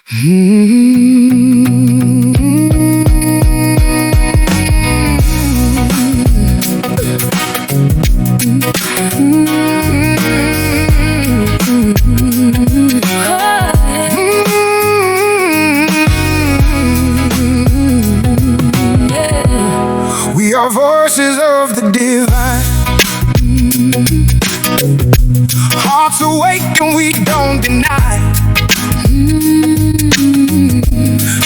We are voices of the divine. Hearts awake and we don't deny.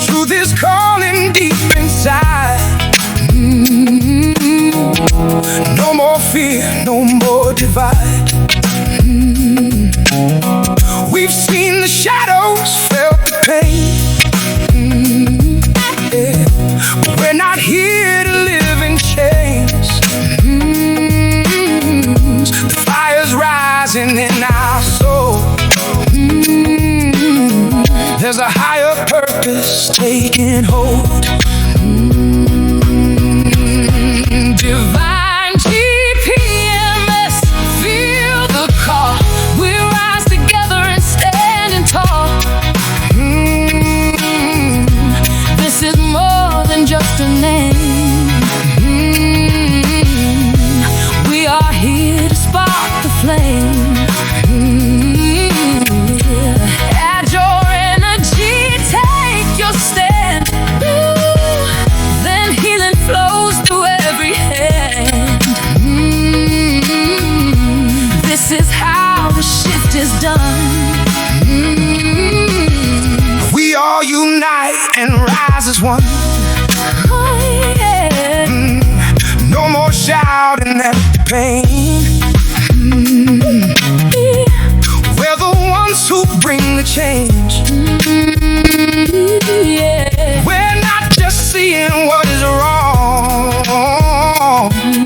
Truth is calling deep inside. No more fear, no more divide. We've seen the shadows, felt the pain. Yeah. But we're not here to live in chains. The fire's rising in our soul. There's a higher purpose taking hold. Divine GPMS, feel the call. We rise together and standing tall. This is more than just a name. We are here to spark the flame. Add your energy, take your stand. Then healing flows through every hand. This is how the shift is done. We all unite and rise as one. Oh, yeah. No more shouting at the pain. We're the ones who bring the change. Yeah. We're not just seeing what is wrong.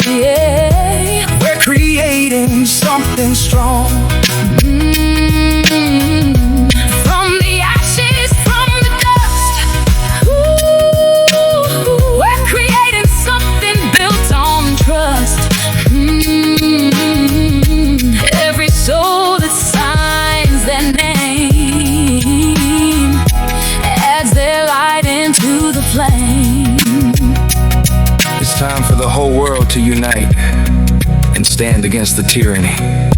Yeah. We're creating something strong. From the ashes, from the dust. We're creating something built on trust. Every soul that signs their name adds their light into the flame. It's time for the whole world to unite and stand against the tyranny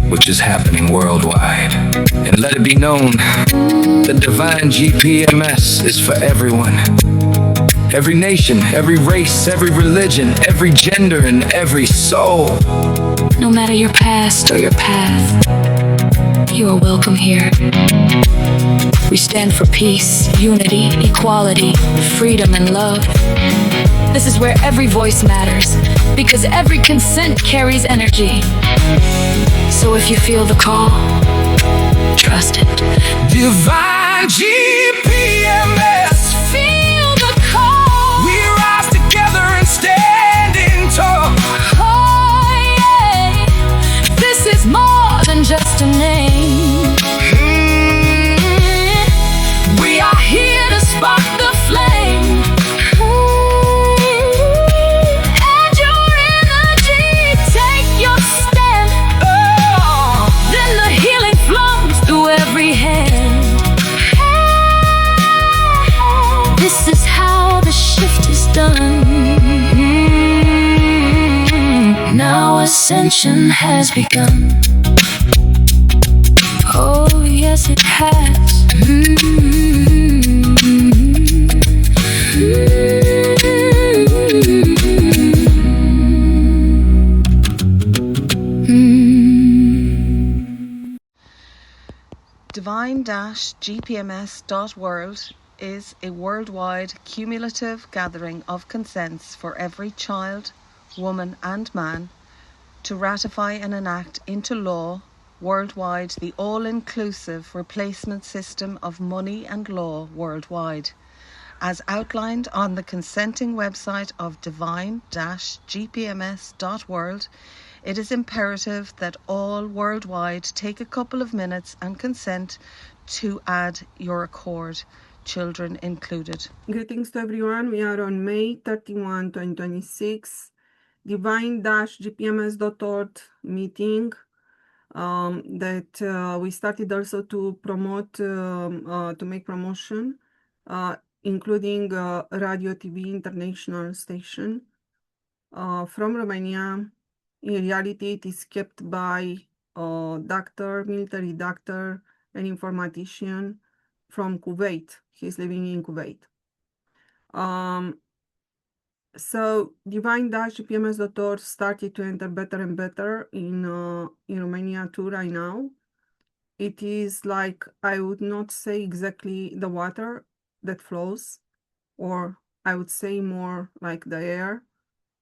which is happening worldwide. And let it be known, the Divine GPMS is for everyone. Every nation, every race, every religion, every gender, and every soul. No matter your past or your path, you are welcome here. We stand for peace, unity, equality, freedom, and love. This is where every voice matters, because every consent carries energy. So if you feel the call, trust it. Divine GPMS, Feel the call. we rise together and standing tall. Oh, yeah. This is more than just a name. We are here to spark the flame. Add your energy, take your stand. Then the healing flows through every hand. This is how the shift is done. Now ascension has begun. Oh, yes, it has. Divine-gpms.world is a worldwide cumulative gathering of consents for every child, woman and man to ratify and enact into law worldwide the all-inclusive replacement system of money and law worldwide, as outlined on the consenting website of Divine-gpms.world. It is imperative that all worldwide take a couple of minutes and consent to add your accord, children included. Greetings to everyone. We are on May 31, 2026, Divine-gpms.world meeting that we started also to promote, to make promotion including Radio TV International station from Romania. In reality, it is kept by a doctor, military doctor, an informatician from Kuwait. He's living in Kuwait. So Divine-gpms.world started to enter better and better in Romania too right now. It is like, I would not say exactly the water that flows, or I would say more like the air.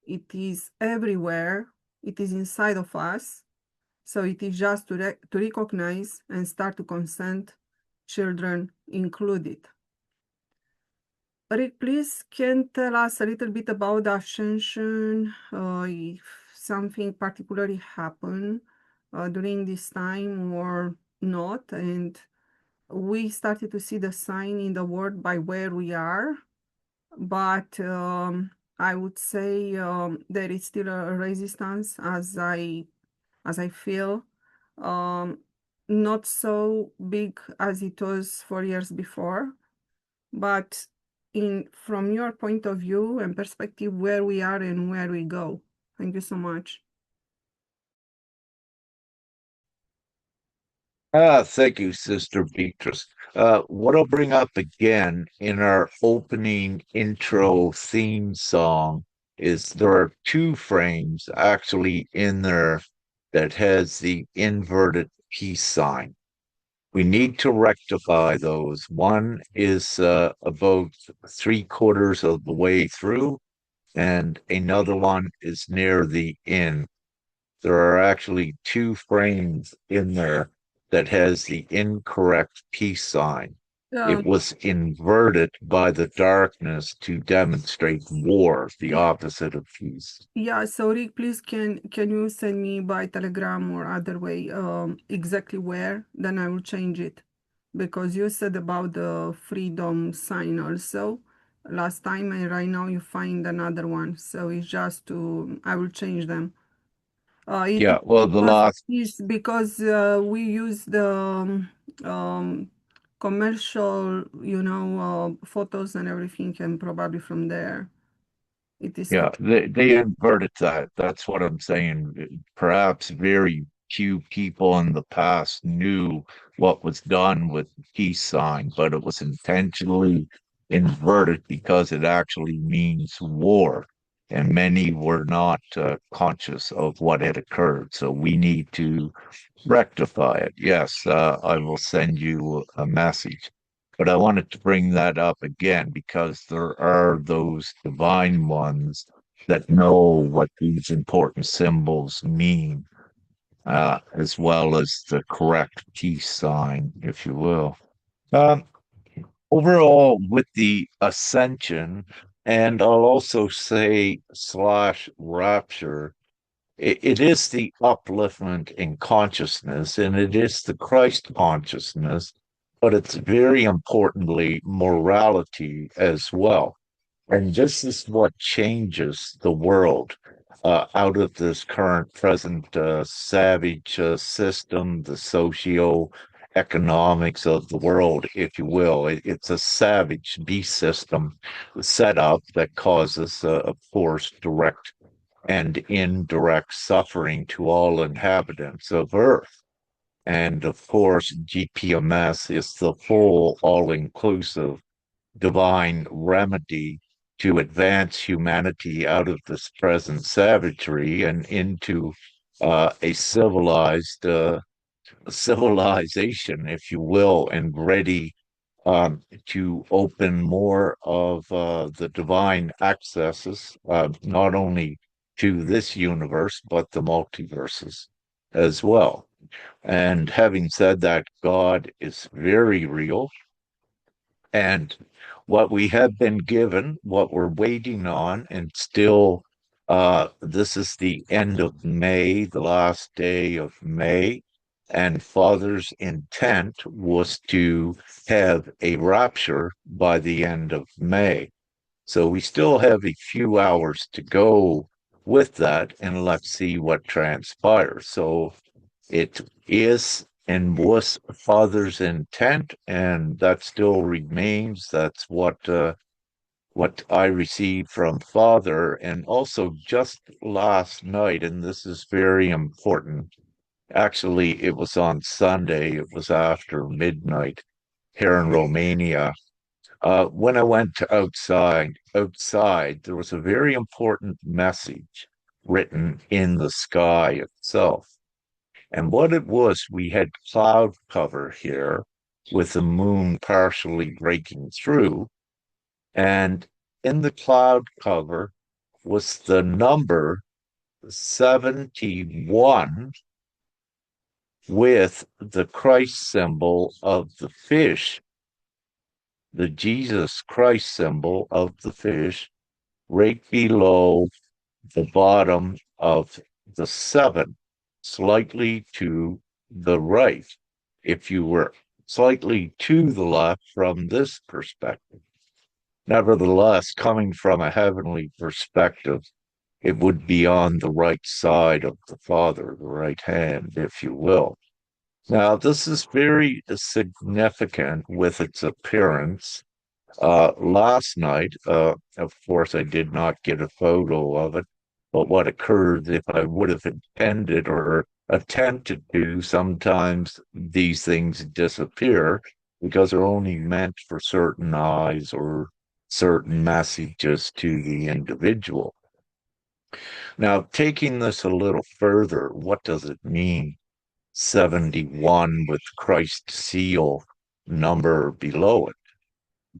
It is everywhere. It is inside of us. So it is just to recognize and start to consent, children included. Rick, please can tell us a little bit about the ascension, if something particularly happened during this time or not, and we started to see the sign in the world by where we are, but I would say there is still a resistance as I feel, not so big as it was 4 years before, but from your point of view and perspective, where we are and where we go. Thank you so much. Thank you, Sister Beatrice. What I'll bring up again in our opening intro theme song is there are two frames actually in there that has the inverted peace sign. We need to rectify those. One is about 3/4 of the way through, and another one is near the end. There are actually two frames in there that has the incorrect peace sign. It Um, was inverted by the darkness to demonstrate war, the opposite of peace. yeah, so Rick, please can you send me by Telegram or other way exactly where? Then I will change it. Because you said about the freedom sign also last time, and right now you find another one. So it's just I will change them. It Yeah, well, the last, is because we use the um, commercial, photos and everything, and probably from there it is. yeah, they inverted that. That's what I'm saying. Perhaps very few people in the past knew what was done with the peace sign, but it was intentionally inverted because it actually means war. And many were not conscious of what had occurred. So we need to rectify it. Yes, I will send you a message. But I wanted to bring that up again because there are those divine ones that know what these important symbols mean, as well as the correct peace sign, if you will. Um, Overall, with the ascension, and I'll also say slash rapture, it is the upliftment in consciousness and it is the Christ consciousness, but it's very importantly morality as well. And this is what changes the world out of this current present savage system, the socio economics of the world, if you will. It's a savage beast system set up that causes, of course, direct and indirect suffering to all inhabitants of Earth. And of course, GPMS is the full, all inclusive divine remedy to advance humanity out of this present savagery and into a civilization, if you will, and ready to open more of the divine accesses, not only to this universe, but the multiverses as well. And having said that, God is very real. And what we have been given, what we're waiting on, and still, this is the end of May, the last day of May, and Father's intent was to have a rapture by the end of May. So we still have a few hours to go with that, and let's see what transpires. So it is and was Father's intent, and that still remains. That's what I received from Father. And also just last night, and this is very important. Actually, it was on Sunday. It was after midnight here in Romania. When I went outside, there was a very important message written in the sky itself. And what it was, we had cloud cover here with the moon partially breaking through. And in the cloud cover was the number 71 with the Christ symbol of the fish, the Jesus Christ symbol of the fish, right below the bottom of the seven, slightly to the right. If you were slightly to the left from this perspective. Nevertheless, coming from a heavenly perspective, it would be on the right side of the Father, the right hand, if you will. Now, this is very significant with its appearance. Last night, of course, I did not get a photo of it, but what occurred if I would have intended or attempted to, sometimes these things disappear because they're only meant for certain eyes or certain messages to the individual. Now, taking this a little further, what does it mean? 71 with Christ's seal number below it.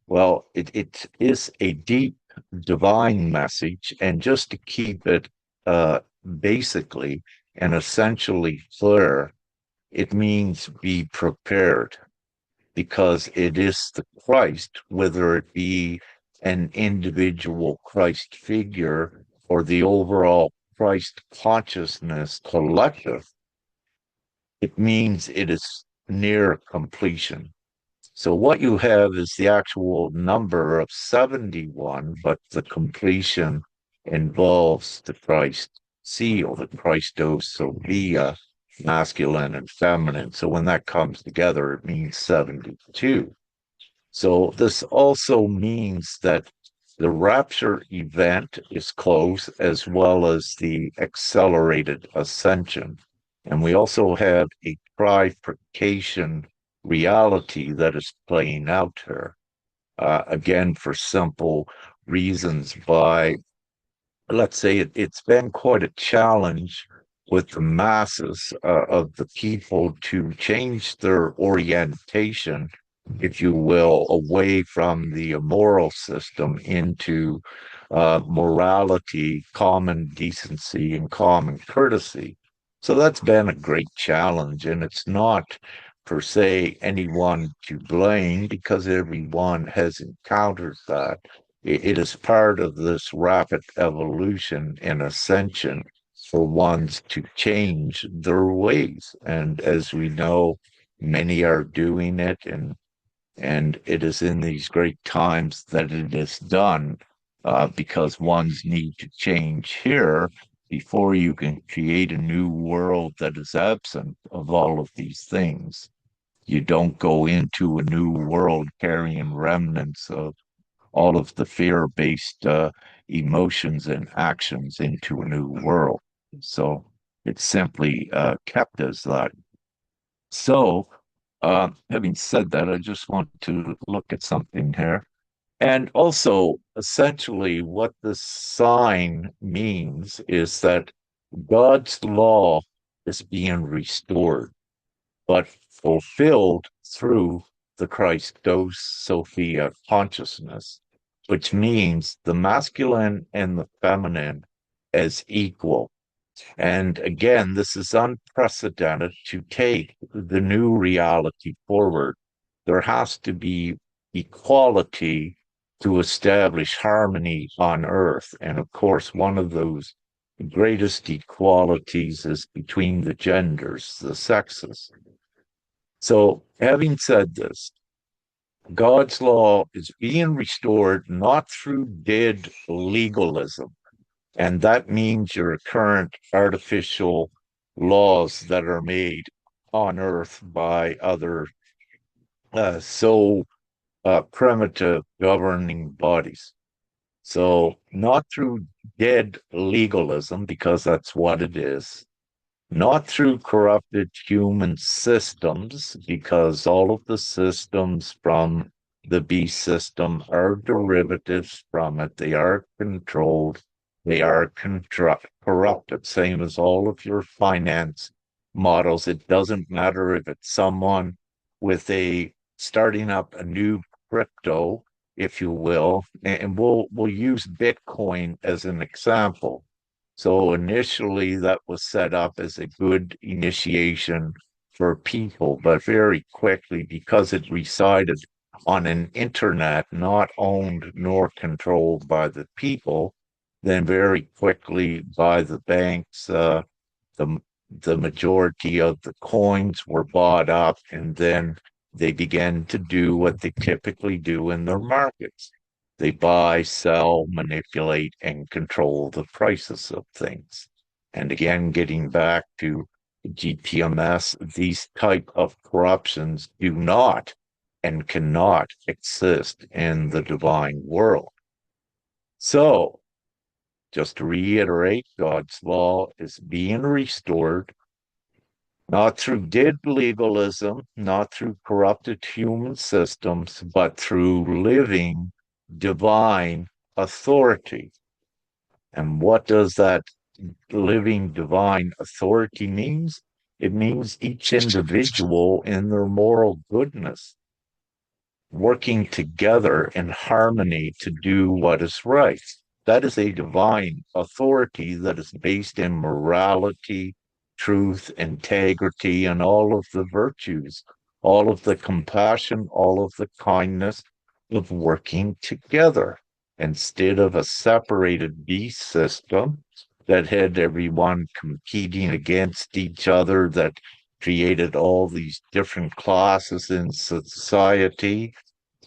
Well, it is a deep divine message, and just to keep it basically and essentially clear, it means be prepared because it is the Christ, whether it be an individual Christ figure or the overall Christ consciousness collective, it means it is near completion. So what you have is the actual number of 71, but the completion involves the Christ seal, the Christos Sophia, masculine and feminine. So when that comes together, it means 72. So this also means that the rapture event is close, as well as the accelerated ascension. And we also have a trifurcation reality that is playing out here. Again, for simple reasons, by let's say it's been quite a challenge with the masses of the people to change their orientation, if you will, away from the moral system into morality, common decency, and common courtesy. So that's been a great challenge, and it's not per se anyone to blame because everyone has encountered that. It is part of this rapid evolution and ascension for ones to change their ways. And as we know, many are doing it, and it is in these great times that it is done because ones need to change here before you can create a new world that is absent of all of these things. You don't go into a new world carrying remnants of all of the fear-based emotions and actions into a new world. So it's simply kept as that. So, having said that, I just want to look at something here. And also, essentially, what this sign means is that God's law is being restored, but fulfilled through the Christos Sophia consciousness, which means the masculine and the feminine as equal. And again, this is unprecedented to take the new reality forward. There has to be equality to establish harmony on earth. And of course, one of those greatest equalities is between the genders, the sexes. So, having said this, God's law is being restored not through dead legalism, and that means your current artificial laws that are made on Earth by other so primitive governing bodies. So, not through dead legalism, because that's what it is, not through corrupted human systems, because all of the systems from the beast system are derivatives from it. They are controlled, they are corrupted, same as all of your finance models. It doesn't matter if it's someone with a starting up a new crypto, if you will, and we'll use Bitcoin as an example. So initially, that was set up as a good initiation for people, but very quickly, because it resided on an internet not owned nor controlled by the people, then very quickly by the banks, the the majority of the coins were bought up, and then they began to do what they typically do in their markets. They buy, sell, manipulate, and control the prices of things. And again, getting back to GPMS, these type of corruptions do not and cannot exist in the divine world. So, just to reiterate, God's law is being restored, not through dead legalism, not through corrupted human systems, but through living divine authority. And what does that living divine authority means? It means each individual in their moral goodness working together in harmony to do what is right. That is a divine authority that is based in morality, truth, integrity, and all of the virtues, all of the compassion, all of the kindness of working together instead of a separated beast system that had everyone competing against each other, that created all these different classes in society,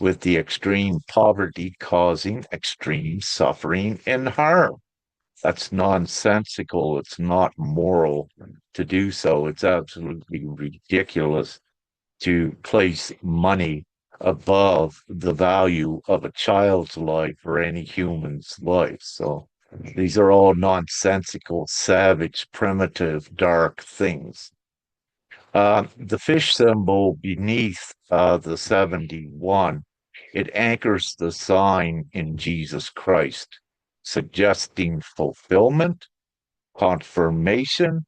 with the extreme poverty causing extreme suffering and harm. That's nonsensical. It's not moral to do so. It's absolutely ridiculous to place money above the value of a child's life or any human's life. So these are all nonsensical, savage, primitive, dark things. The fish symbol beneath the 71, it anchors the sign in Jesus Christ, suggesting fulfillment, confirmation,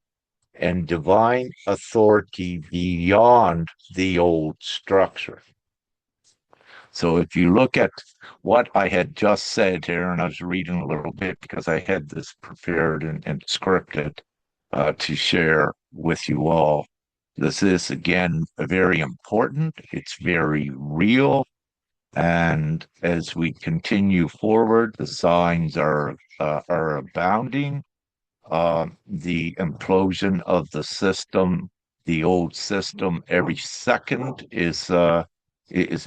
and divine authority beyond the old structure. So if you look at what I had just said here, and I was reading a little bit because I had this prepared and scripted to share with you all. This is, again, very important. It's very real. And as we continue forward, the signs are abounding. The implosion of the system, the old system, every second is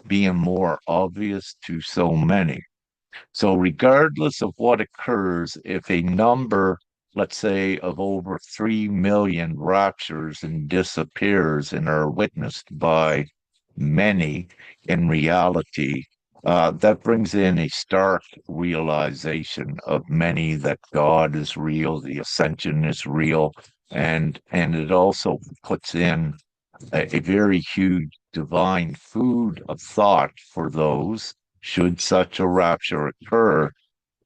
being more obvious to so many. So, regardless of what occurs, if a number, let's say, of over 3 million raptures and disappears and are witnessed by many in reality, that brings in a stark realization of many that God is real, the ascension is real, and it also puts in a very huge divine food of thought for those, should such a rapture occur,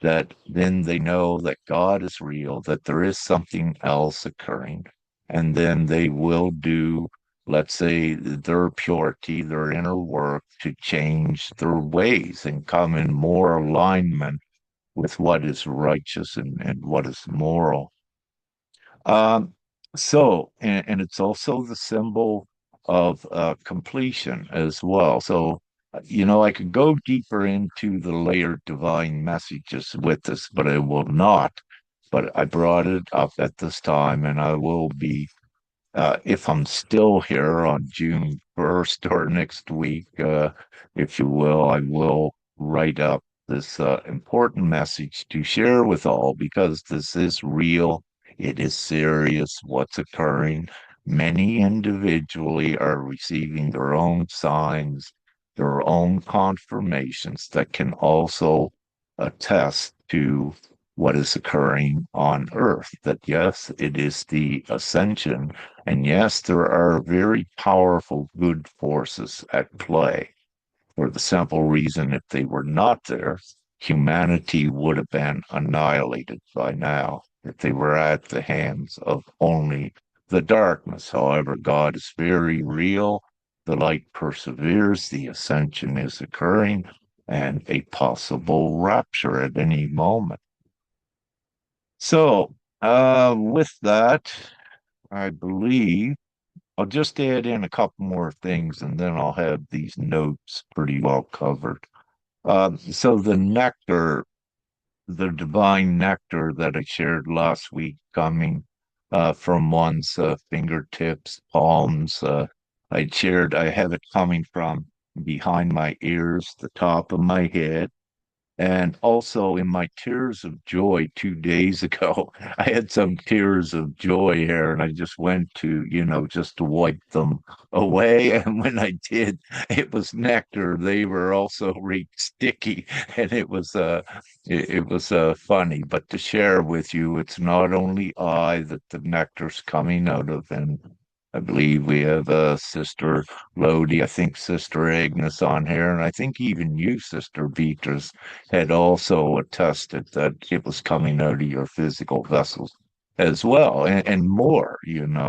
that then they know that God is real, that there is something else occurring, and then they will do, let's say, their purity, their inner work to change their ways and come in more alignment with what is righteous and what is moral. Um, and it's also the symbol of completion as well. So, I could go deeper into the layered divine messages with this, but I will not. But I brought it up at this time, and I will be, if I'm still here on June 1st or next week, if you will, I will write up this important message to share with all, because this is real. It is serious what's occurring. many individually are receiving their own signs, their own confirmations that can also attest to what is occurring on Earth. That yes, it is the ascension, and yes, there are very powerful good forces at play. For the simple reason, if they were not there, humanity would have been annihilated by now if they were at the hands of only the darkness. However, God is very real. The light perseveres, the ascension is occurring, and a possible rapture at any moment. So, with that, I believe I'll just add in a couple more things and then I'll have these notes pretty well covered. So the nectar, the divine nectar that I shared last week, coming from one's fingertips, palms, I have it coming from behind my ears, the top of my head, and also in my tears of joy 2 days ago, I had some tears of joy here, and I just went to, just to wipe them away. And when I did, it was nectar. They were also really sticky, and it was funny. But to share with you, it's not only I that the nectar's coming out of, and I believe we have Sister Lodi, I think Sister Agnes on here, and I think even you, Sister Beatrice, had also attested that it was coming out of your physical vessels as well, and more,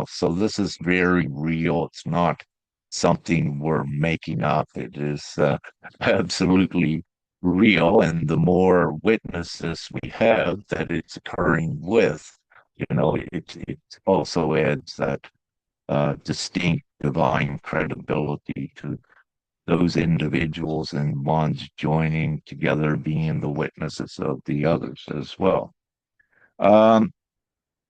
So this is very real. It's not something we're making up. It is absolutely real. And the more witnesses we have that it's occurring with, it also adds that distinct divine credibility to those individuals and ones joining together, being the witnesses of the others as well. Um,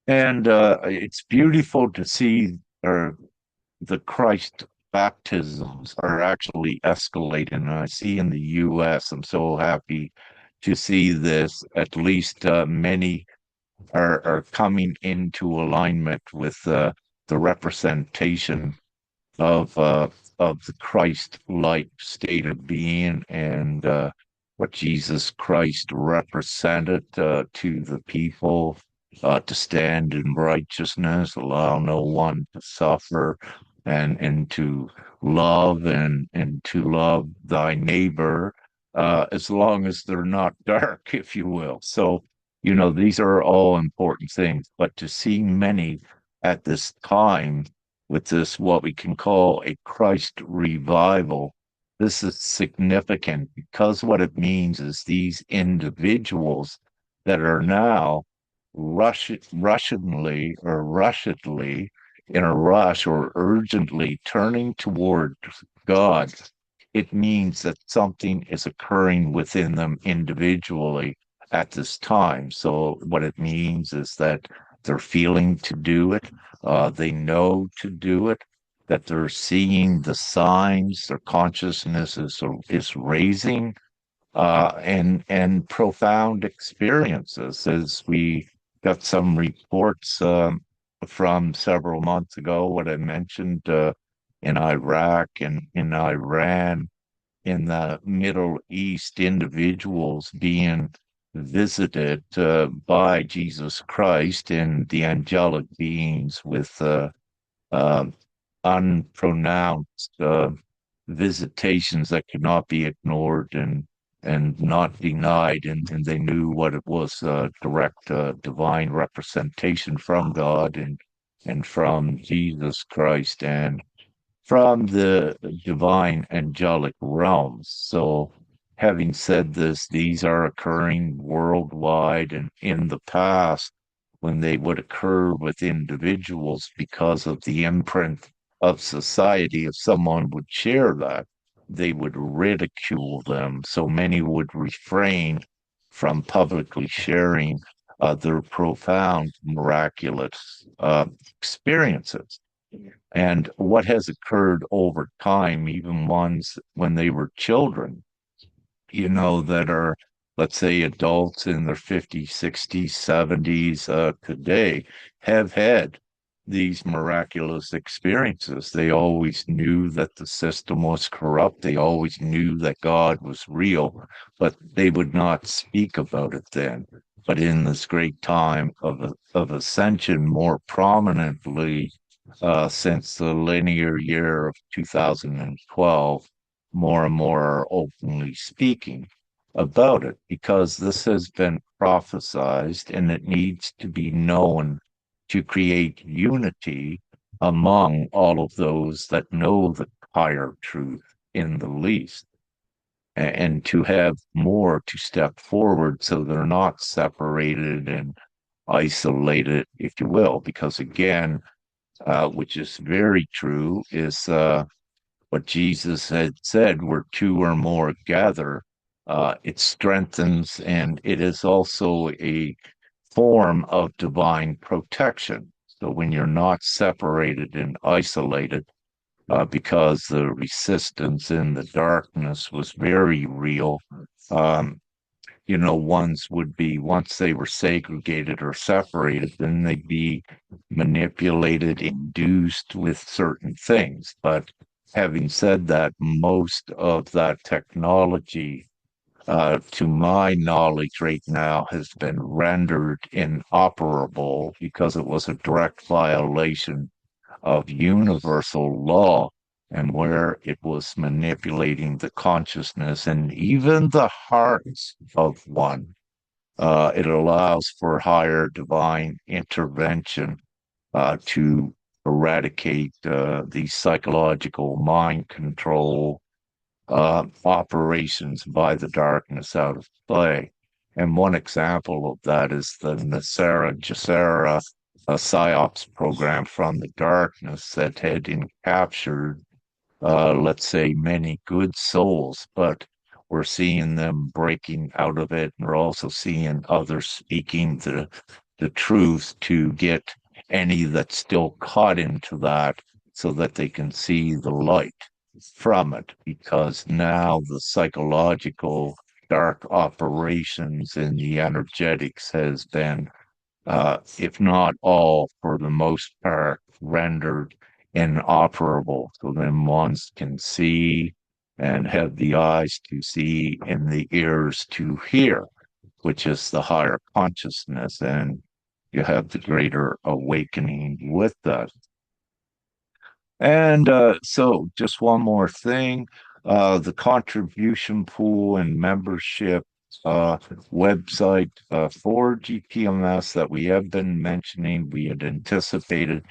and it's beautiful to see the Christ baptisms are actually escalating. And I see in the U.S., I'm so happy to see this. At least many are coming into alignment with the representation of of the Christ-like state of being and what Jesus Christ represented to the people, to stand in righteousness, allow no one to suffer, and to love and to love thy neighbor, as long as they're not dark, if you will. So, these are all important things, but to see many at this time with this, what we can call a Christ revival, this is significant because what it means is these individuals that are now rushedly in a rush or urgently turning toward God, it means that something is occurring within them individually at this time. So what it means is that they're feeling to do it, they know to do it, that they're seeing the signs, their consciousness is raising, and profound experiences. As we got some reports from several months ago, what I mentioned in Iraq and in Iran, in the Middle East, individuals being visited by Jesus Christ and the angelic beings with uh, unpronounced visitations that could not be ignored and not denied, and they knew what it was, direct divine representation from God and from Jesus Christ and from the divine angelic realms. So, having said this, these are occurring worldwide, and in the past, when they would occur with individuals because of the imprint of society, if someone would share that, they would ridicule them. So many would refrain from publicly sharing their profound, miraculous experiences. And what has occurred over time, even ones when they were children, that are, let's say, adults in their 50s, 60s, 70s today, have had these miraculous experiences. They always knew that the system was corrupt. They always knew that God was real, but they would not speak about it then. But in this great time of ascension, more prominently since the linear year of 2012, more and more are openly speaking about it because this has been prophesized and it needs to be known to create unity among all of those that know the higher truth in the least, and to have more to step forward so they're not separated and isolated, if you will, because again, which is very true, is what Jesus had said, where two or more gather, it strengthens and it is also a form of divine protection. So when you're not separated and isolated, because the resistance in the darkness was very real, um, ones would be, once they were segregated or separated, then they'd be manipulated, induced with certain things. But having said that, most of that technology, to my knowledge right now, has been rendered inoperable because it was a direct violation of universal law and where it was manipulating the consciousness and even the hearts of one. It allows for higher divine intervention to eradicate the psychological mind control operations by the darkness out of play. And one example of that is the Nasara Jassara PSYOPs program from the darkness that had captured, let's say, many good souls, but we're seeing them breaking out of it. And we're also seeing others speaking the truth to get any that's still caught into that so that they can see the light from it, because now the psychological dark operations in the energetics has been, if not all, for the most part, rendered inoperable. So then ones can see and have the eyes to see and the ears to hear, which is the higher consciousness. And you have the greater awakening with that. And so, just one more thing, the contribution pool and membership website for GPMS that we have been mentioning, we had anticipated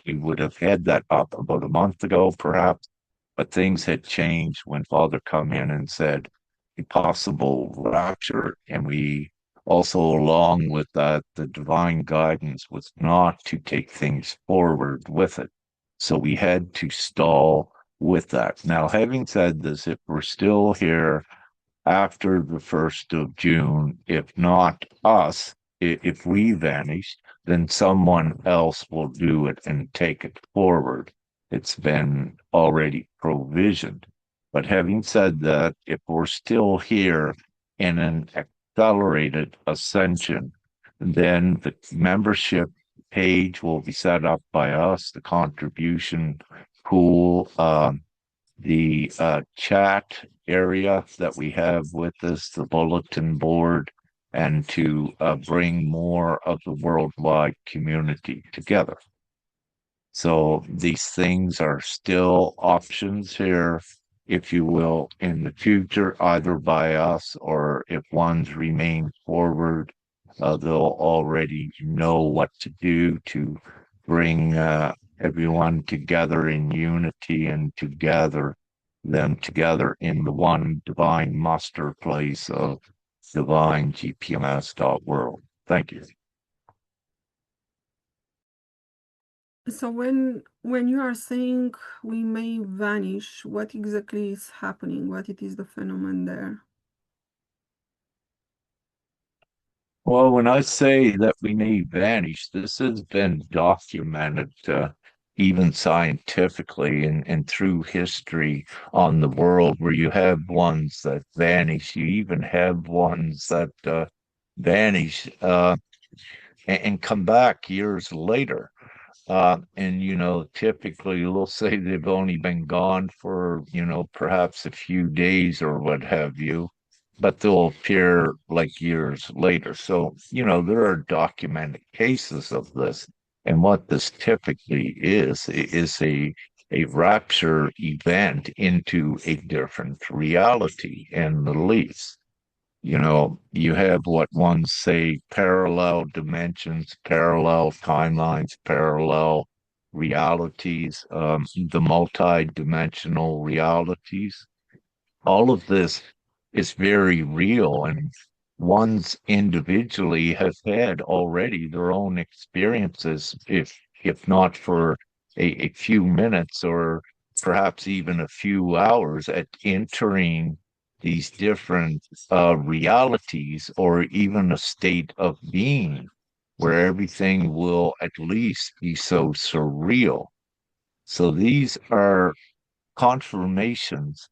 we would have had that up about a month ago, perhaps, but things had changed when Father come in and said a possible rapture, and we also, along with that, the divine guidance was not to take things forward with it. So we had to stall with that. Now, having said this, if we're still here after the 1st of June, if not us, if we vanish, then someone else will do it and take it forward. It's been already provisioned. But having said that, if we're still here in an accelerated ascension, then the membership page will be set up by us, the contribution pool, the chat area that we have with us, the bulletin board, and to bring more of the worldwide community together. So these things are still options here, if you will, in the future, either by us or if ones remain forward, they'll already know what to do to bring everyone together in unity and to gather them together in the one divine muster place of Divine-gpms.world. Thank you. So when you are saying we may vanish, what exactly is happening? What it is the phenomenon there? Well, when I say that we may vanish, this has been documented, even scientifically and through history on the world, where you have ones that vanish. You even have ones that vanish and come back years later. And typically we'll say they've only been gone for, perhaps a few days or what have you, but they'll appear like years later. So, there are documented cases of this. And what this typically is a rapture event into a different reality and beliefs. You have what ones say parallel dimensions, parallel timelines, parallel realities, the multi-dimensional realities. All of this is very real, and ones individually have had already their own experiences, if not for a few minutes or perhaps even a few hours at entering these different realities or even a state of being where everything will at least be so surreal. So these are confirmations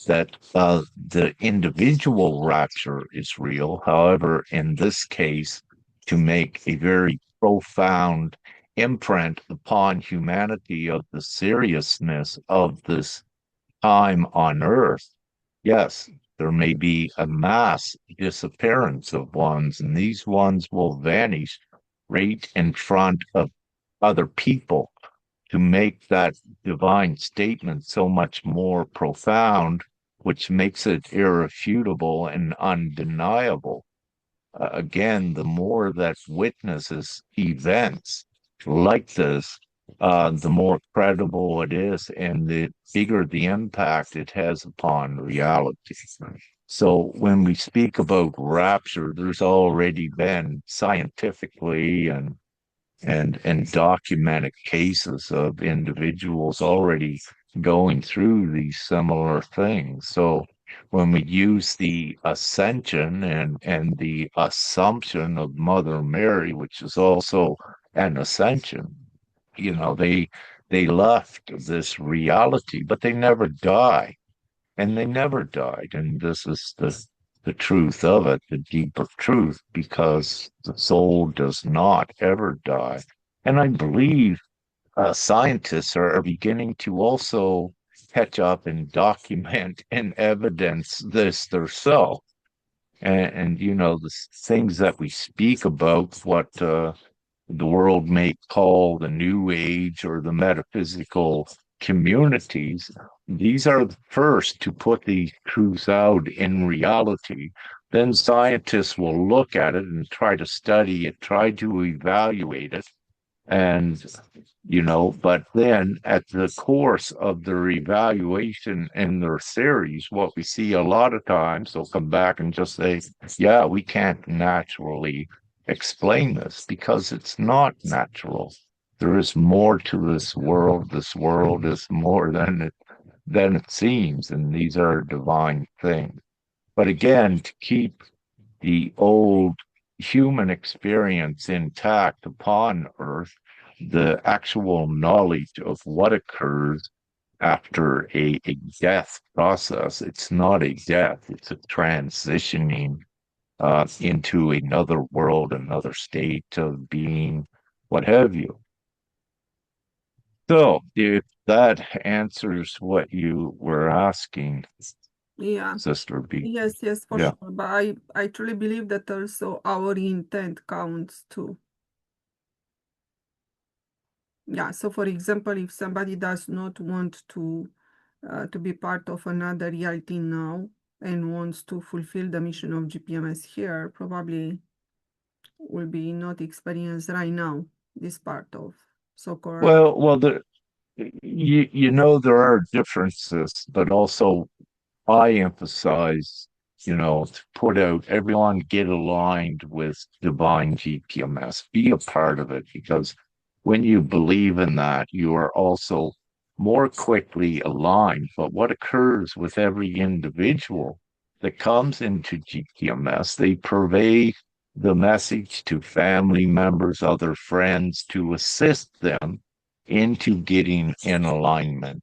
that the individual rapture is real. However, in this case, to make a very profound imprint upon humanity of the seriousness of this time on Earth, yes, there may be a mass disappearance of ones, and these ones will vanish right in front of other people to make that divine statement so much more profound, which makes it irrefutable and undeniable. Again, the more that witnesses events like this, the more credible it is and the bigger the impact it has upon reality. So when we speak about rapture, there's already been scientifically and documented cases of individuals already going through these similar things. So when we use the ascension and the assumption of Mother Mary, which is also an ascension, they left this reality, but they never die, and they never died. And this is the truth of it, the deeper truth, because the soul does not ever die. And I believe scientists are beginning to also catch up and document and evidence this themselves. And the things that we speak about, what the world may call the New Age or the metaphysical communities, these are the first to put these truths out in reality. Then scientists will look at it and try to study it, try to evaluate it, and but then at the course of their evaluation and their theories, what we see a lot of times, they'll come back and just say, yeah, we can't naturally explain this because it's not natural. There is more to this world. This world is more than it seems, and these are divine things. But again, to keep the old human experience intact upon Earth, the actual knowledge of what occurs after a death process. It's not a death, it's a transitioning into another world, another state of being, what have you. So, if that answers what you were asking, Yeah. Sister B. Yes, for Yeah. sure. But I truly believe that also our intent counts too. Yeah, so for example, if somebody does not want to be part of another reality now and wants to fulfill the mission of GPMS here, probably will be not experienced right now, this part of so-called. Well, there are differences, but also I emphasize, to put out everyone get aligned with divine GPMS, be a part of it, because when you believe in that, you are also more quickly aligned. But what occurs with every individual that comes into GPMS, they purvey the message to family members, other friends, to assist them into getting in alignment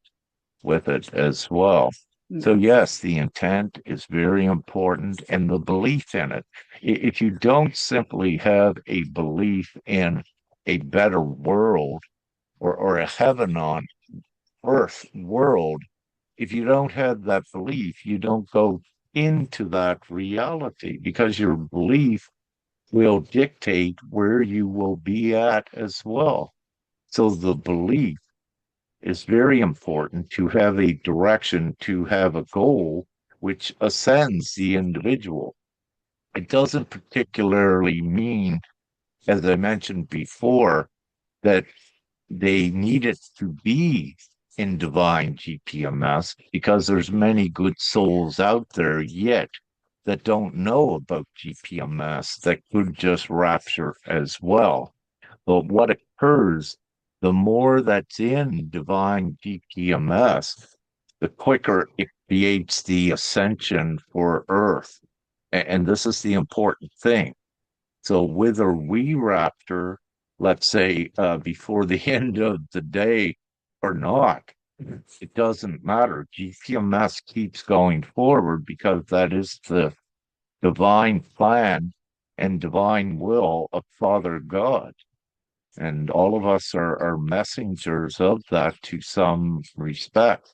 with it as well. So Yeah. yes, the intent is very important and the belief in it. If you don't simply have a belief in a better world, or a heaven on earth world. If you don't have that belief, you don't go into that reality because your belief will dictate where you will be at as well. So the belief is very important to have a direction, to have a goal which ascends the individual. It doesn't particularly mean, as I mentioned before, that they need it to be in divine GPMS because there's many good souls out there yet that don't know about GPMS that could just rapture as well. But what occurs, the more that's in divine GPMS, the quicker it creates the ascension for Earth. And this is the important thing. So whether we rapture, let's say, before the end of the day or not, it doesn't matter. GPMS keeps going forward because that is the divine plan and divine will of Father God. And all of us are messengers of that to some respect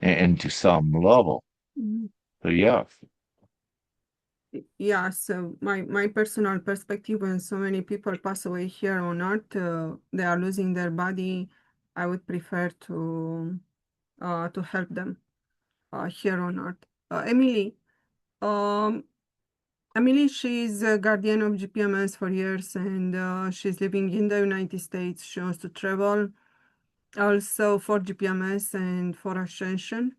and to some level. Mhm. So, yeah. Yeah, so my personal perspective, when so many people pass away here on earth, they are losing their body. I would prefer to help them here on earth. Emily, um, Emily, she's a guardian of GPMS for years, and she's living in the United States. She wants to travel also for GPMS and for ascension.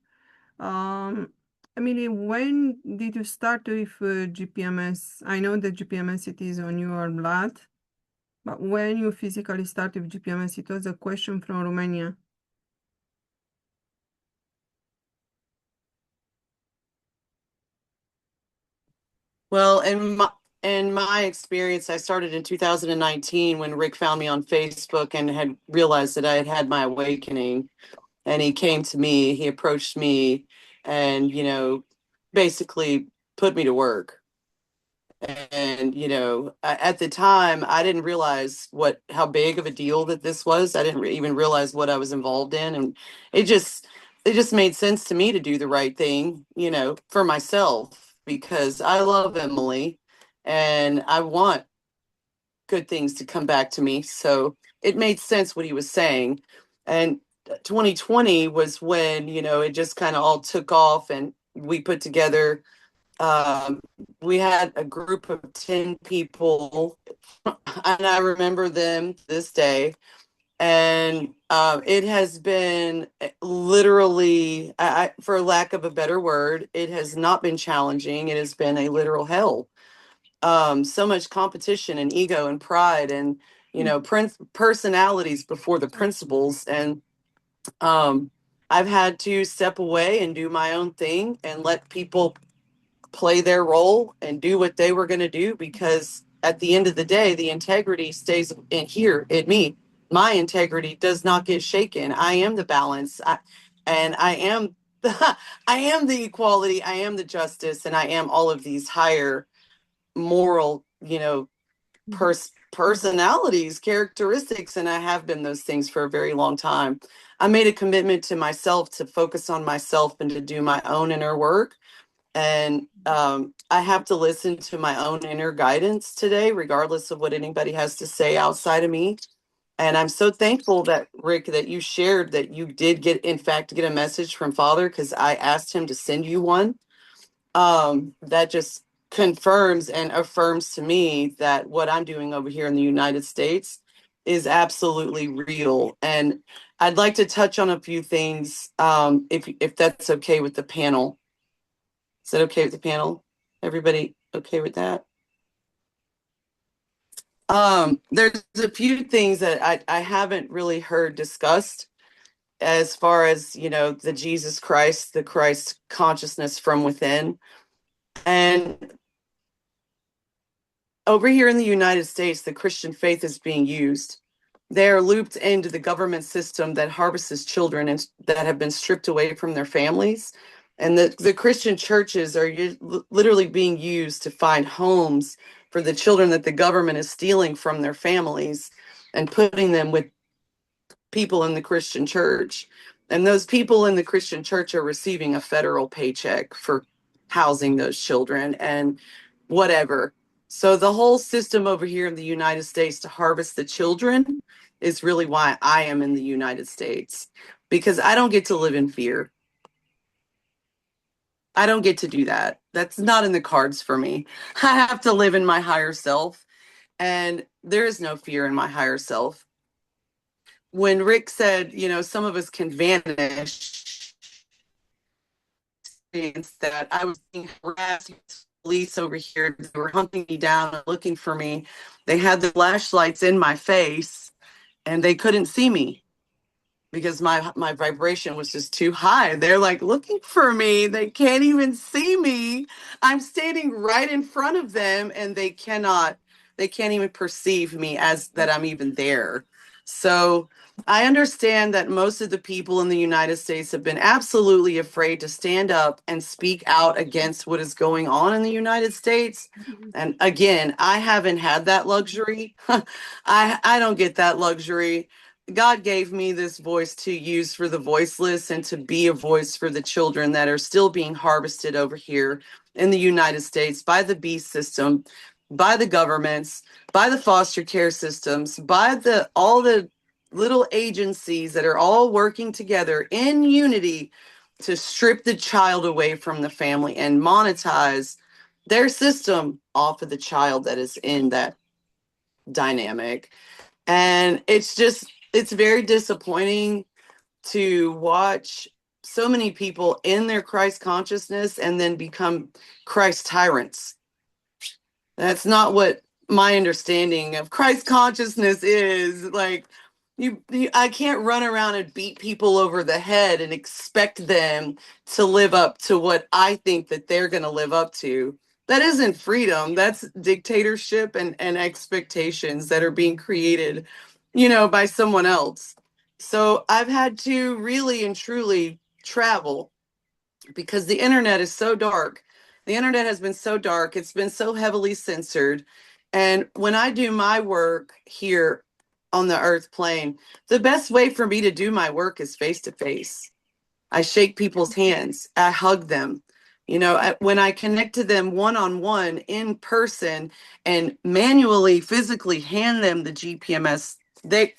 Um, Emily, when did you start with GPMS? I know that GPMS it is on your blood, but when you physically started with GPMS, it was a question from Romania. Well, in my experience, I started in 2019 when Rick found me on Facebook and had realized that I had had my awakening. And he came to me, he approached me, and basically put me to work. And at the time, I didn't realize how big of a deal that this was. I didn't even realize what I was involved in, and it just it just made sense to me to do the right thing, for myself because I love Emily, and I want good things to come back to me. So it made sense what he was saying, and 2020 was when it just kind of all took off, and we put together um, we had a group of 10 people, and I remember them this day. And it has been literally, for lack of a better word, it has not been challenging. It has been a literal hell. So much competition and ego and pride and, personalities before the principles. And I've had to step away and do my own thing and let people play their role and do what they were going to do, because at the end of the day the integrity stays in here in me. My integrity does not get shaken. I am the balance. And I am I am the equality, I am the justice, and I am all of these higher moral personalities, characteristics, and I have been those things for a very long time. I made a commitment to myself to focus on myself and to do my own inner work, and I have to listen to my own inner guidance today, regardless of what anybody has to say outside of me. And I'm so thankful that, Rick, that you shared that you did in fact, get a message from Father, because I asked him to send you one. That just confirms and affirms to me that what I'm doing over here in the United States is absolutely real. And I'd like to touch on a few things, if that's okay with the panel. Is that okay with the panel? Everybody okay with that? There's a few things that I haven't really heard discussed as far as, the Jesus Christ, the Christ consciousness from within. And over here in the United States, the Christian faith is being used. They're looped into the government system that harvests children and that have been stripped away from their families. And the Christian churches are literally being used to find homes for the children that the government is stealing from their families and putting them with people in the Christian church. And those people in the Christian church are receiving a federal paycheck for housing those children and whatever. So the whole system over here in the United States to harvest the children is really why I am in the United States, because I don't get to live in fear. I don't get to do that. That's not in the cards for me. I have to live in my higher self, and there is no fear in my higher self. When Rick said, some of us can vanish, that I was being harassed, police over here, they were hunting me down and looking for me. They had the flashlights in my face and they couldn't see me because my vibration was just too high. They're like looking for me. They can't even see me. I'm standing right in front of them and they can't even perceive me as that I'm even there. So I understand that most of the people in the United States have been absolutely afraid to stand up and speak out against what is going on in the United States. And again, I haven't had that luxury. I don't get that luxury. God gave me this voice to use for the voiceless and to be a voice for the children that are still being harvested over here in the United States by the beast system, by the governments, by the foster care systems, by all the little agencies that are all working together in unity to strip the child away from the family and monetize their system off of the child that is in that dynamic. And it's very disappointing to watch so many people in their Christ consciousness and then become Christ tyrants. That's not what my understanding of Christ consciousness is. Like, I can't run around and beat people over the head and expect them to live up to what I think that they're going to live up to. That isn't freedom. That's dictatorship and expectations that are being created, by someone else. So I've had to really and truly travel because the internet is so dark. The internet has been so dark. It's been so heavily censored. And when I do my work here on the earth plane, the best way for me to do my work is face to face. I shake people's hands. I hug them. When I connect to them one-on-one in person and manually, physically hand them the GPMS, they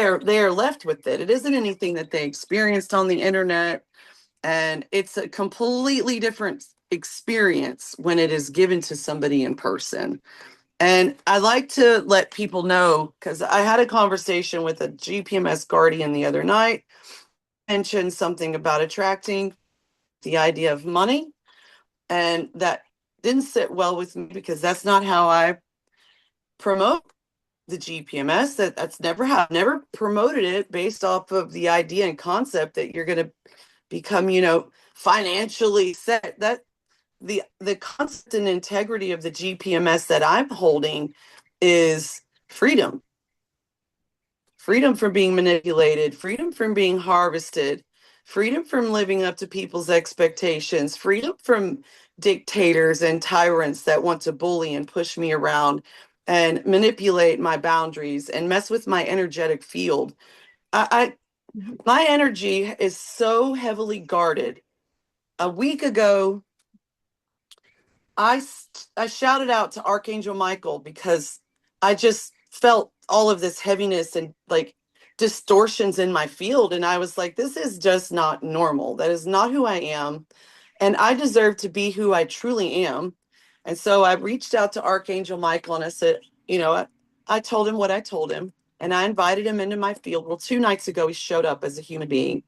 are left with it. It isn't anything that they experienced on the internet. And it's a completely different experience when it is given to somebody in person. And I like to let people know, because I had a conversation with a GPMS guardian the other night, mentioned something about attracting the idea of money. And that didn't sit well with me because that's not how I promote the GPMS. That's never promoted it based off of the idea and concept that you're going to become, financially set. That the concept and integrity of the GPMS that I'm holding is freedom. Freedom from being manipulated, freedom from being harvested, freedom from living up to people's expectations, freedom from dictators and tyrants that want to bully and push me around and manipulate my boundaries and mess with my energetic field. My energy is so heavily guarded. A week ago, I shouted out to Archangel Michael because I just felt all of this heaviness and like distortions in my field. And I was like, this is just not normal. That is not who I am. And I deserve to be who I truly am. And so I reached out to Archangel Michael and I said, I told him what I told him and I invited him into my field. Well, 2 nights ago, he showed up as a human being.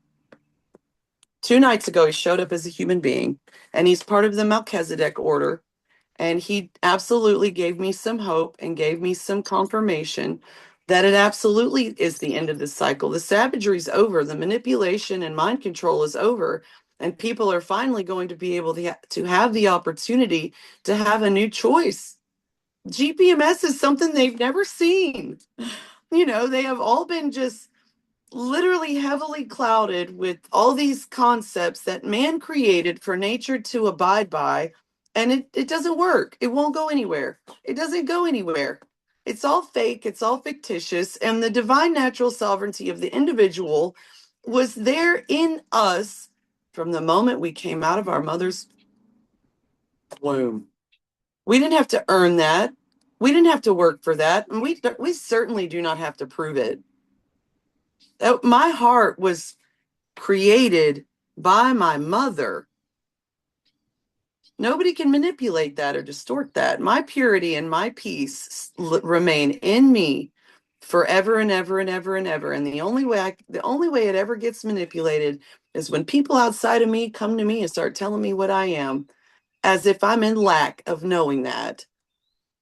2 nights ago, he showed up as a human being and he's part of the Melchizedek order. And he absolutely gave me some hope and gave me some confirmation that it absolutely is the end of the cycle. The savagery is over. The manipulation and mind control is over. And people are finally going to be able to have the opportunity to have a new choice. GPMS is something they've never seen. They have all been just literally heavily clouded with all these concepts that man created for nature to abide by. And it doesn't work. It won't go anywhere. It doesn't go anywhere. It's all fake, it's all fictitious, and the divine natural sovereignty of the individual was there in us from the moment we came out of our mother's womb. We didn't have to earn that. We didn't have to work for that, and we certainly do not have to prove it. My heart was created by my mother. Nobody can manipulate that or distort that. My purity and my peace remain in me forever and ever and ever and ever. And the only way it ever gets manipulated is when people outside of me come to me and start telling me what I am, as if I'm in lack of knowing that.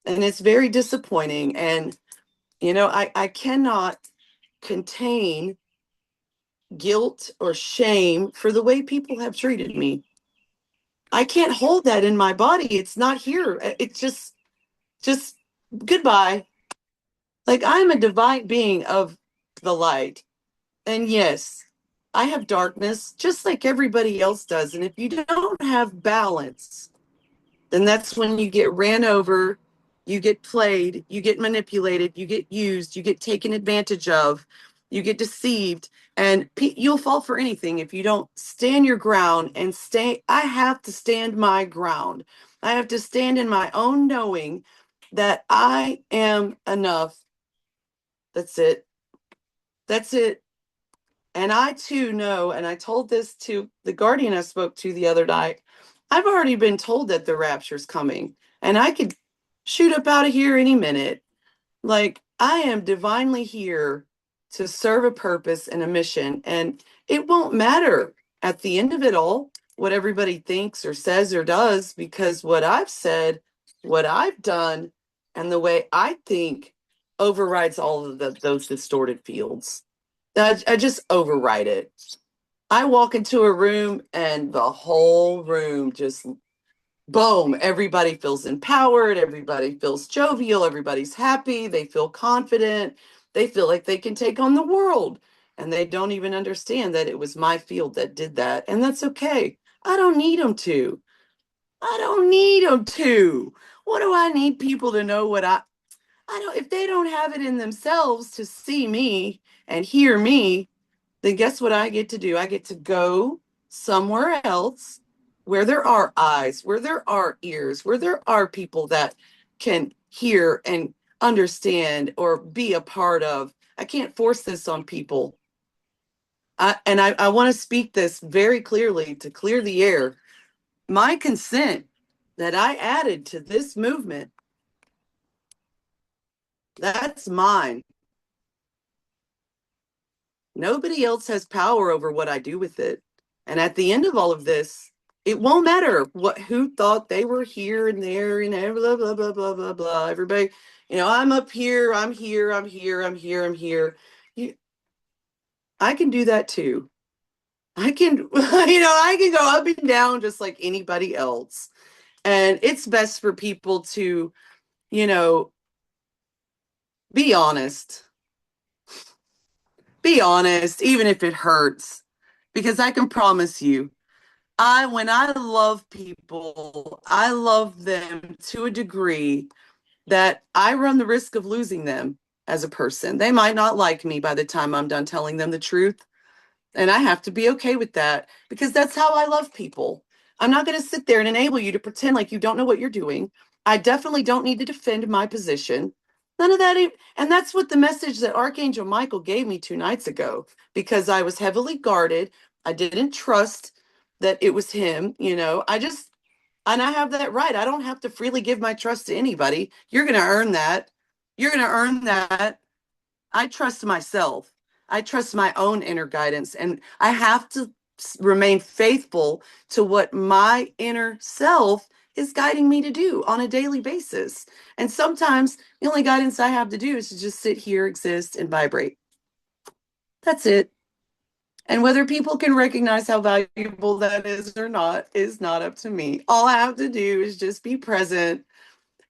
And it's very disappointing. And, I cannot contain guilt or shame for the way people have treated me. I can't hold that in my body. It's not here. It's just goodbye. Like, I'm a divine being of the light. And yes, I have darkness just like everybody else does. And if you don't have balance, then that's when you get ran over, you get played, you get manipulated, you get used, you get taken advantage of, you get deceived, and you'll fall for anything if you don't stand your ground and stay. I have to stand my ground. I have to stand in my own knowing that I am enough. That's it. That's it. And I too know, and I told this to the guardian I spoke to the other night, I've already been told that the rapture's coming, and I could shoot up out of here any minute. Like, I am divinely here to serve a purpose and a mission, and it won't matter at the end of it all what everybody thinks or says or does, because what I've said, what I've done, and the way I think overrides all of those distorted fields. I just override it. I walk into a room and the whole room just boom, everybody feels empowered, everybody feels jovial, everybody's happy, they feel confident, they feel like they can take on the world. And they don't even understand that it was my field that did that. And that's okay. I don't need them to. I don't need them to. What do I need people to know what I don't, if they don't have it in themselves to see me and hear me, then guess what I get to do? I get to go somewhere else where there are eyes, where there are ears, where there are people that can hear and understand or be a part of. I can't force this on people. I want to speak this very clearly to clear the air. My consent that I added to this movement, that's mine. Nobody else has power over what I do with it. And at the end of all of this, it won't matter who thought they were here and there and blah blah blah blah blah blah. Everybody, I'm up here, I'm here, I'm here, I'm here, I'm here. I can do that too. I can, I can go up and down just like anybody else. And it's best for people to, be honest. Be honest, even if it hurts. Because I can promise you, when I love people, I love them to a degree that I run the risk of losing them as a person. They might not like me by the time I'm done telling them the truth. And I have to be okay with that because that's how I love people. I'm not going to sit there and enable you to pretend like you don't know what you're doing. I definitely don't need to defend my position. None of that. And that's what the message that Archangel Michael gave me 2 nights ago, because I was heavily guarded. I didn't trust that it was him. And I have that right. I don't have to freely give my trust to anybody. You're going to earn that. You're going to earn that. I trust myself. I trust my own inner guidance, and I have to remain faithful to what my inner self is guiding me to do on a daily basis. And sometimes the only guidance I have to do is to just sit here, exist, and vibrate. That's it. And whether people can recognize how valuable that is not up to me. All I have to do is just be present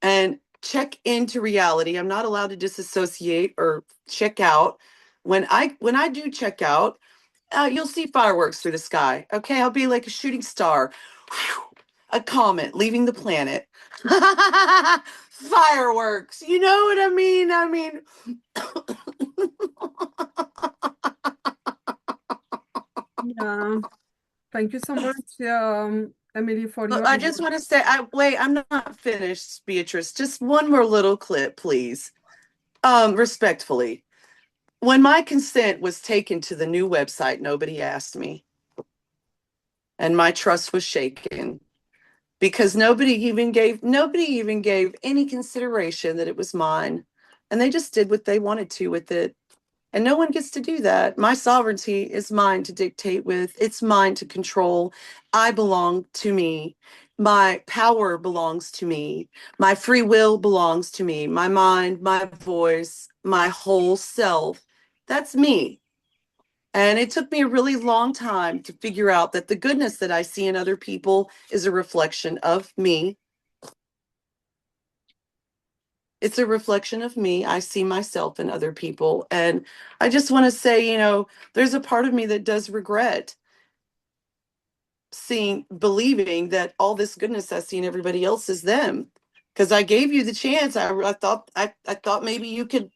and check into reality. I'm not allowed to disassociate or check out. When I do check out, you'll see fireworks through the sky. Okay, I'll be like a shooting star, a comet leaving the planet. Fireworks. You know what I mean? I mean, Yeah. Thank you so much, Emily, for look, your I just want to say, I'm not finished, Beatrice. Just one more little clip, please. Respectfully. When my consent was taken to the new website, nobody asked me. And my trust was shaken because nobody even gave any consideration that it was mine. And they just did what they wanted to with it. And no one gets to do that. My sovereignty is mine to dictate with, it's mine to control. I belong to me. My power belongs to me. My free will belongs to me. My mind, my voice, my whole self. That's me. And it took me a really long time to figure out that the goodness that I see in other people is a reflection of me. It's a reflection of me. I see myself in other people. And I just want to say, there's a part of me that does regret believing that all this goodness I see in everybody else is them. Because I gave you the chance. I thought maybe you could,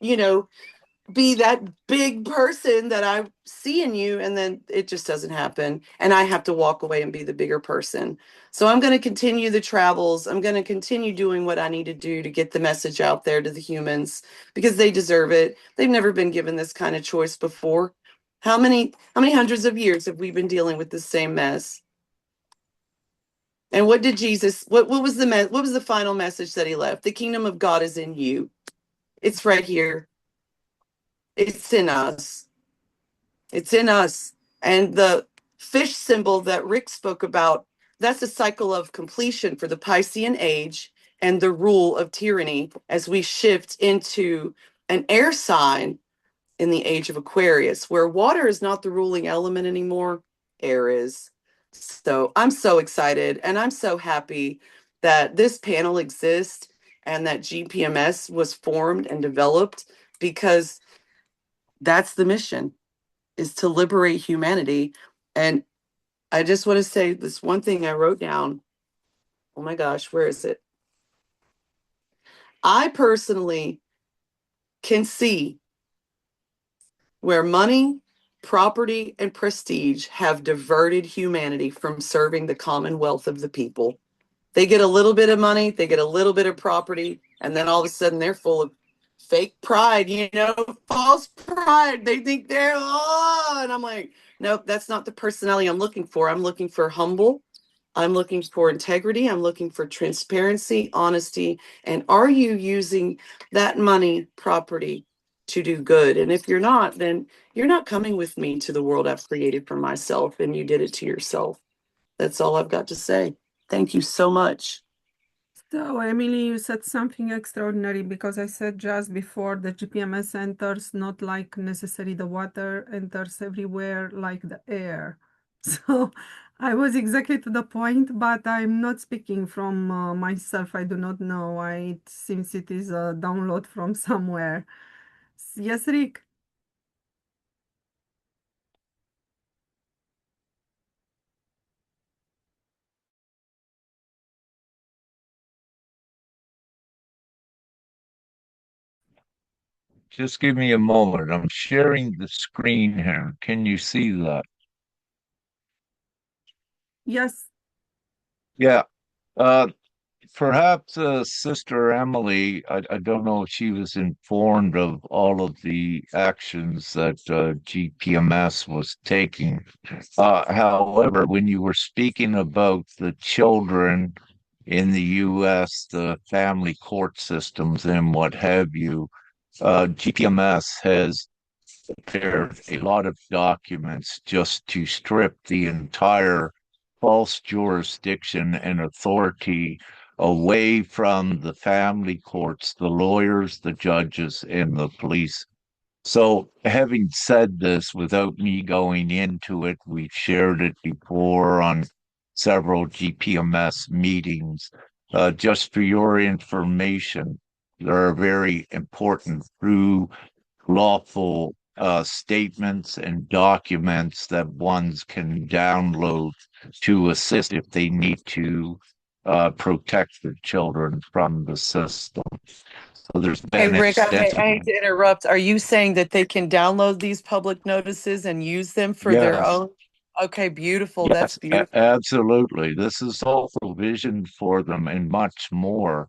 be that big person that I see in you, and then it just doesn't happen. And I have to walk away and be the bigger person. So I'm going to continue the travels. I'm going to continue doing what I need to do to get the message out there to the humans because they deserve it. They've never been given this kind of choice before. How many hundreds of years have we been dealing with the same mess? And what did Jesus, what was the final message that he left? The kingdom of God is in you. It's right here. It's in us. It's in us. And the fish symbol that Rick spoke about, that's a cycle of completion for the Piscean age and the rule of tyranny as we shift into an air sign in the age of Aquarius, where water is not the ruling element anymore, air is. So I'm so excited and I'm so happy that this panel exists and that GPMS was formed and developed because that's the mission, is to liberate humanity. And I just want to say this one thing I wrote down. Oh my gosh, where is it? I personally can see where money, property, and prestige have diverted humanity from serving the commonwealth of the people. They get a little bit of money, they get a little bit of property, and then all of a sudden they're full of fake pride, false pride. They think and I'm like, nope, that's not the personality I'm looking for. I'm looking for humble. I'm looking for integrity. I'm looking for transparency, honesty. And are you using that money, property to do good? And if you're not, then you're not coming with me to the world I've created for myself, and you did it to yourself. That's all I've got to say. Thank you so much. So, Emily, you said something extraordinary because I said just before the GPMS enters, not like necessarily the water, enters everywhere like the air. So I was exactly to the point, but I'm not speaking from myself. I do not know. It seems it is a download from somewhere. Yes, Rick? Just give me a moment. I'm sharing the screen here. Can you see that? Yes. Yeah. Uh, Perhaps Sister Emily, I don't know if she was informed of all of the actions that GPMS was taking. However, when you were speaking about the children in the US, the family court systems and what have you, GPMS has prepared a lot of documents just to strip the entire false jurisdiction and authority away from the family courts, the lawyers, the judges, and the police. So, having said this, without me going into it, we've shared it before on several GPMS meetings. Just for your information, there are very important, true, lawful statements and documents that ones can download to assist if they need to protect their children from the system. So there's Hey, been Rick, extensive. I hate to interrupt. Are you saying that they can download these public notices and use them for their Yes, own? Okay, beautiful. That's yes, beautiful. absolutely. This is all provisioned for them and much more.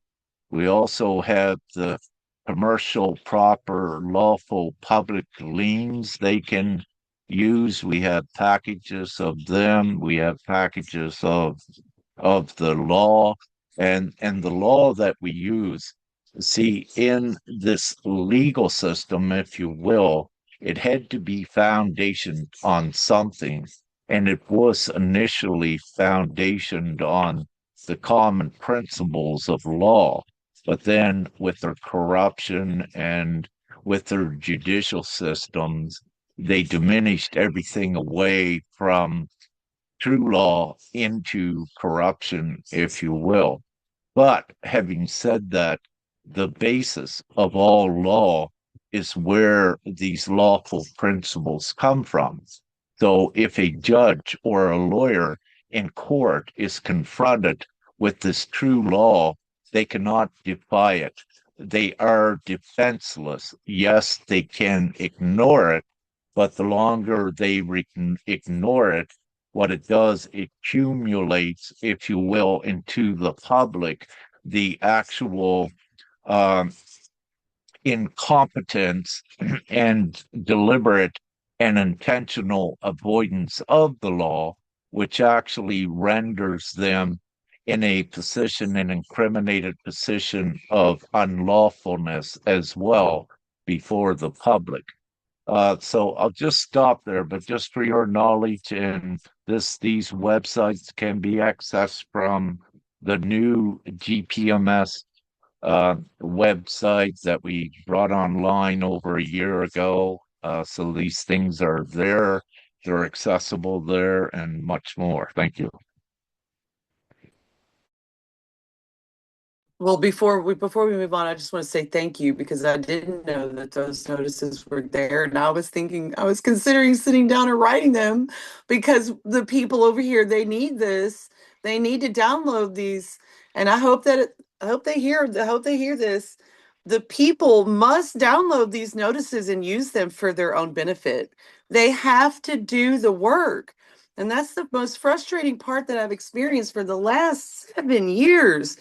We also have the commercial, proper, lawful public liens they can use. We have packages of them. We have packages of the law and the law that we use. See, in this legal system, if you will, it had to be foundationed on something, and it was initially foundationed on the common principles of law. But then, with their corruption and with their judicial systems, they diminished everything away from true law into corruption, if you will. But having said that, the basis of all law is where these lawful principles come from. So if a judge or a lawyer in court is confronted with this true law, they cannot defy it. They are defenseless. Yes, they can ignore it, but the longer they ignore it, what it does, it accumulates, if you will, into the public, the actual um, incompetence and deliberate and intentional avoidance of the law, which actually renders them in a position, an incriminated position of unlawfulness as well before the public. So I'll just stop there, but just for your knowledge, and these websites can be accessed from the new GPMS website that we brought online over a year ago. So these things are there, they're accessible there, and much more. Thank you. Well, before we move on, I just want to say thank you because I didn't know that those notices were there, and I was considering sitting down and writing them because the people over here they need this. They need to download these, and I hope they hear this. The people must download these notices and use them for their own benefit. They have to do the work. And that's the most frustrating part that I've experienced for the last 7 years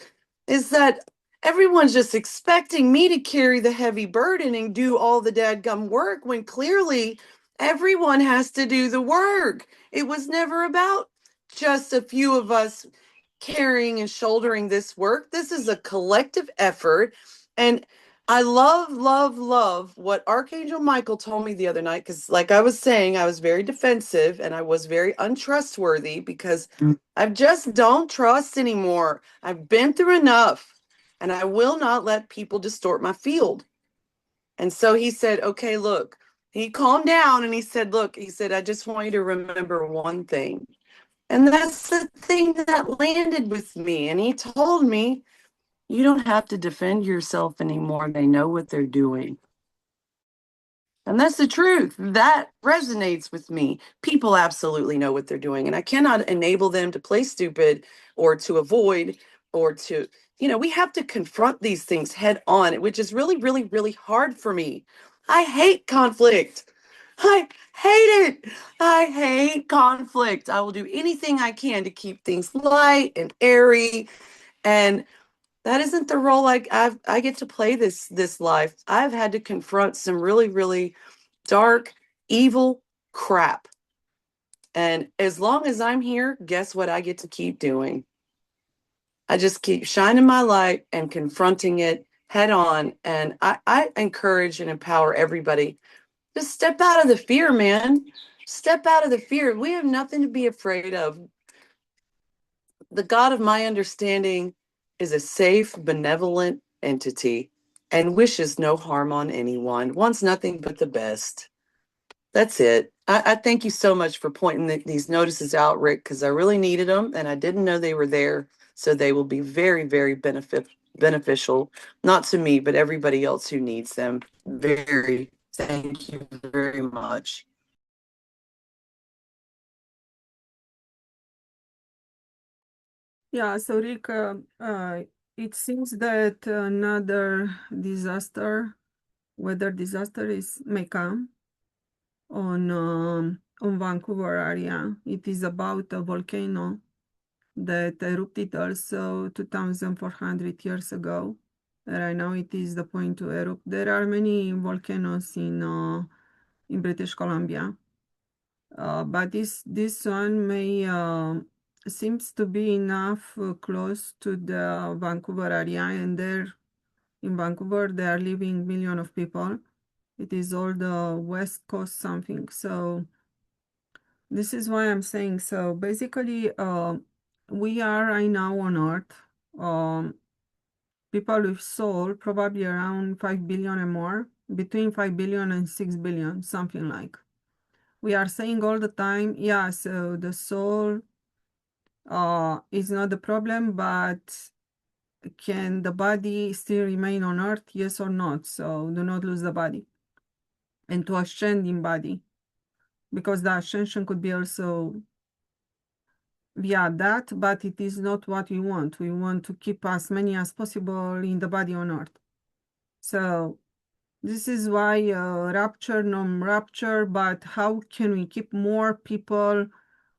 is that everyone's just expecting me to carry the heavy burden and do all the dadgum work when clearly everyone has to do the work. It was never about just a few of us carrying and shouldering this work. This is a collective effort. And I love, love, love what Archangel Michael told me the other night. Because, like I was saying, I was very defensive and I was very untrustworthy because I just don't trust anymore. I've been through enough and I will not let people distort my field. And so he said, okay, look, he calmed down and he said, look, he said, I just want you to remember one thing. And that's the thing that landed with me. And he told me, you don't have to defend yourself anymore. They know what they're doing. And that's the truth. That resonates with me. People absolutely know what they're doing. And I cannot enable them to play stupid or to avoid or to, we have to confront these things head on, which is really, really, really hard for me. I hate conflict. I hate it. I hate conflict. I will do anything I can to keep things light and airy. And that isn't the role I get to play this life. I've had to confront some really, really dark, evil crap. And as long as I'm here, guess what I get to keep doing? I just keep shining my light and confronting it head on. And I encourage and empower everybody. Just step out of the fear, man. Step out of the fear. We have nothing to be afraid of. The God of my understanding is a safe, benevolent entity and wishes no harm on anyone, wants nothing but the best. That's it. I thank you so much for pointing these notices out, Rick, because I really needed them and I didn't know they were there. So they will be very, very beneficial, not to me, but everybody else who needs them. Very, thank you very much. Yeah, so Rick, it seems that another disaster, weather disaster, may come on Vancouver area. It is about a volcano that erupted also 2,400 years ago. Right now it is the point to erupt. There are many volcanoes in British Columbia, but this one may seems to be enough close to the Vancouver area, and there in Vancouver there are living million of people. It is all the West Coast something. So this is why I'm saying, so basically we are right now on Earth. People with soul, probably around 5 billion and more, between 5 billion and 6 billion, something like. We are saying all the time, yeah, so the soul is not the problem, but can the body still remain on Earth? Yes or not? So do not lose the body. And to ascend in body, because the ascension could be also via that, but it is not what we want. We want to keep as many as possible in the body on Earth. So this is why rapture, non-rapture, but how can we keep more people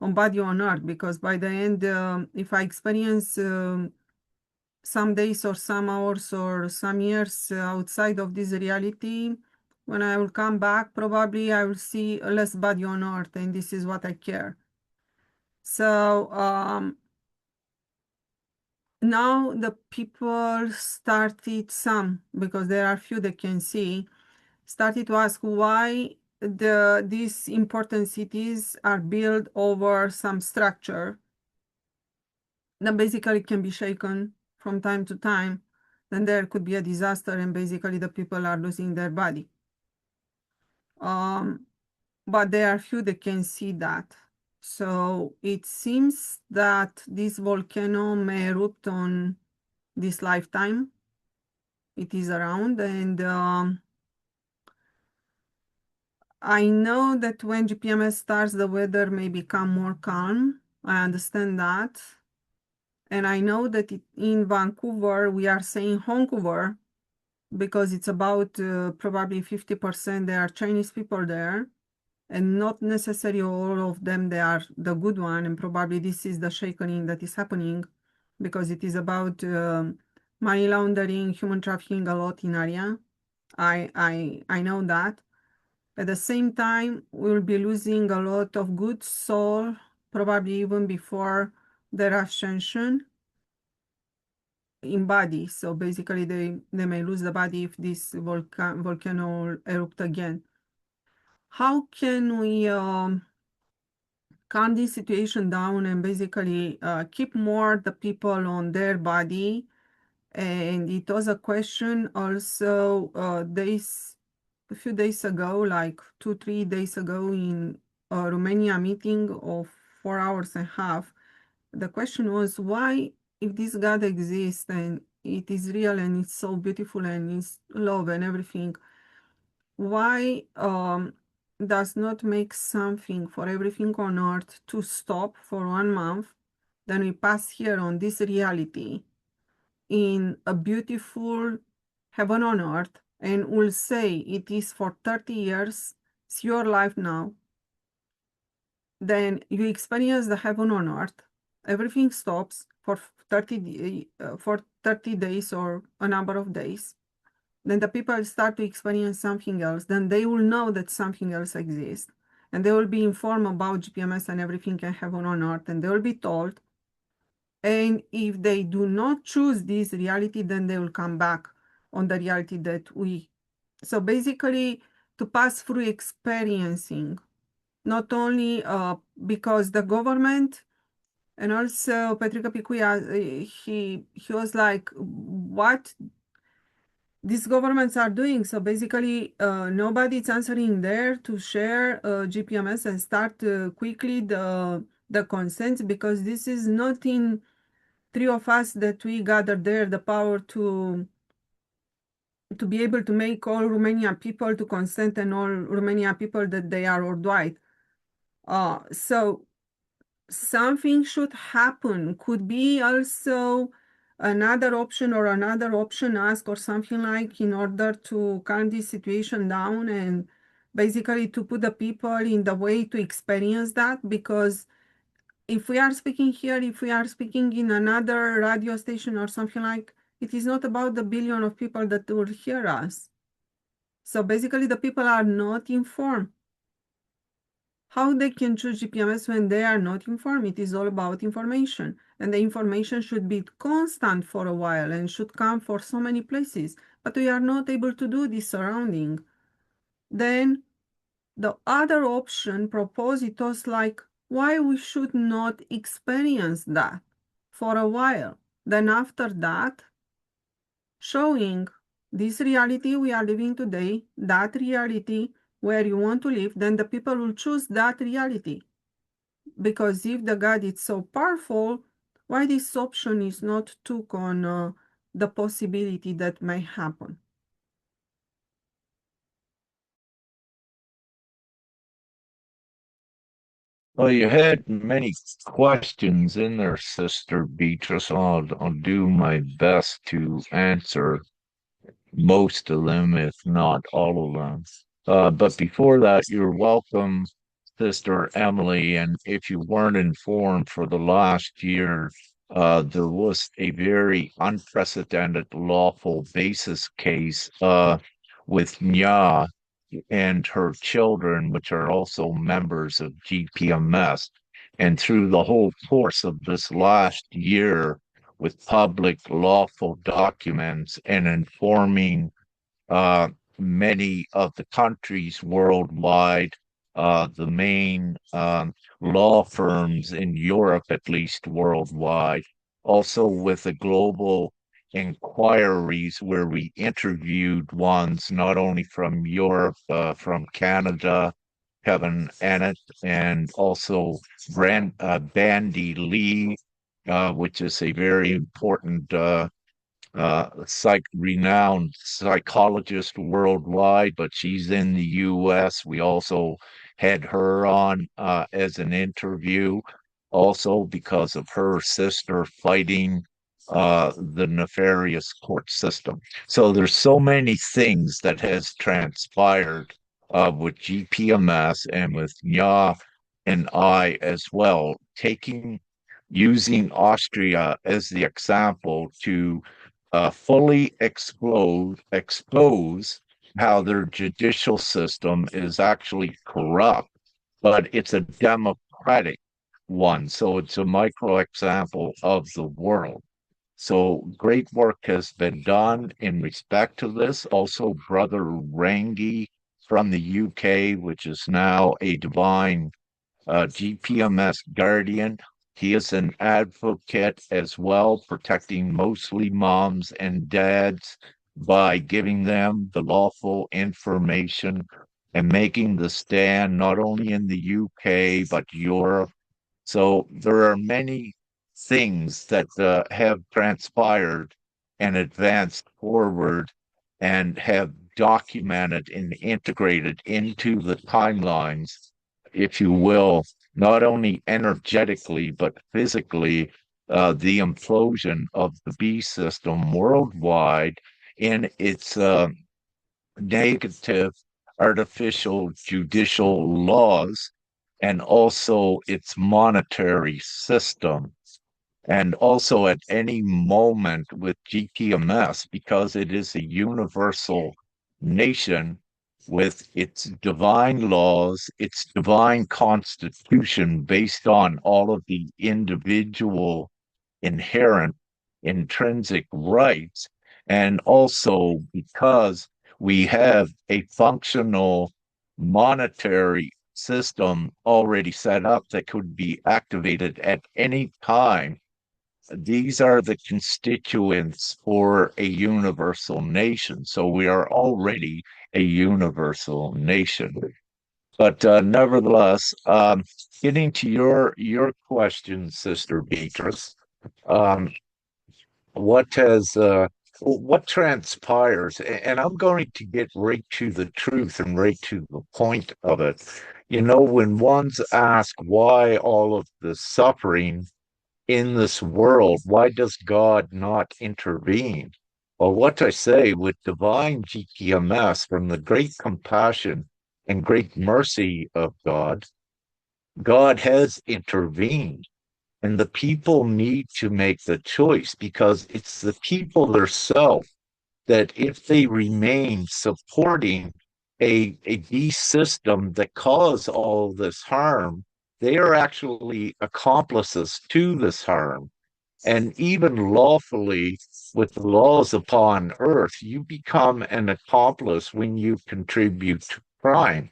on body on Earth? Because by the end, if I experience some days or some hours or some years outside of this reality, when I will come back, probably I will see less body on Earth, and this is what I care. So now the people started, some, because there are few that can see, started to ask why these important cities are built over some structure that basically can be shaken from time to time. Then there could be a disaster and basically the people are losing their body. But there are few that can see that. So it seems that this volcano may erupt on this lifetime. It is around, and I know that when GPMS starts, the weather may become more calm. I understand that. And I know that in Vancouver, we are saying Vancouver because it's about probably 50% there are Chinese people there, and not necessarily all of them they are the good one. And probably this is the shaking that is happening because it is about money laundering, human trafficking a lot in area. I know that. At the same time, we'll be losing a lot of good soul, probably even before their ascension in body. So basically, they may lose the body if this volcano erupt again. How can we calm this situation down and basically keep more the people on their body? And it was a question also a few days ago, like 2-3 days ago, in a Romania meeting of 4 hours and a half. The question was, why, if this God exists and it is real and it's so beautiful and it's love and everything, why does not make something for everything on earth to stop for 1 month? Then we pass here on this reality in a beautiful heaven on earth, and will say it is for 30 years, it's your life now. Then you experience the heaven on earth, everything stops for 30 days or a number of days. Then the people start to experience something else, then they will know that something else exists, and they will be informed about GPMS and everything can heaven on earth, and they will be told. And if they do not choose this reality, then they will come back on the reality that we. So basically, to pass through experiencing, not only because the government, and also Petrica Picuia, he was like, what these governments are doing. So basically, nobody's answering there to share GPMS and start quickly the consent, because this is not in three of us that we gather there the power to be able to make all Romanian people to consent and all Romanian people that they are worldwide. So something should happen. Could be also another option or another option asked or something like in order to calm this situation down and basically to put the people in the way to experience that. Because if we are speaking here, if we are speaking in another radio station or something like, it is not about the billion of people that will hear us. So basically the people are not informed. How they can choose GPMS when they are not informed? It is all about information. And the information should be constant for a while and should come for so many places. But we are not able to do this surrounding. Then the other option proposed was like why we should not experience that for a while. Then after that, showing this reality we are living today, that reality where you want to live, then the people will choose that reality. Because if the God is so powerful, why this option is not took on the possibility that may happen? Well, you had many questions in there, Sister Beatrice. I'll do my best to answer most of them, if not all of them. But before that, you're welcome, Sister Emily. And if you weren't informed for the last year, there was a very unprecedented lawful basis case with Nya and her children, which are also members of GPMS. And through the whole course of this last year, with public lawful documents and informing uh, many of the countries worldwide, the main law firms in Europe, at least worldwide, also with the global inquiries where we interviewed ones not only from Europe, from Canada, Kevin Annett, and also Bandy Lee, which is a very important renowned psychologist worldwide, but she's in the US. We also had her on as an interview, also because of her sister fighting the nefarious court system. So there's so many things that has transpired with GPMS and with Nya and I as well, using Austria as the example to fully expose how their judicial system is actually corrupt, but it's a democratic one. So it's a micro example of the world. So great work has been done in respect to this. Also, Brother Rangi from the UK, which is now a divine GPMS guardian. He is an advocate as well, protecting mostly moms and dads by giving them the lawful information and making the stand not only in the UK but Europe. So there are many things that have transpired and advanced forward and have documented and integrated into the timelines, if you will, not only energetically but physically, the implosion of the B system worldwide in its negative artificial judicial laws and also its monetary system. And also at any moment with GPMS, because it is a universal nation with its divine laws, its divine constitution based on all of the individual inherent intrinsic rights, and also because we have a functional monetary system already set up that could be activated at any time. These are the constituents for a universal nation. So we are already a universal nation. But nevertheless, getting to your question, Sister Beatrice, what has what transpires, and I'm going to get right to the truth and right to the point of it. When one's asked why all of the suffering in this world, why does God not intervene? Well, what I say with divine GPMS, from the great compassion and great mercy of God, God has intervened. And the people need to make the choice, because it's the people themselves that, if they remain supporting a beast system that cause all this harm, they are actually accomplices to this harm. And even lawfully, with the laws upon earth, you become an accomplice when you contribute to crime.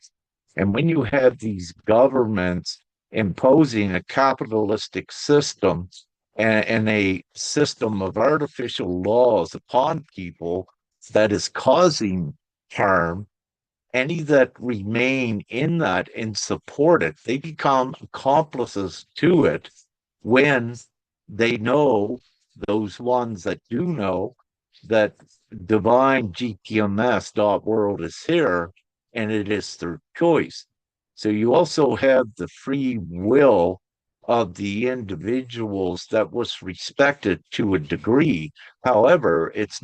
And when you have these governments imposing a capitalistic system and a system of artificial laws upon people that is causing harm, any that remain in that and support it, they become accomplices to it when they know, those ones that do know, that Divine-gpms.world is here, and it is their choice. So you also have the free will of the individuals that was respected to a degree. However, it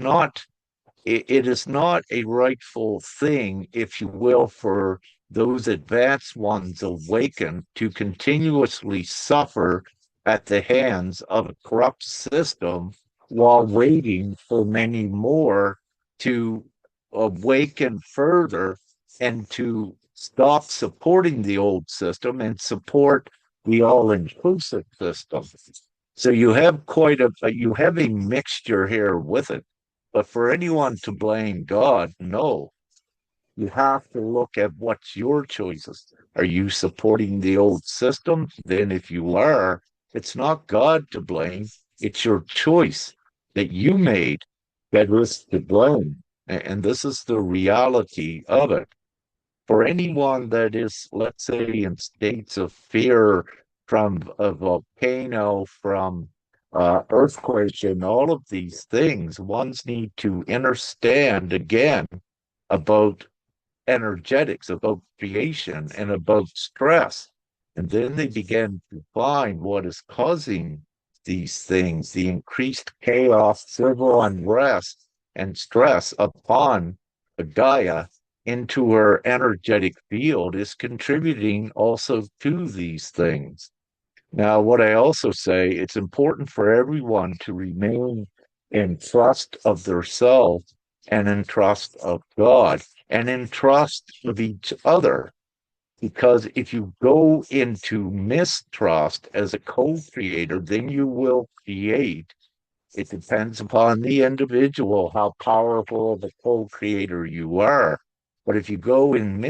is not a rightful thing, if you will, for those advanced ones awakened to continuously suffer at the hands of a corrupt system, while waiting for many more to awaken further and to stop supporting the old system and support the all-inclusive system. So you have a mixture here with it. But for anyone to blame God, no. You have to look at what's your choices. Are you supporting the old system? Then, if you are, it's not God to blame. It's your choice that you made that is to blame. And this is the reality of it. For anyone that is, let's say, in states of fear from a volcano, from earthquake, and all of these things, ones need to understand again about energetics, about creation, and about stress. And then they begin to find what is causing these things, the increased chaos, civil unrest, and stress upon Gaia into her energetic field is contributing also to these things. Now, what I also say, it's important for everyone to remain in trust of their self, and in trust of God, and in trust of each other. Because if you go into mistrust as a co-creator, then you will create. It depends upon the individual how powerful of a co-creator you are. But if you go in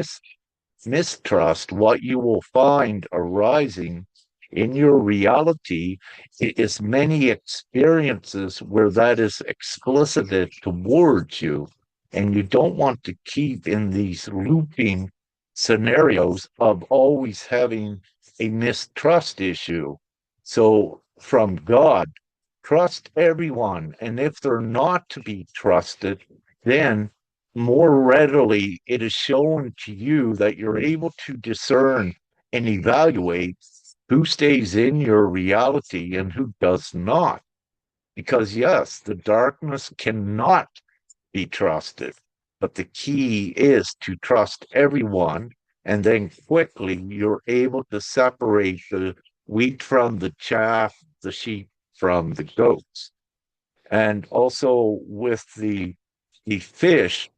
mistrust, what you will find arising in your reality is many experiences where that is explicited towards you. And you don't want to keep in these looping scenarios of always having a mistrust issue. So, from God, trust everyone. And if they're not to be trusted, then more readily it is shown to you that you're able to discern and evaluate who stays in your reality and who does not. Because, yes, the darkness cannot be trusted, but the key is to trust everyone. And then quickly you're able to separate the wheat from the chaff, the sheep from the goats. And also with the fish,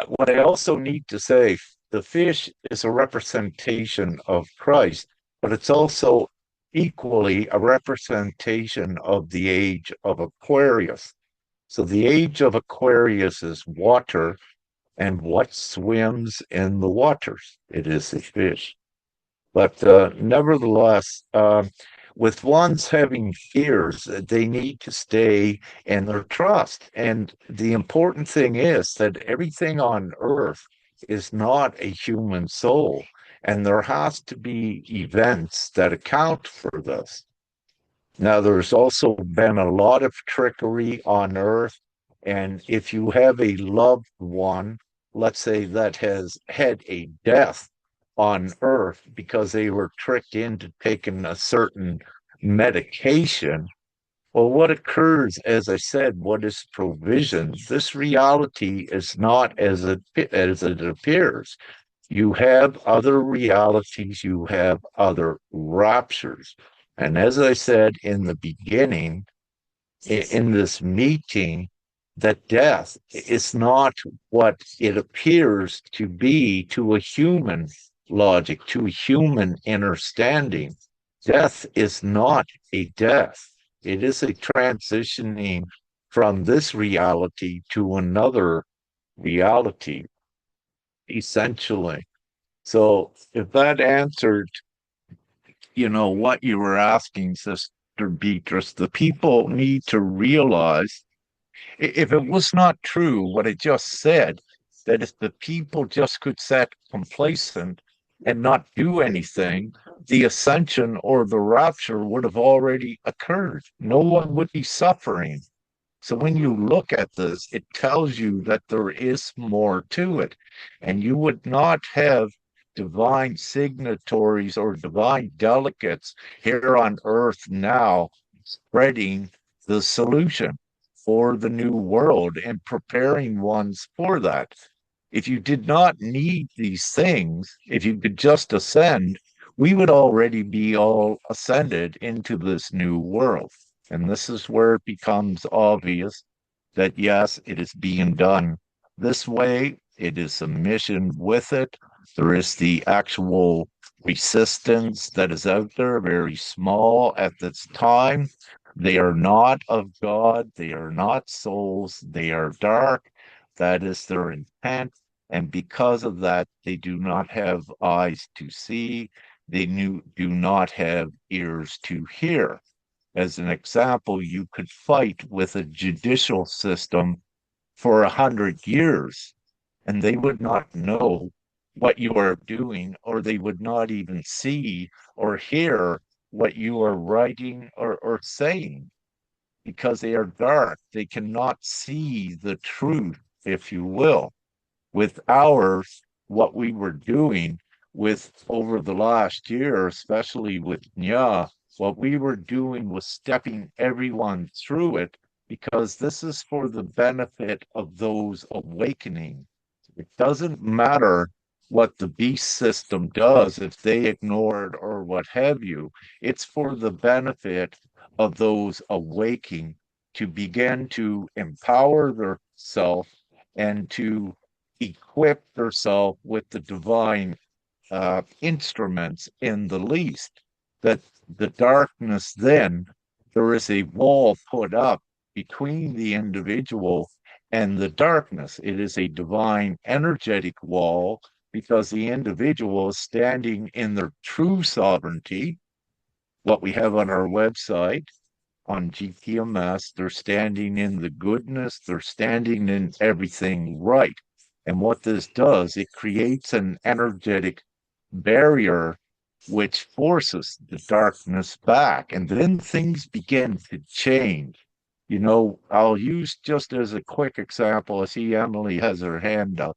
what I also need to say, the fish is a representation of Christ, but it's also equally a representation of the age of Aquarius. So the age of Aquarius is water, and what swims in the waters? It is the fish. But nevertheless, with ones having fears, they need to stay in their trust. And the important thing is that everything on earth is not a human soul. And there has to be events that account for this. Now, there's also been a lot of trickery on Earth. And if you have a loved one, let's say that has had a death on Earth because they were tricked into taking a certain medication, well, what occurs, as I said, what is provision? This reality is not as it appears. You have other realities, you have other raptures. And as I said in the beginning, in this meeting, that death is not what it appears to be to a human logic, to a human understanding. Death is not a death. It is a transitioning from this reality to another reality, essentially. So if that answered, what you were asking, Sister Beatrice, the people need to realize, if it was not true what I just said, that if the people just could sit complacent and not do anything, the ascension or the rapture would have already occurred. No one would be suffering. So when you look at this, it tells you that there is more to it. And you would not have divine signatories or divine delegates here on earth now spreading the solution for the new world and preparing ones for that. If you did not need these things, if you could just ascend, we would already be all ascended into this new world. And this is where it becomes obvious that yes, it is being done this way. It is a mission with it. There is the actual resistance that is out there, very small at this time. They are not of God. They are not souls. They are dark. That is their intent. And because of that, they do not have eyes to see. They do not have ears to hear. As an example, you could fight with a judicial system for 100 years, and they would not know what you are doing, or they would not even see or hear what you are writing or saying because they are dark. They cannot see the truth, if you will. With ours, what we were doing with over the last year, especially with Nya, what we were doing was stepping everyone through it because this is for the benefit of those awakening. It doesn't matter what the beast system does if they ignore it or what have you. It's for the benefit of those awaking to begin to empower their self and to equip herself with the divine instruments in the least. That the darkness, then, there is a wall put up between the individual and the darkness. It is a divine energetic wall because the individual is standing in their true sovereignty, what we have on our website on GPMS, they're standing in the goodness, they're standing in everything right. And what this does, it creates an energetic barrier which forces the darkness back. And then things begin to change. I'll use just as a quick example. I see Emily has her hand up,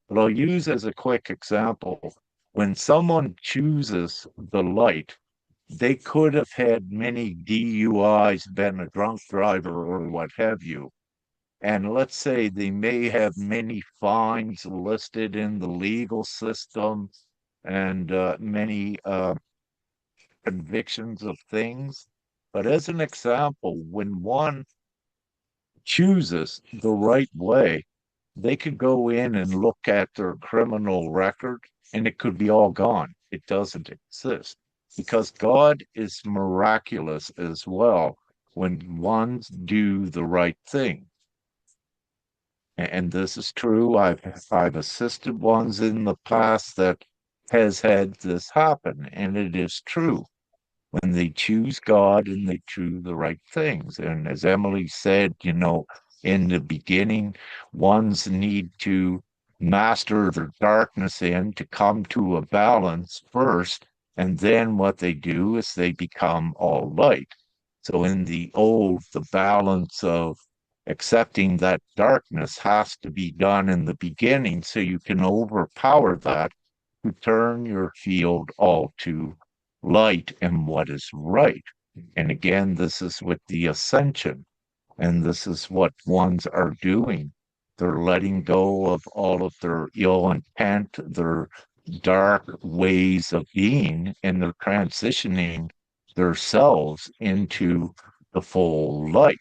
but I'll use as a quick example when someone chooses the light, they could have had many DUIs, been a drunk driver, or what have you. And let's say they may have many fines listed in the legal system and many convictions of things. But as an example, when one chooses the right way, they could go in and look at their criminal record and it could be all gone. It doesn't exist because God is miraculous as well when ones do the right thing. And this is true. I've assisted ones in the past that has had this happen, and it is true when they choose God and they choose the right things. And as Emily said, in the beginning, ones need to master their darkness to come to a balance first. And then what they do is they become all light. So in the old, the balance of accepting that darkness has to be done in the beginning so you can overpower that to turn your field all to light and what is right. And again, this is with the ascension. And this is what ones are doing. They're letting go of all of their ill intent, their dark ways of being, and they're transitioning themselves into the full light.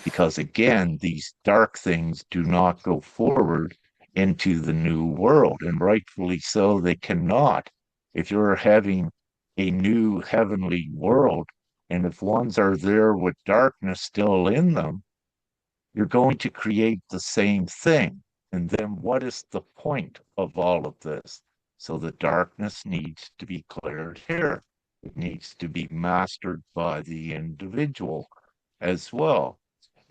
Because again, these dark things do not go forward into the new world, and rightfully so, they cannot. If you're having a new heavenly world, and if ones are there with darkness still in them, you're going to create the same thing. And then what is the point of all of this? So the darkness needs to be cleared here. It needs to be mastered by the individual as well.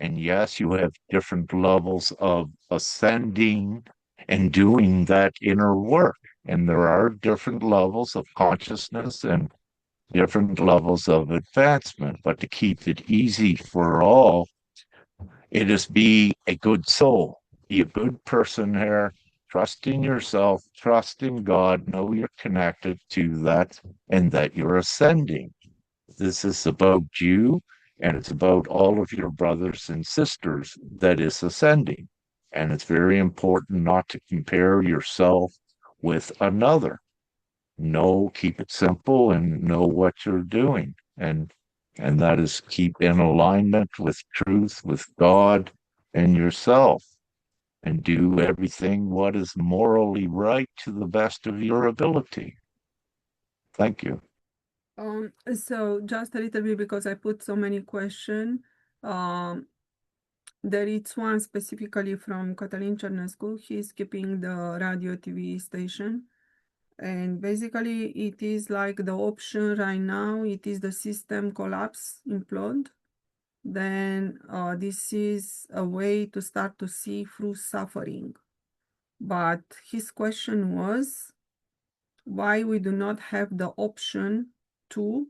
And yes, you have different levels of ascending and doing that inner work. And there are different levels of consciousness and different levels of advancement. But to keep it easy for all, it is be a good soul, be a good person here, trust in yourself, trust in God, know you're connected to that and that you're ascending. This is about you and it's about all of your brothers and sisters that is ascending. And it's very important not to compare yourself with another. Know, keep it simple and know what you're doing. And that is keep in alignment with truth, with God and yourself, and do everything what is morally right to the best of your ability. Thank you. So just a little bit because I put so many questions. There is one specifically from Cătălin Cernescu. He's keeping the radio TV station. And basically it is like the option right now, it is the system collapse, implode. Then this is a way to start to see through suffering. But his question was why we do not have the option to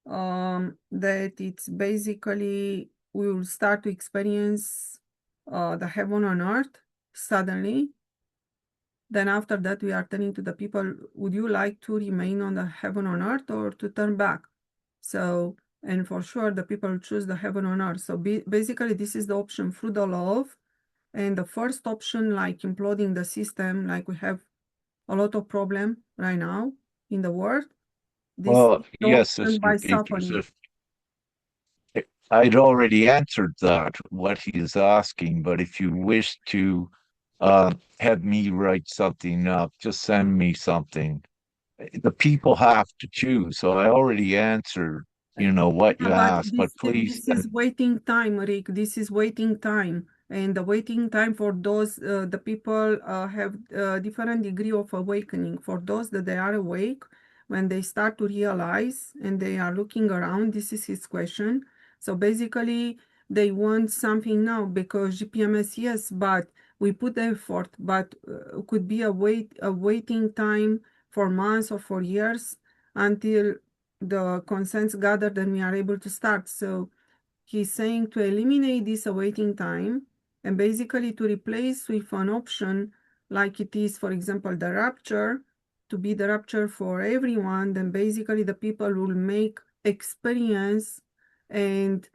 that it's basically we will start to experience the heaven on earth suddenly. Then after that, we are telling to the people, would you like to remain on the heaven on earth or to turn back? So, and for sure, the people choose the heaven on earth. So basically, this is the option through the love. And the first option, like imploding the system, like we have a lot of problem right now in the world. This Well, is the yes, option by Sister Peters, suffering. if I'd already answered that, what he is asking, but if you wish to have me write something up, just send me something. The people have to choose. So I already answered, what you Yeah, but asked, but please this is waiting time, Rick. This is waiting time, and the waiting time for those the people have a different degree of awakening. For those that they are awake, when they start to realize and they are looking around, this is his question. So basically, they want something now because GPMS, yes, but we put effort, but could be a waiting time for months or for years until the consents gathered, then we are able to start. So he's saying to eliminate this awaiting time and basically to replace with an option like it is, for example, the rapture, to be the rapture for everyone, then basically the people will make experience and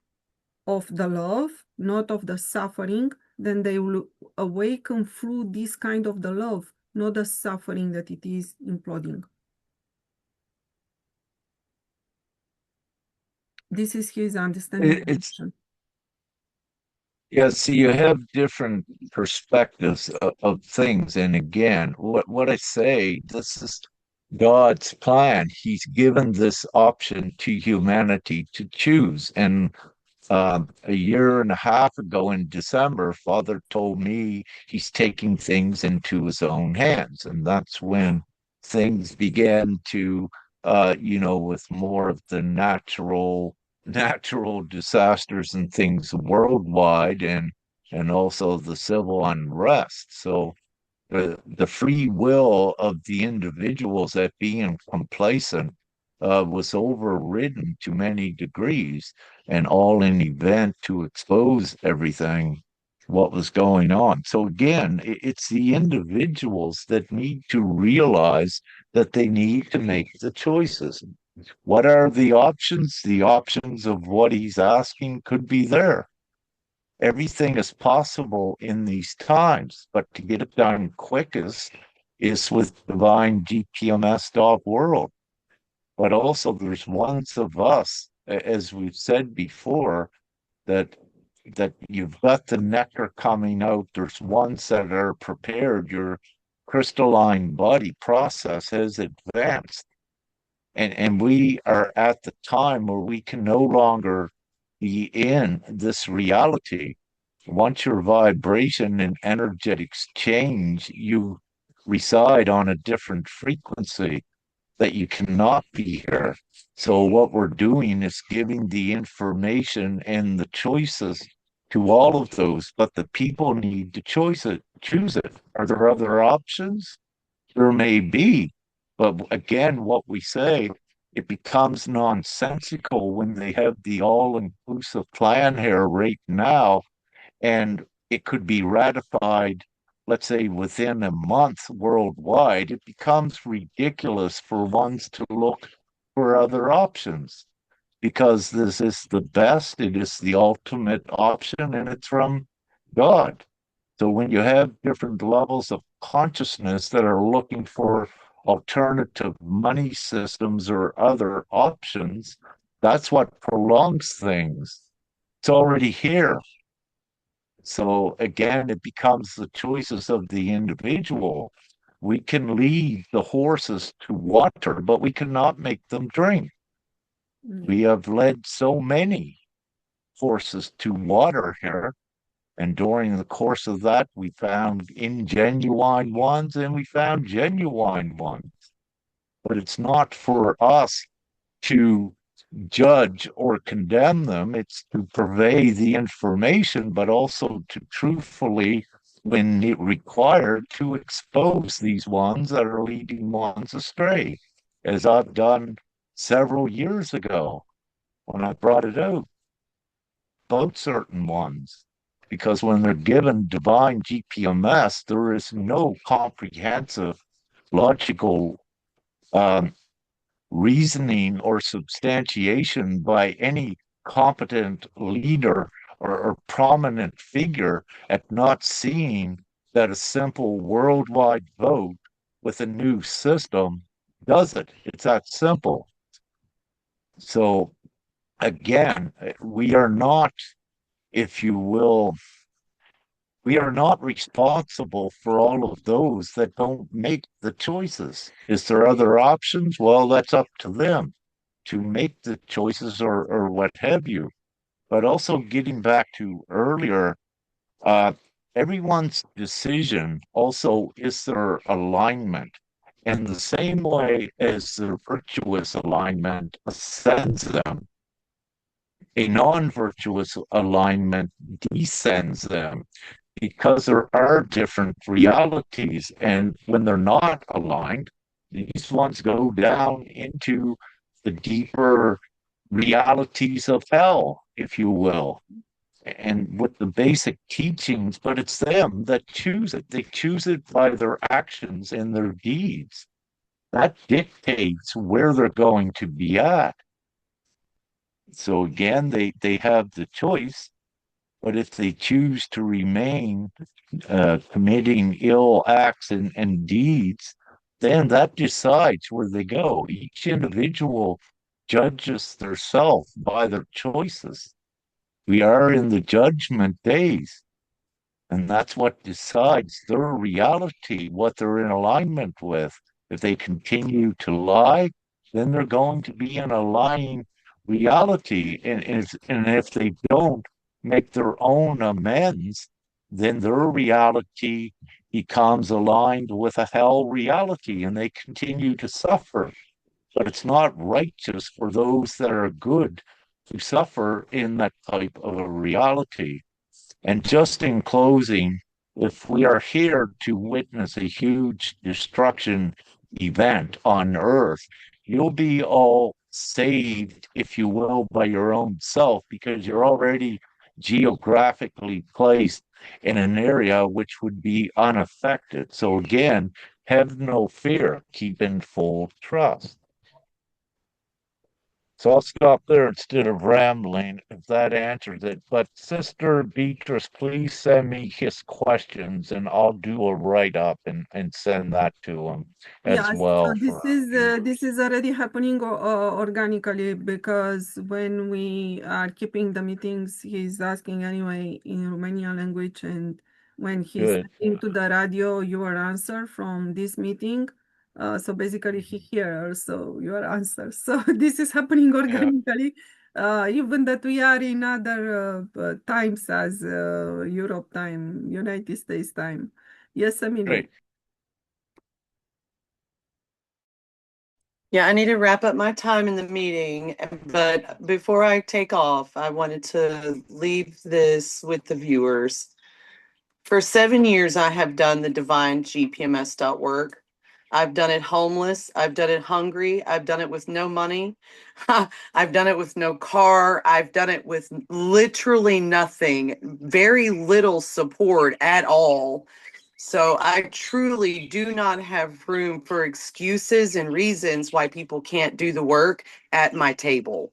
of the love, not of the suffering, then they will awaken through this kind of the love, not the suffering that it is imploding. This is his understanding. it's yeah, see, you have different perspectives of things. And again, what I say, this is God's plan. He's given this option to humanity to choose. And a year and a half ago in December, Father told me he's taking things into his own hands. And that's when things began to, with more of the natural disasters and things worldwide and also the civil unrest. So the free will of the individuals that being complacent was overridden to many degrees, and all in event to expose everything what was going on. So again, it's the individuals that need to realize that they need to make the choices. What are the options? The options of what he's asking could be there. Everything is possible in these times, but to get it done quickest is with Divine-gpms.world. But also there's ones of us, as we've said before, that you've got the nectar coming out. There's ones that are prepared. Your crystalline body process has advanced. And we are at the time where we can no longer be in this reality. Once your vibration and energetics change, you reside on a different frequency that you cannot be here. So what we're doing is giving the information and the choices to all of those, but the people need to choose it. Are there other options? There may be, but again, what we say, it becomes nonsensical when they have the all-inclusive plan here right now, and it could be ratified, let's say, within a month worldwide. It becomes ridiculous for ones to look for other options because this is the best, it is the ultimate option, and it's from God. So when you have different levels of consciousness that are looking for alternative money systems or other options, that's what prolongs things. It's already here. So again, it becomes the choices of the individual. We can lead the horses to water, but we cannot make them drink. We have led so many horses to water here. And during the course of that, we found ingenuine ones and we found genuine ones. But it's not for us to judge or condemn them. It's to purvey the information, but also to truthfully, when it required, to expose these ones that are leading ones astray, as I've done several years ago when I brought it out about certain ones. Because when they're given divine GPMS, there is no comprehensive, logical reasoning or substantiation by any competent leader or prominent figure at not seeing that a simple worldwide vote with a new system does it. It's that simple. So again, we are not, if you will, we are not responsible for all of those that don't make the choices. Is there other options? Well, that's up to them to make the choices or what have you. But also getting back to earlier, uh, everyone's decision also is their alignment. And the same way as the virtuous alignment ascends them, a non-virtuous alignment descends them because there are different realities. And when they're not aligned, these ones go down into the deeper realities of hell, if you will. And with the basic teachings, but it's them that choose it. They choose it by their actions and their deeds. That dictates where they're going to be at. So again, they have the choice, but if they choose to remain committing ill acts and deeds, then that decides where they go. Each individual judges their self by their choices. We are in the judgment days, and that's what decides their reality, what they're in alignment with. If they continue to lie, then they're going to be in a lying reality. And if they don't make their own amends, then their reality becomes aligned with a hell reality and they continue to suffer. But it's not righteous for those that are good to suffer in that type of a reality. And just in closing, if we are here to witness a huge destruction event on Earth, you'll be all saved, if you will, by your own self because you're already geographically placed in an area which would be unaffected. So again, have no fear, keep in full trust. So I'll stop there instead of rambling if that answers it. But Sister Beatrice, please send me his questions and I'll do a write-up and send that to him as Yes, well this for is viewers. this is already happening organically because when we are keeping the meetings, he's asking anyway in Romanian language, and when he's Good. into the radio, your answer from this meeting. So basically, he hears so your answer. So this is happening Yeah. organically, even that we are in other times as Europe time, United States time. Yes, Emilio. Great. Yeah, I need to wrap up my time in the meeting, but before I take off, I wanted to leave this with the viewers. For 7 years, I have done the Divine-gpms.world. I've done it homeless. I've done it hungry. I've done it with no money. I've done it with no car. I've done it with literally nothing, very little support at all. So I truly do not have room for excuses and reasons why people can't do the work at my table.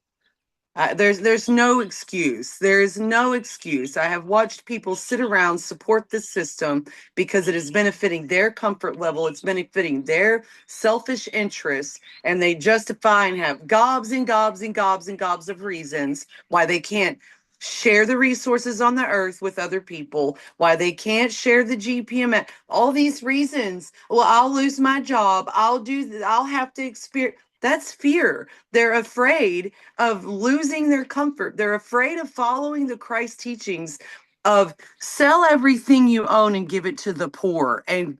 There's no excuse. There is no excuse. I have watched people sit around, support the system because it is benefiting their comfort level. It's benefiting their selfish interests, and they justify and have gobs and gobs and gobs and gobs of reasons why they can't share the resources on the earth with other people, why they can't share the GPM, all these reasons. Well, I'll lose my job. I'll have to experience. That's fear. They're afraid of losing their comfort. They're afraid of following the Christ teachings of sell everything you own and give it to the poor and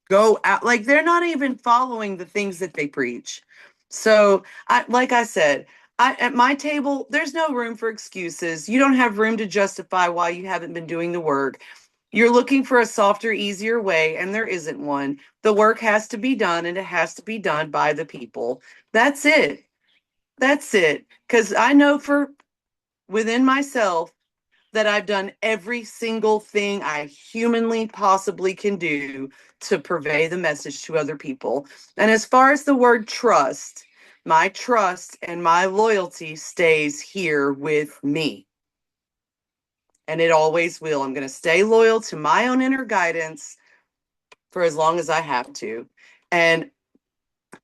go out. Like they're not even following the things that they preach. So like I said, at my table, there's no room for excuses. You don't have room to justify why you haven't been doing the work. You're looking for a softer, easier way, and there isn't one. The work has to be done, and it has to be done by the people. That's it. That's it. Because I know for within myself that I've done every single thing I humanly possibly can do to purvey the message to other people. And as far as the word trust, my trust and my loyalty stays here with me. And it always will. I'm going to stay loyal to my own inner guidance for as long as I have to. And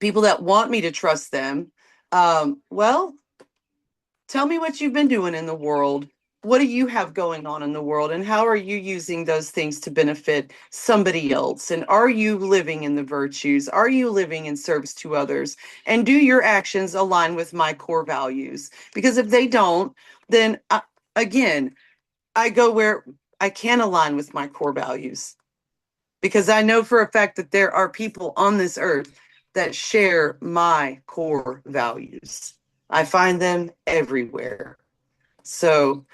people that want me to trust them, well, tell me what you've been doing in the world. What do you have going on in the world? And how are you using those things to benefit somebody else? And are you living in the virtues? Are you living in service to others? And do your actions align with my core values? Because if they don't, then again, I go where I can align with my core values. Because I know for a fact that there are people on this earth that share my core values. I find them everywhere. So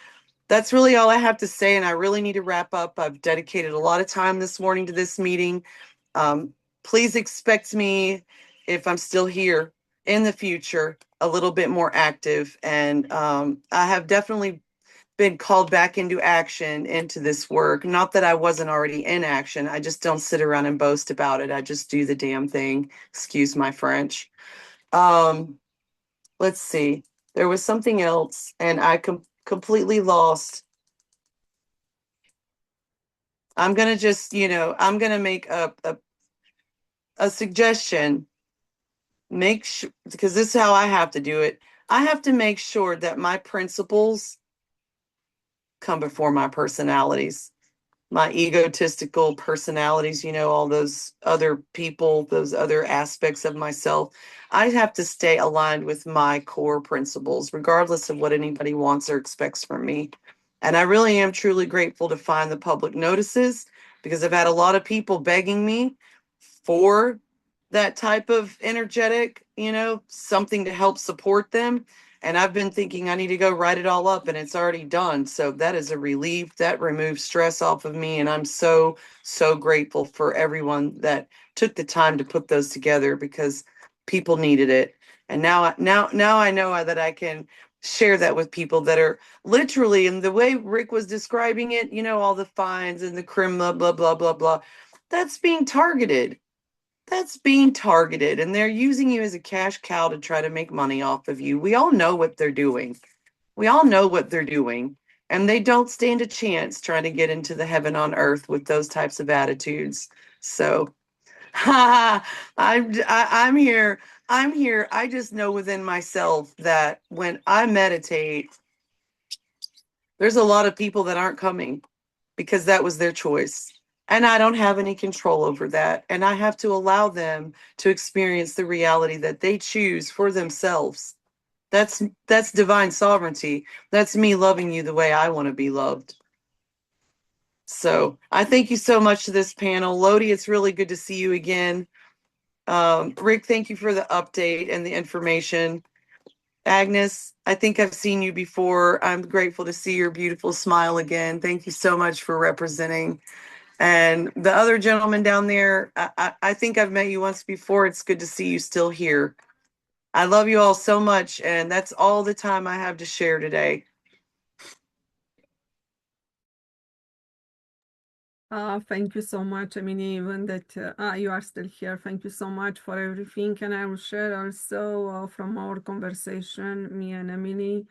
that's really all I have to say. And I really need to wrap up. I've dedicated a lot of time this morning to this meeting. Please expect me, if I'm still here in the future, a little bit more active. And I have definitely been called back into action into this work. Not that I wasn't already in action. I just don't sit around and boast about it. I just do the damn thing. Excuse my French. Um, let's see. There was something else, and I completely lost. I'm gonna just, I'm gonna make a suggestion. Make sure, because this is how I have to do it. I have to make sure that my principles come before my personalities, my egotistical personalities, all those other people, those other aspects of myself. I have to stay aligned with my core principles, regardless of what anybody wants or expects from me. And I really am truly grateful to find the public notices because I've had a lot of people begging me for that type of energetic, something to help support them. And I've been thinking I need to go write it all up, and it's already done. So that is a relief. That removes stress off of me. And I'm so, so grateful for everyone that took the time to put those together because people needed it. And now I know that I can share that with people that are literally, in the way Rick was describing it, all the fines and the crim, blah, blah, blah, blah, blah. That's being targeted. That's being targeted. And they're using you as a cash cow to try to make money off of you. We all know what they're doing. We all know what they're doing. And they don't stand a chance trying to get into the heaven on earth with those types of attitudes. So I'm here. I'm here. I just know within myself that when I meditate, there's a lot of people that aren't coming because that was their choice. And I don't have any control over that. And I have to allow them to experience the reality that they choose for themselves. That's divine sovereignty. That's me loving you the way I want to be loved. So I thank you so much to this panel. Lodi, it's really good to see you again. Rick, thank you for the update and the information. Agnes, I think I've seen you before. I'm grateful to see your beautiful smile again. Thank you so much for representing. And the other gentleman down there, I think I've met you once before. It's good to see you still here. I love you all so much, and that's all the time I have to share today. Thank you so much, Emily, even that you are still here. Thank you so much for everything. And I will share also from our conversation, me and Emily.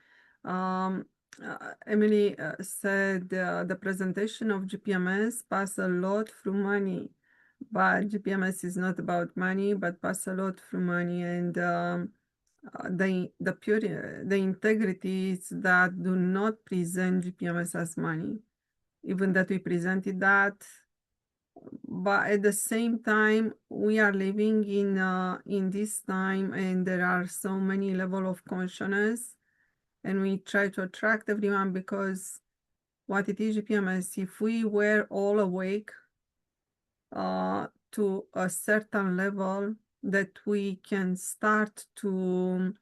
Emily said the presentation of GPMS pass a lot through money, but GPMS is not about money, but pass a lot through money. And the purity, the integrity is that do not present GPMS as money. Even that we presented that, but at the same time we are living in this time, and there are so many level of consciousness, and we try to attract everyone because what it is GPMS, if we were all awake to a certain level, that we can start to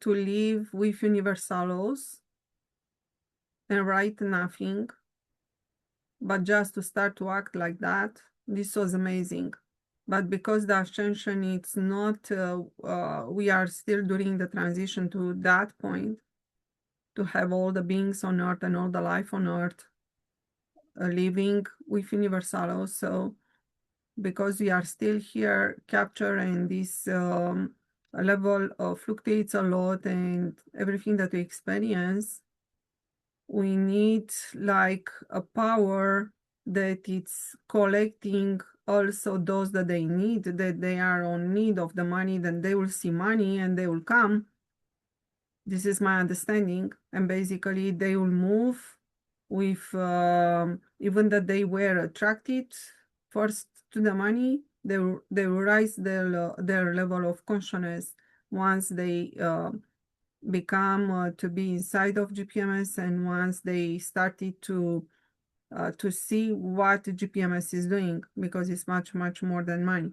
live with universal laws and write nothing, but just to start to act like that, this was amazing. But because the ascension, it's not, we are still during the transition to that point, to have all the beings on earth and all the life on earth living with universal laws. So because we are still here capture, and this level fluctuates a lot, and everything that we experience, we need like a power that it's collecting also those that they need, that they are on need of the money, then they will see money and they will come. This is my understanding. And basically they will move with, even that they were attracted first to the money, they will rise their level of consciousness once they become to be inside of GPMS, and once they started to see what GPMS is doing, because it's much more than money.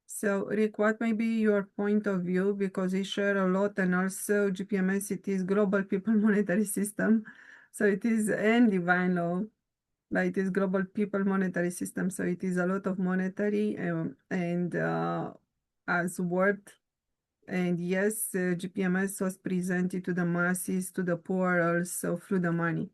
So Rick, what may be your point of view, because we share a lot, and also GPMS, it is global people monetary system, so it is and divine law, but it is global people monetary system, so it is a lot of monetary and as word. And yes, GPMS was presented to the masses, to the poor, also through the money.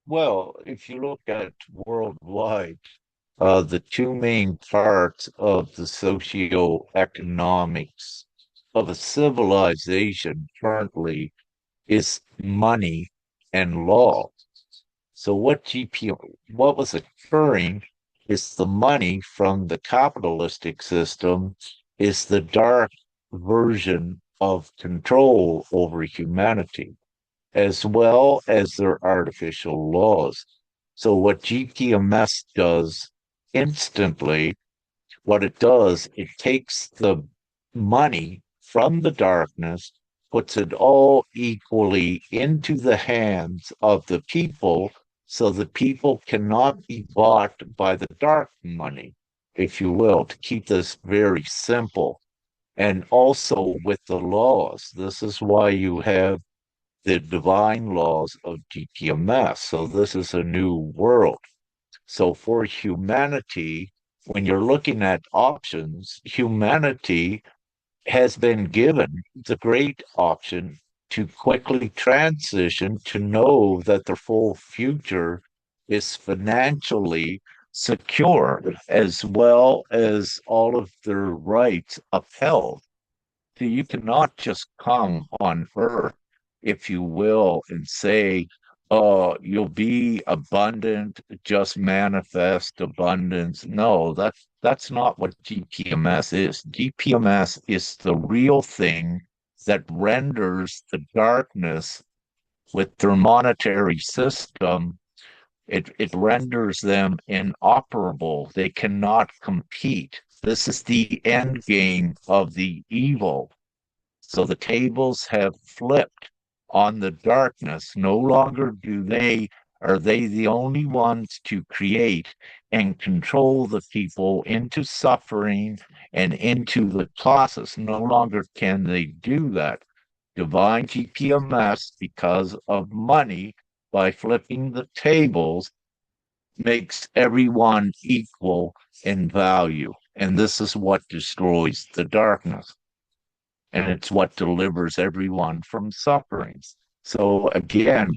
Well, if you look at worldwide, the two main parts of the socio-economics of a civilization currently is money and law. So what was occurring is the money from the capitalistic system is the dark version of control over humanity, as well as their artificial laws. So what GPMS does instantly, what it does, it takes the money from the darkness, puts it all equally into the hands of the people, so the people cannot be bought by the dark money, if you will, to keep this very simple. And also with the laws, this is why you have the divine laws of GPMS. So this is a new world. So for humanity, when you're looking at options, humanity has been given the great option to quickly transition to know that their full future is financially secure, as well as all of their rights upheld. So you cannot just come on earth, if you will, and say, oh, you'll be abundant, just manifest abundance. No, that's not what GPMS is. GPMS is the real thing that renders the darkness with their monetary system. It renders them inoperable. They cannot compete. This is the end game of the evil. So the tables have flipped on the darkness. No longer are they the only ones to create and control the people into suffering and into the process. No longer can they do that. Divine GPMS, because of money, by flipping the tables, makes everyone equal in value. And this is what destroys the darkness. And it's what delivers everyone from suffering. So again,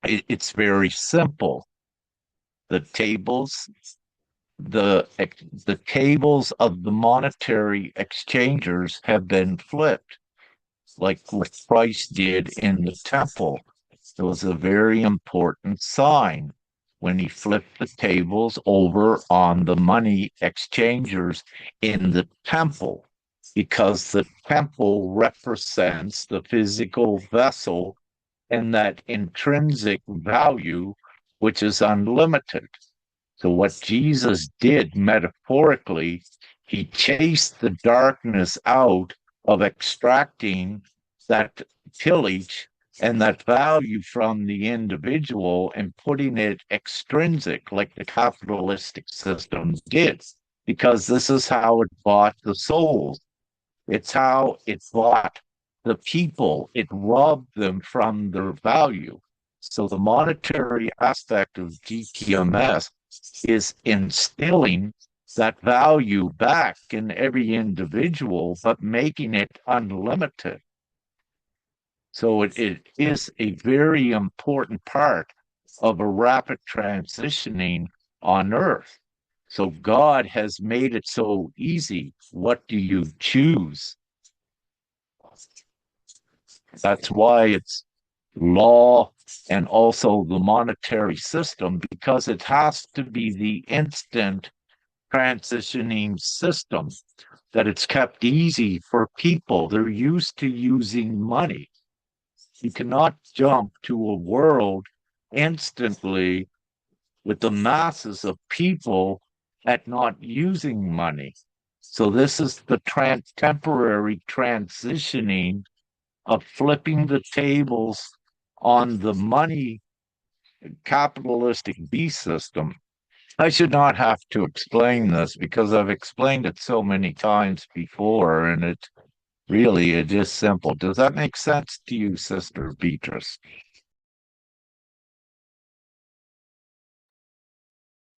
it's very simple. The tables, the tables of the monetary exchangers have been flipped, like what Christ did in the temple. It was a very important sign when he flipped the tables over on the money exchangers in the temple, because the temple represents the physical vessel and that intrinsic value, which is unlimited. So, what Jesus did metaphorically, he chased the darkness out of extracting that tillage and that value from the individual and putting it extrinsic, like the capitalistic system did, because this is how it bought the souls. It's how it bought the people. It robbed them from their value. So the monetary aspect of GTMS is instilling that value back in every individual, but making it unlimited. So it is a very important part of a rapid transitioning on Earth. So God has made it so easy. What do you choose? That's why it's law and also the monetary system, because it has to be the instant transitioning system, that it's kept easy for people. They're used to using money. You cannot jump to a world instantly with the masses of people at not using money. So this is the temporary transitioning of flipping the tables on the money capitalistic beast system. I should not have to explain this because I've explained it so many times before, and it is simple. Does that make sense to you, Sister Beatrice?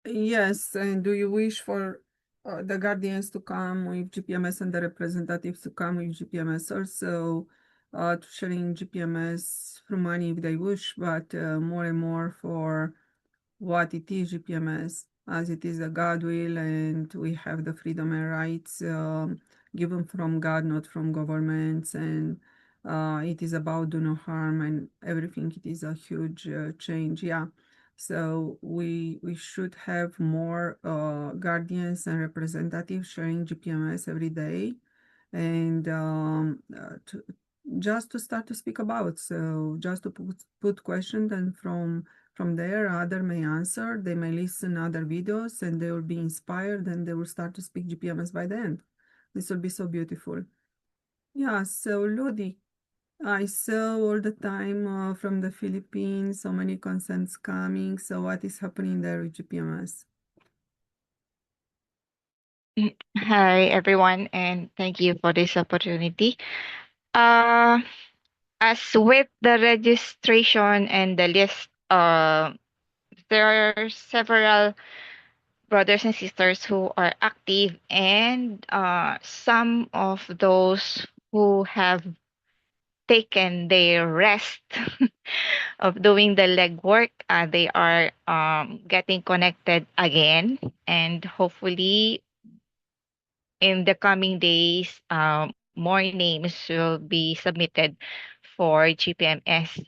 Yes, and do you wish for the guardians to come with GPMS and the representatives to come with GPMS also to sharing GPMS through money if they wish, but more and more for what it is GPMS, as it is a God will, and we have the freedom and rights given from God, not from governments, and it is about do no harm and everything. It is a huge change, yeah. So we should have more guardians and representatives sharing GPMS every day, and just to start to speak about. So just to put questions, and from there other may answer. They may listen other videos and they will be inspired and they will start to speak GPMS by the end. This will be so beautiful. Yeah. So Ludi, I saw all the time from the Philippines, so many consents coming. So what is happening there with GPMS? Hi, everyone, and thank you for this opportunity. Uh, as with the registration and the list there are several brothers and sisters who are active, and some of those who have taken their rest of doing the legwork. They are getting connected again, and hopefully in the coming days, more names will be submitted for GPMS.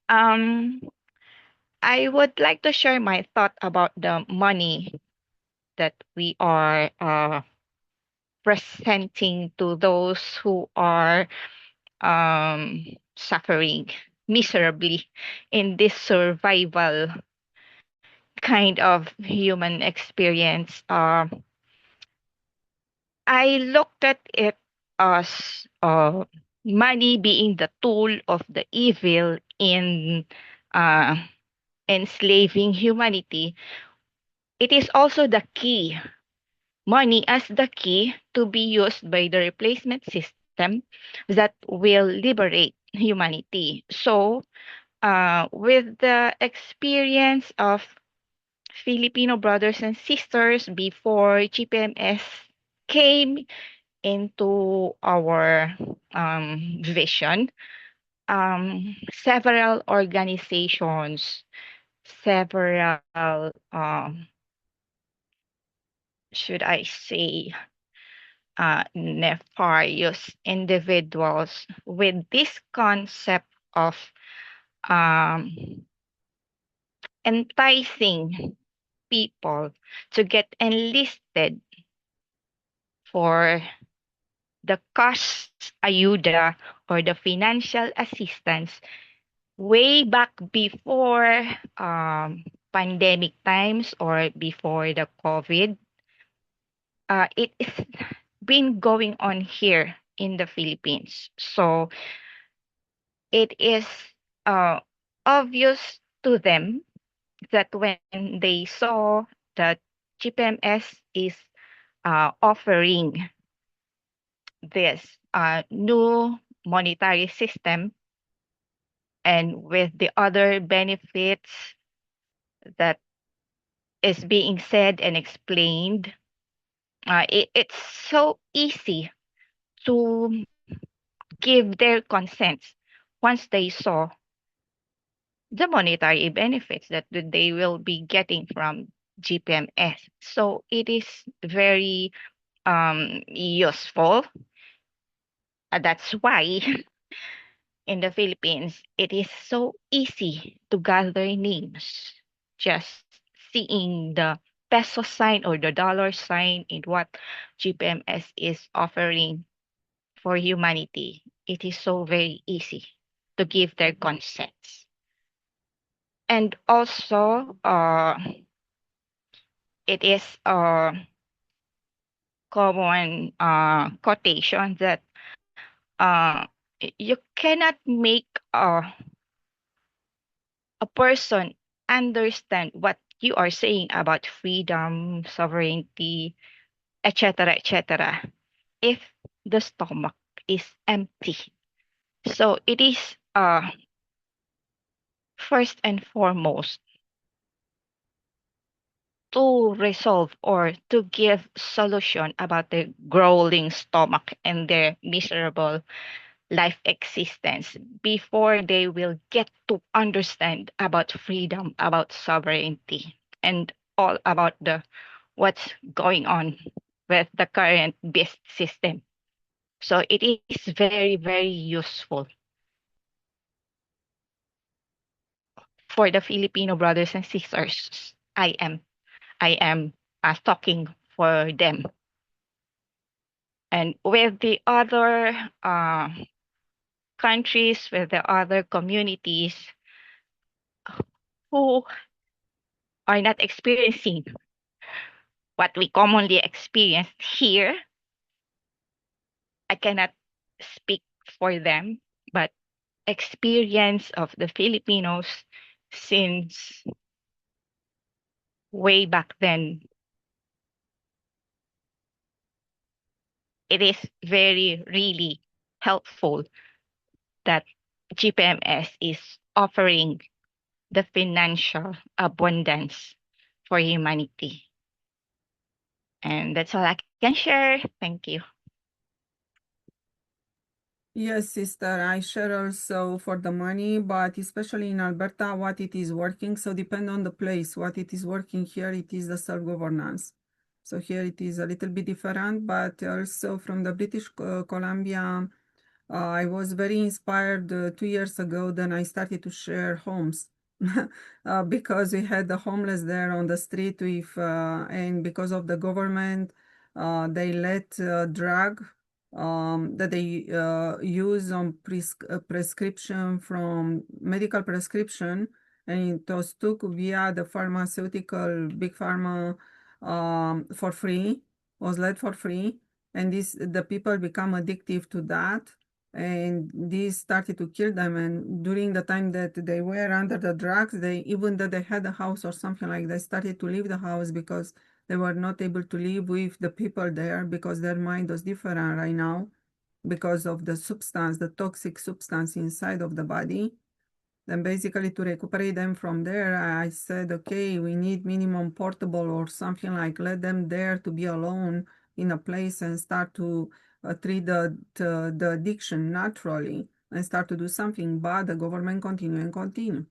Um, I would like to share my thought about the money that we are presenting to those who are suffering miserably in this survival kind of human experience. I looked at it as money being the tool of the evil in uh, enslaving humanity. It is also the key, money as the key to be used by the replacement system that will liberate humanity. So, with the experience of Filipino brothers and sisters before GPMS came into our vision, several organizations, several, should I say, nefarious individuals with this concept of um, enticing people to get enlisted for the cash ayuda or the financial assistance way back before pandemic times or before the COVID. It is been going on here in the Philippines. So it is uh, obvious to them that when they saw that GPMS is offering this new monetary system and with the other benefits that is being said and explained, it's so easy to give their consents once they saw the monetary benefits that they will be getting from GPMS. So it is very useful. That's why in the Philippines, it is so easy to gather names. Just seeing the peso sign or the dollar sign in what GPMS is offering for humanity, it is so very easy to give their consents. And also, it is a common quotation that uh, you cannot make a person understand what you are saying about freedom, sovereignty, etc., etc., if the stomach is empty. So it is first and foremost to resolve or to give solution about their growling stomach and their miserable life existence before they will get to understand about freedom, about sovereignty, and all about the what's going on with the current beast system. So it is very, very useful for the Filipino brothers and sisters. I am talking for them. And with the other countries, with the other communities who are not experiencing what we commonly experience here, I cannot speak for them, but experience of the Filipinos since way back then, it is very really helpful that GPMS is offering the financial abundance for humanity. And that's all I can share. Thank you. Yes, sister, I share also for the money, but especially in Alberta, what it is working. So depend on the place. What it is working here, it is the self-governance. So here it is a little bit different, but also from the British Columbia, I was very inspired 2 years ago. Then I started to share homes because we had the homeless there on the street with, and because of the government, they let drug that they use on prescription from medical prescription, and it was took via the pharmaceutical big pharma for free, was let for free, and this the people become addictive to that, and this started to kill them. And during the time that they were under the drugs, they even though they had a house or something like, they started to leave the house because they were not able to live with the people there because their mind was different right now because of the substance, the toxic substance inside of the body. Then basically to recuperate them from there, I said, okay, we need minimum portable or something like, let them there to be alone in a place and start to treat the addiction naturally and start to do something, but the government continue and continue.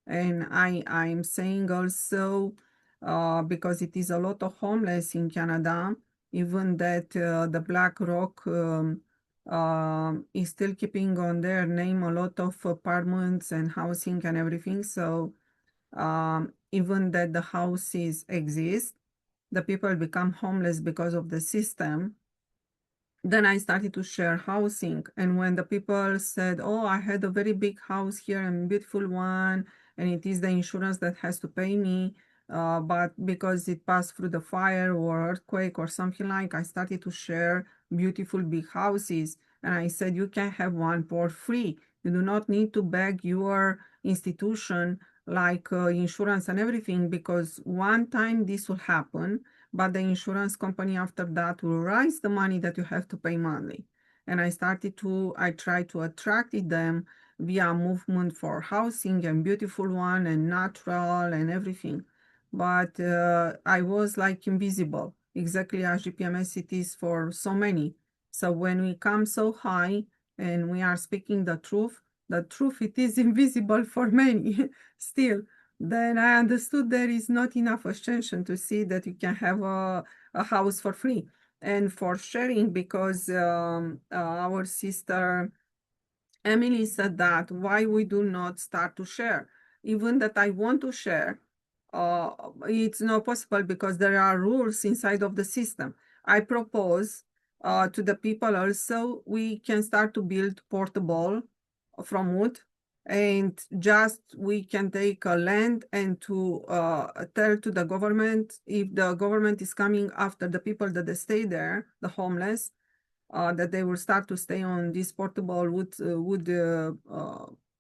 And I'm saying also, because it is a lot of homeless in Canada, even that the Black Rock is still keeping on their name a lot of apartments and housing and everything. So even that the houses exist, the people become homeless because of the system. Then I started to share housing. And when the people said, oh, I had a very big house here and beautiful one, and it is the insurance that has to pay me, but because it passed through the fire or earthquake or something like, I started to share beautiful big houses. And I said, you can have one for free. You do not need to beg your institution like insurance and everything, because one time this will happen, but the insurance company after that will raise the money that you have to pay monthly. And I tried to attract them via movement for housing and beautiful one and natural and everything. But I was like invisible, exactly as GPMS it is for so many. So when we come so high and we are speaking the truth it is invisible for many still. Then I understood there is not enough attention to see that you can have a house for free and for sharing, because our sister Emily said that why we do not start to share. Even that I want to share, it's not possible because there are rules inside of the system. I propose to the people also, we can start to build portable from wood, and just we can take a land and to tell to the government, if the government is coming after the people that they stay there, the homeless, that they will start to stay on this portable wood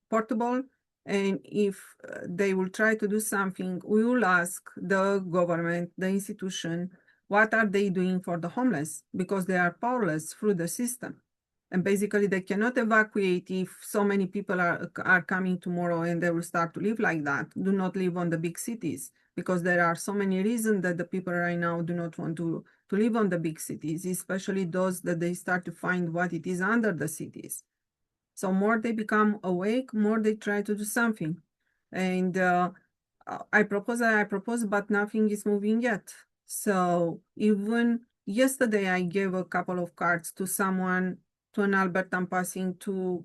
portable. And if they will try to do something, we will ask the government, the institution, what are they doing for the homeless? Because they are powerless through the system. And basically they cannot evacuate if so many people are coming tomorrow and they will start to live like that. Do not live on the big cities, because there are so many reasons that the people right now do not want to live on the big cities, especially those that they start to find what it is under the cities. So more they become awake, more they try to do something. And I propose, but nothing is moving yet. So even yesterday, I gave a couple of cards to someone, to an Albertan passing to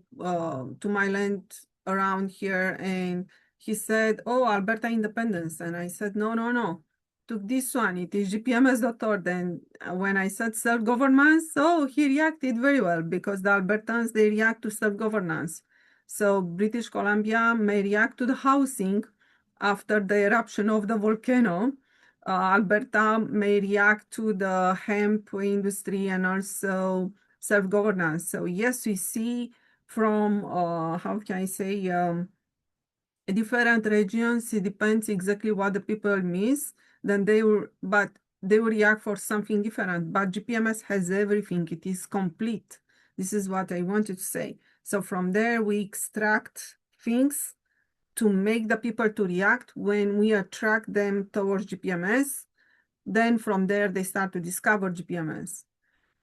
my land around here, and he said, "Oh, Alberta independence," and I said, "No, no, no." Took this one. It is gpms.world. And when I said self-governance, oh, he reacted very well, because the Albertans, they react to self-governance. So British Columbia may react to the housing after the eruption of the volcano. Alberta may react to the hemp industry and also self-governance. So yes, we see from, how can I say, different regions, it depends exactly what the people miss, then they will react for something different. But GPMS has everything, it is complete. This is what I wanted to say. So from there we extract things to make the people to react when we attract them towards GPMS. Then from there, they start to discover GPMS.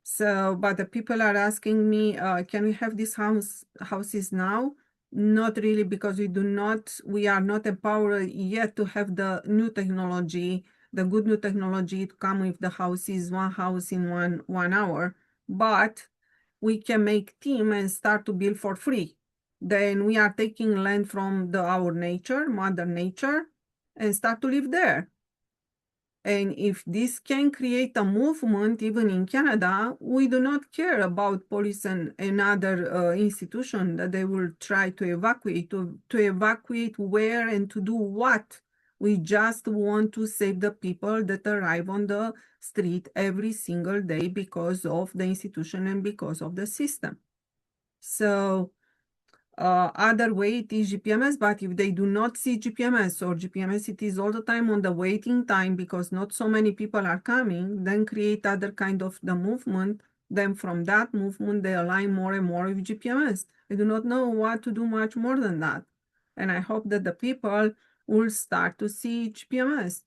So, but the people are asking me, can we have these houses now? Not really, because we are not empowered yet to have the new technology, the good new technology to come with the houses, one house in one hour. But we can make team and start to build for free. Then we are taking land from our nature, Mother Nature, and start to live there. And if this can create a movement, even in Canada, we do not care about police and other institution that they will try to evacuate, to evacuate where and to do what. We just want to save the people that arrive on the street every single day because of the institution and because of the system. So other way it is GPMS, but if they do not see GPMS or GPMS, it is all the time on the waiting time because not so many people are coming, then create other kind of the movement. Then from that movement, they align more and more with GPMS. They do not know what to do much more than that. And I hope that the people will start to see GPMS.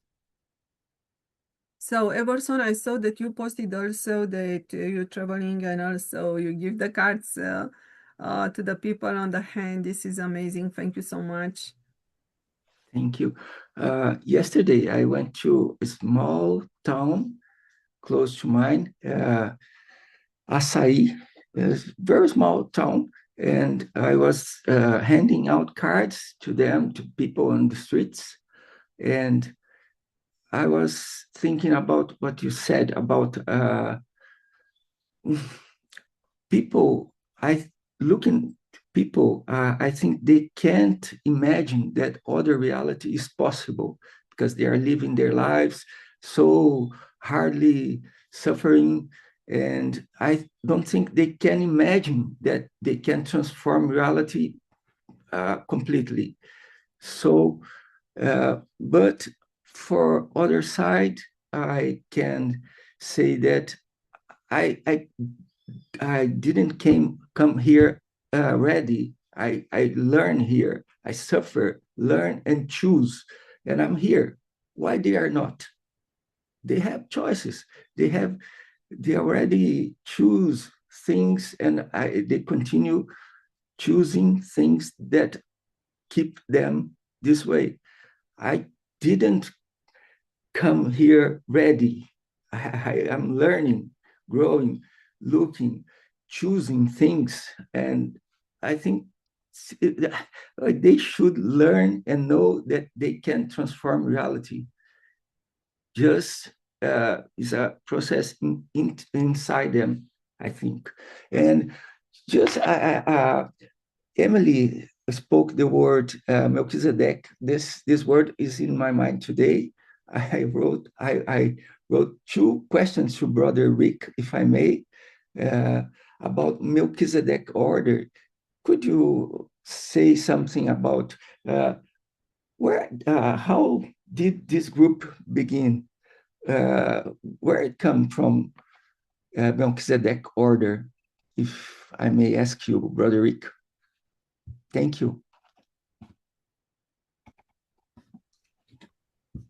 So Everson, I saw that you posted also that you're traveling and also you give the cards to the people on the hand. This is amazing. Thank you so much. Thank you. Yesterday, I went to a small town close to mine, Açaí, a very small town, and I was handing out cards to them, to people on the streets, and I was thinking about what you said about people. I think they can't imagine that other reality is possible because they are living their lives so hardly suffering. And I don't think they can imagine that they can transform reality completely. So, but for other side, I can say that I didn't come here ready. I learn here. I suffer, learn, and choose, and I'm here. Why they are not? They have choices. They already choose things, and they continue choosing things that keep them this way. I didn't come here ready. I am learning, growing, looking, choosing things. And I think they should learn and know that they can transform reality. Just is a process inside them, I think. And just Emily spoke the word Melchizedek. This word is in my mind today. I wrote two questions to Brother Rick, if I may, about Melchizedek order. Could you say something about how did this group begin? Where it come from, Melchizedek order, if I may ask you, Brother Rick? Thank you.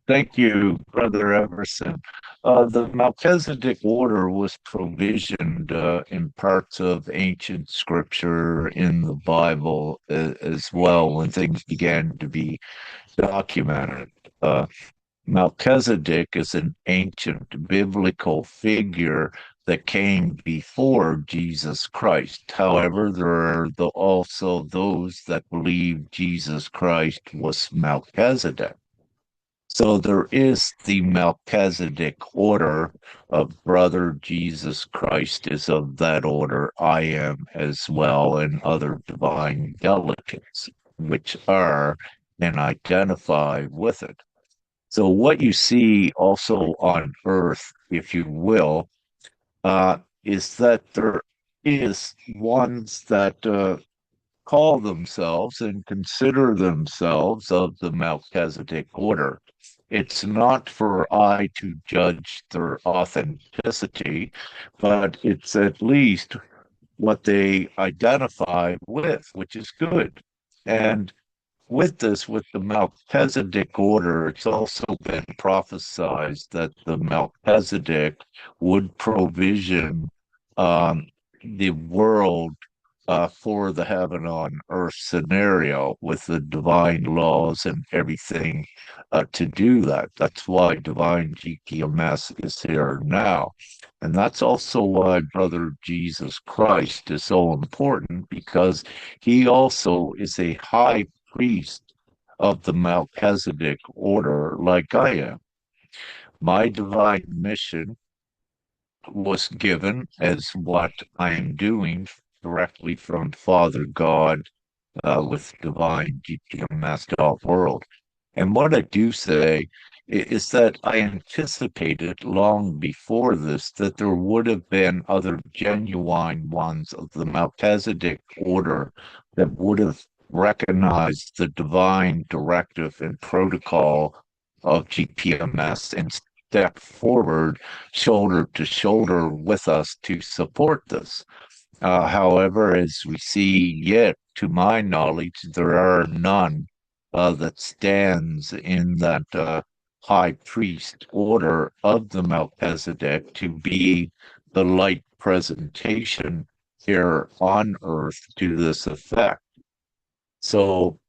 Thank you, Brother Everson. The Melchizedek order was provisioned in parts of ancient scripture in the Bible as well when things began to be documented. Melchizedek is an ancient biblical figure that came before Jesus Christ. However, there are also those that believe Jesus Christ was Melchizedek. So there is the Melchizedek order of Brother Jesus Christ is of that order. I am as well, and other divine delegates, which are and identify with it. So what you see also on Earth, if you will, is that there is ones that call themselves and consider themselves of the Melchizedek order. It's not for I to judge their authenticity, but it's at least what they identify with, which is good. And with this, with the Melchizedek order, it's also been prophesied that the Melchizedek would provision um, the world for the heaven on earth scenario with the divine laws and everything to do that. That's why divine GPMS is here now. And that's also why Brother Jesus Christ is so important, because he also is a high priest of the Melchizedek order, like I am. My divine mission was given as what I am doing directly from Father God with Divine-gpms.world. And what I do say is that I anticipated long before this that there would have been other genuine ones of the Melchizedek order that would have recognized the divine directive and protocol of GPMS and stepped forward shoulder to shoulder with us to support this. However, as we see yet, to my knowledge, there are none that stands in that high priest order of the Melchizedek to be the light presentation here on earth to this effect. So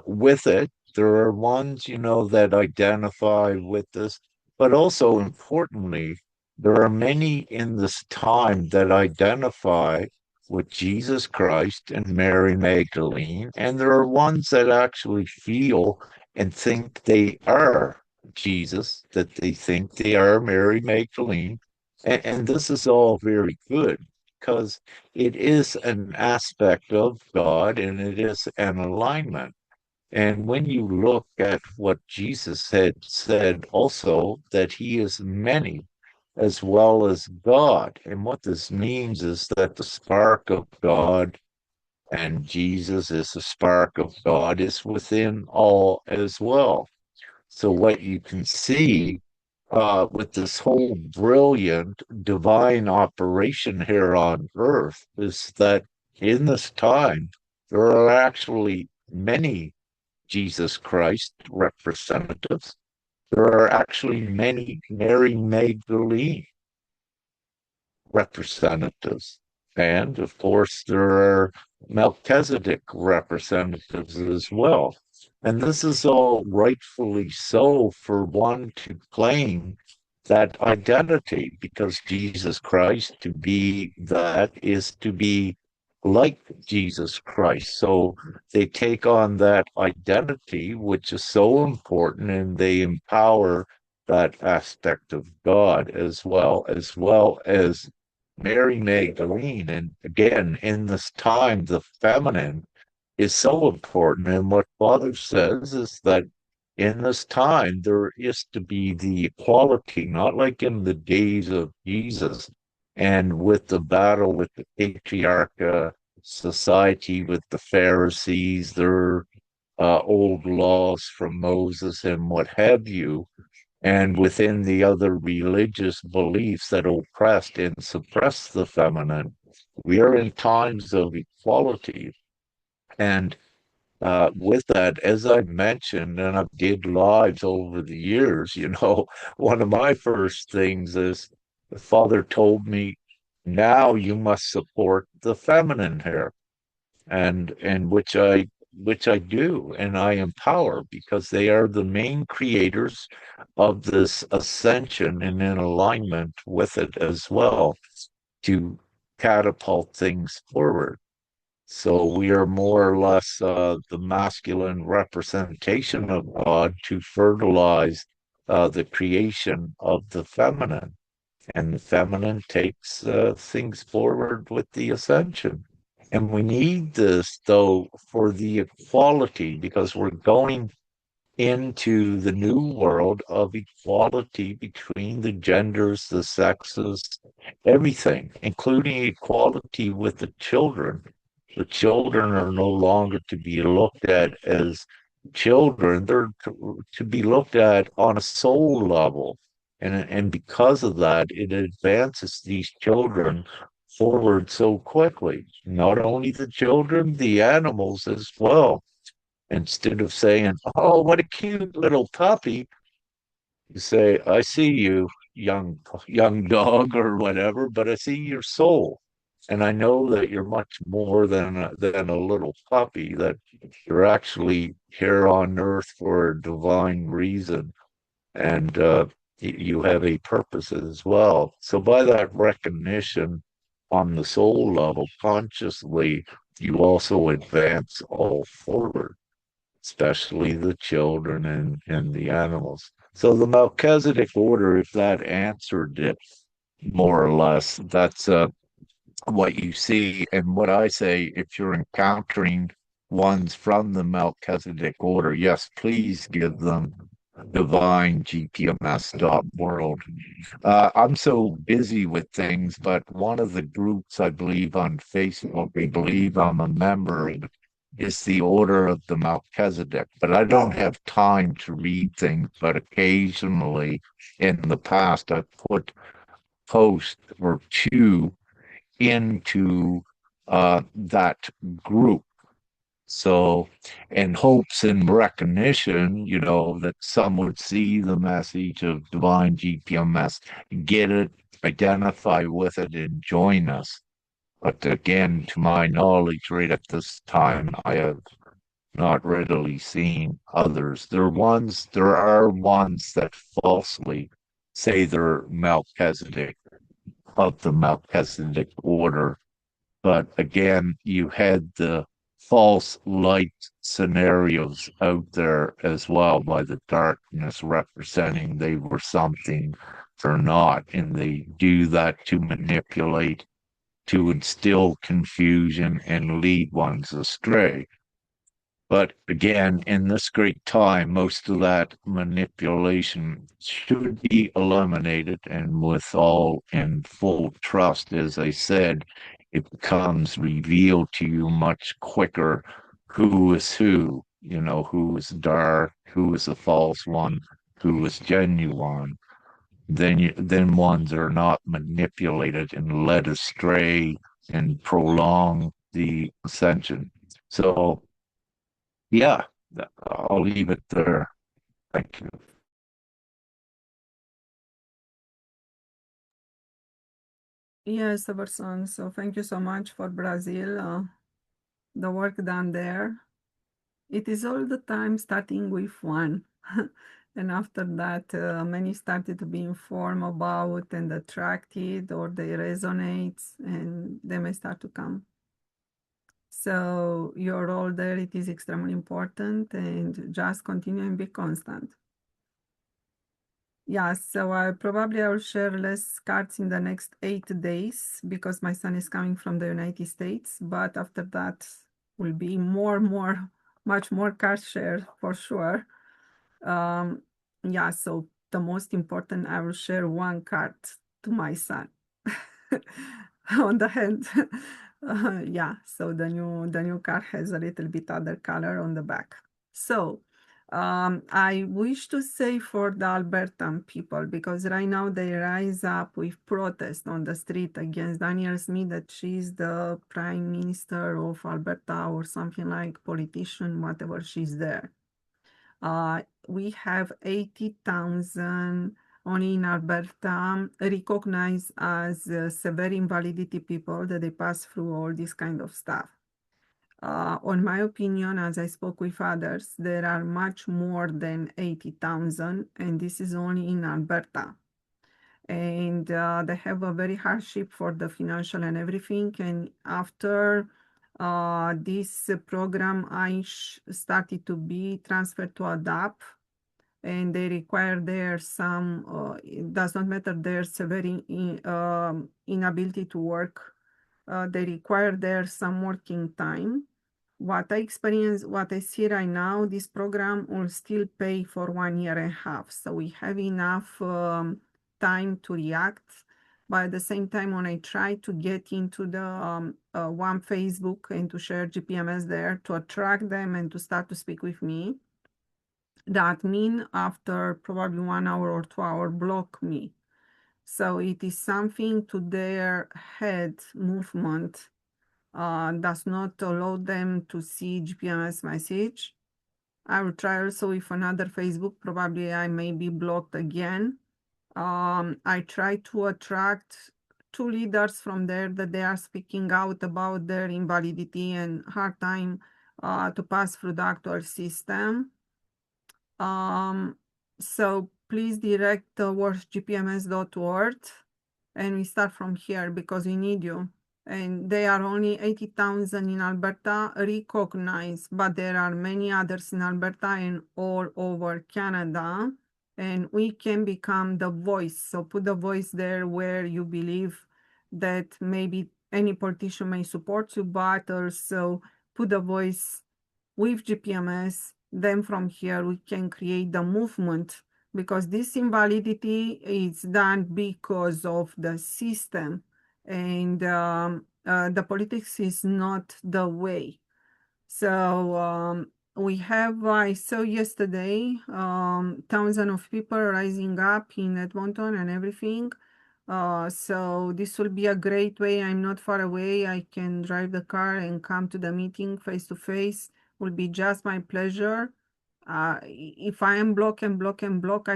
with it, there are ones, that identify with this, but also importantly, there are many in this time that identify with Jesus Christ and Mary Magdalene, and there are ones that actually feel and think they are Jesus, that they think they are Mary Magdalene. And this is all very good because it is an aspect of God and it is an alignment. And when you look at what Jesus had said also, that he is many as well as God. And what this means is that the spark of God and Jesus is the spark of God is within all as well. So what you can see with this whole brilliant divine operation here on earth is that in this time, there are actually many Jesus Christ representatives. There are actually many Mary Magdalene representatives. And of course, there are Melchizedek representatives as well. And this is all rightfully so for one to claim that identity, because Jesus Christ, to be that is to be like Jesus Christ. So they take on that identity, which is so important, and they empower that aspect of God as well as Mary Magdalene. And again, in this time, the feminine is so important. And what Father says is that in this time, there is to be the equality, not like in the days of Jesus and with the battle with the patriarch society, with the Pharisees, their old laws from Moses and what have you, and within the other religious beliefs that oppressed and suppressed the feminine. We are in times of equality. And with that, as I mentioned, and I've did lives over the years, one of my first things is the Father told me, now you must support the feminine here, and which I do, and I empower because they are the main creators of this ascension and in alignment with it as well to catapult things forward. So we are more or less the masculine representation of God to fertilize the creation of the feminine. And the feminine takes things forward with the ascension. And we need this, though, for the equality, because we're going into the new world of equality between the genders, the sexes, everything, including equality with the children. The children are no longer to be looked at as children, they're to be looked at on a soul level. And because of that, it advances these children forward so quickly. Not only the children, the animals as well. Instead of saying, "Oh, what a cute little puppy," you say, "I see you, young dog or whatever, but I see your soul. And I know that you're much more than a little puppy, that you're actually here on earth for a divine reason, and you have a purpose as well." So by that recognition on the soul level, consciously, you also advance all forward, especially the children and the animals. So the Melchizedek order, if that answered it more or less, that's what you see. And what I say, if you're encountering ones from the Melchizedek order, yes, please give them Divine-gpms.world. I'm so busy with things, but one of the groups I believe on Facebook, I believe I'm a member of, is the Order of the Melchizedek. But I don't have time to read things, but occasionally in the past I've put post or two into that group. So, in hopes and recognition, that some would see the message of Divine GPMS, get it, identify with it, and join us. But again, to my knowledge, right at this time, I have not readily seen others. There are ones that falsely say they're Melchizedek, of the Melchizedek order, but again, you had the false light scenarios out there as well, by the darkness representing they were something or not. And they do that to manipulate, to instill confusion and lead ones astray. But again, in this great time, most of that manipulation should be eliminated. And with all in full trust, as I said, it becomes revealed to you much quicker who is who is dark, who is a false one, who is genuine. Then ones are not manipulated and led astray and prolong the ascension. So yeah, I'll leave it there. Thank you. Yes, Everson. So thank you so much for Brazil, the work done there. It is all the time starting with one. And after that, many started to be informed about and attracted, or they resonate, and they may start to come. So your role there, it is extremely important, and just continue and be constant. Yeah, so I will share less cards in the next 8 days because my son is coming from the United States. But after that will be much more cards share for sure. Yeah, so the most important, I will share one card to my son on the hand. Yeah, so the new card has a little bit other color on the back. So I wish to say for the Albertan people, because right now they rise up with protest on the street against Danielle Smith, that she's the prime minister of Alberta or something like politician, whatever she's there. We have 80,000 only in Alberta recognized as severe invalidity people that they pass through all this kind of stuff. On my opinion, as I spoke with others, there are much more than 80,000, and this is only in Alberta. And they have a very hardship for the financial and everything. And after this program, I started to be transferred to ADAPT, and they require there some, it does not matter their severe inability to work, they require there some working time. What I experience, what I see right now, this program will still pay for 1.5 years. So we have enough time to react. But at the same time, when I try to get into the one Facebook and to share GPMS there to attract them and to start to speak with me, the admin after probably 1 hour or 2 hours block me. So it is something to their head movement does not allow them to see GPMS message. I will try also with another Facebook. Probably I may be blocked again. I try to attract two leaders from there that they are speaking out about their invalidity and hard time to pass through the actual system. So please direct towards gpms.world and we start from here because we need you. And they are only 80,000 in Alberta recognized, but there are many others in Alberta and all over Canada. And we can become the voice. So put the voice there where you believe that maybe any politician may support you, but also put the voice with GPMS. Then from here, we can create the movement because this invalidity is done because of the system and the politics is not the way. So we have, I saw yesterday, thousands of people rising up in Edmonton and everything. So this will be a great way. I'm not far away. I can drive the car and come to the meeting face to face. Will be just my pleasure. If I am block, I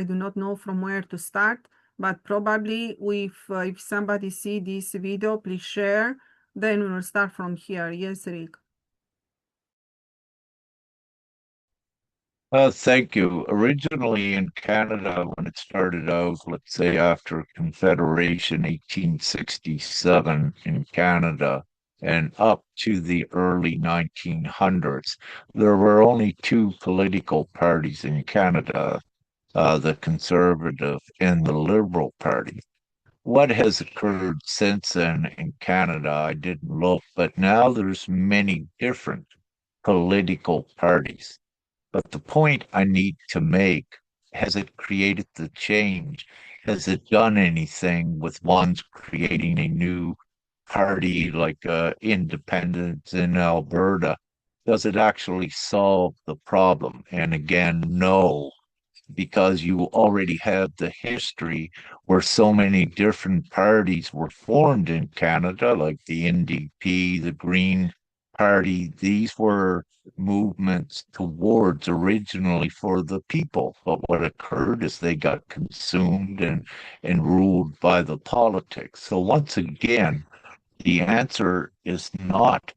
do not know from where to start, but probably if somebody see this video, please share, then we will start from here. Yes, Rick. Thank you. Originally in Canada, when it started out, let's say after Confederation, 1867 in Canada, and up to the early 1900s, there were only two political parties in Canada, the Conservative and the Liberal Party. What has occurred since then in Canada, I didn't look, but now there's many different political parties. But the point I need to make, has it created the change? Has it done anything with one's creating a new party like independence in Alberta? Does it actually solve the problem? And again, no, because you already have the history where so many different parties were formed in Canada, like the NDP, the Green Party. These were movements towards originally for the people. But what occurred is they got consumed and ruled by the politics. So once again, the answer is not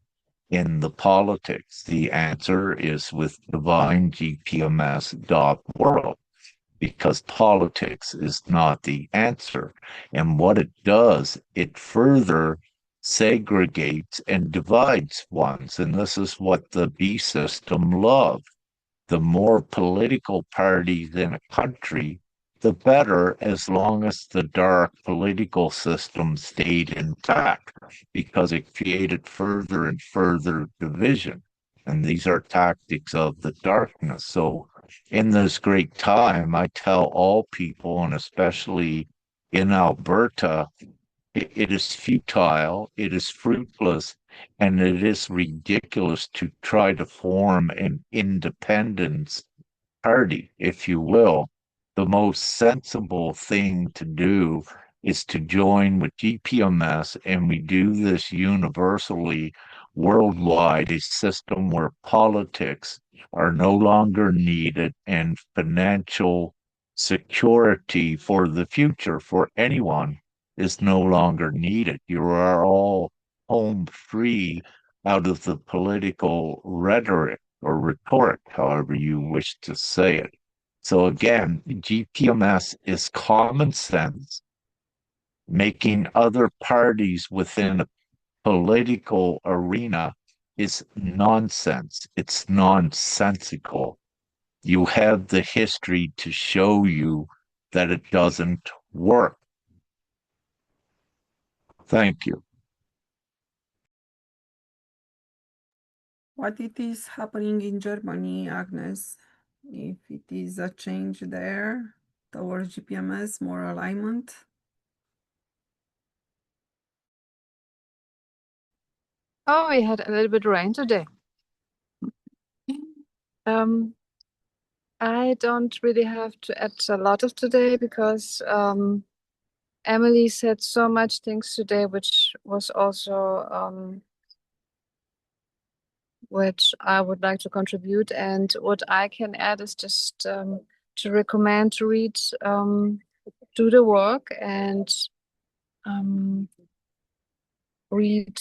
in the politics. The answer is with Divine-gpms.world, because politics is not the answer. And what it does, it further segregates and divides ones. And this is what the B system loved. The more political parties in a country, the better, as long as the dark political system stayed intact, because it created further and further division. And these are tactics of the darkness. So, in this great time, I tell all people, and especially in Alberta, it is futile, it is fruitless, and it is ridiculous to try to form an independence party, if you will. The most sensible thing to do is to join with GPMS, and we do this universally, worldwide, a system where politics are no longer needed and financial security for the future for anyone is no longer needed. You are all home free out of the political rhetoric or rhetoric, however you wish to say it. So again, GPMS is common sense, making other parties within a political arena is nonsense. It's nonsensical. You have the history to show you that it doesn't work. Thank you. What it is happening in Germany, Agnes? If it is a change there towards GPMS, more alignment? Oh, we had a little bit rain today. I don't really have to add a lot of today because Emily said so much things today, which was also which I would like to contribute. And what I can add is just to recommend to read Do the Work and read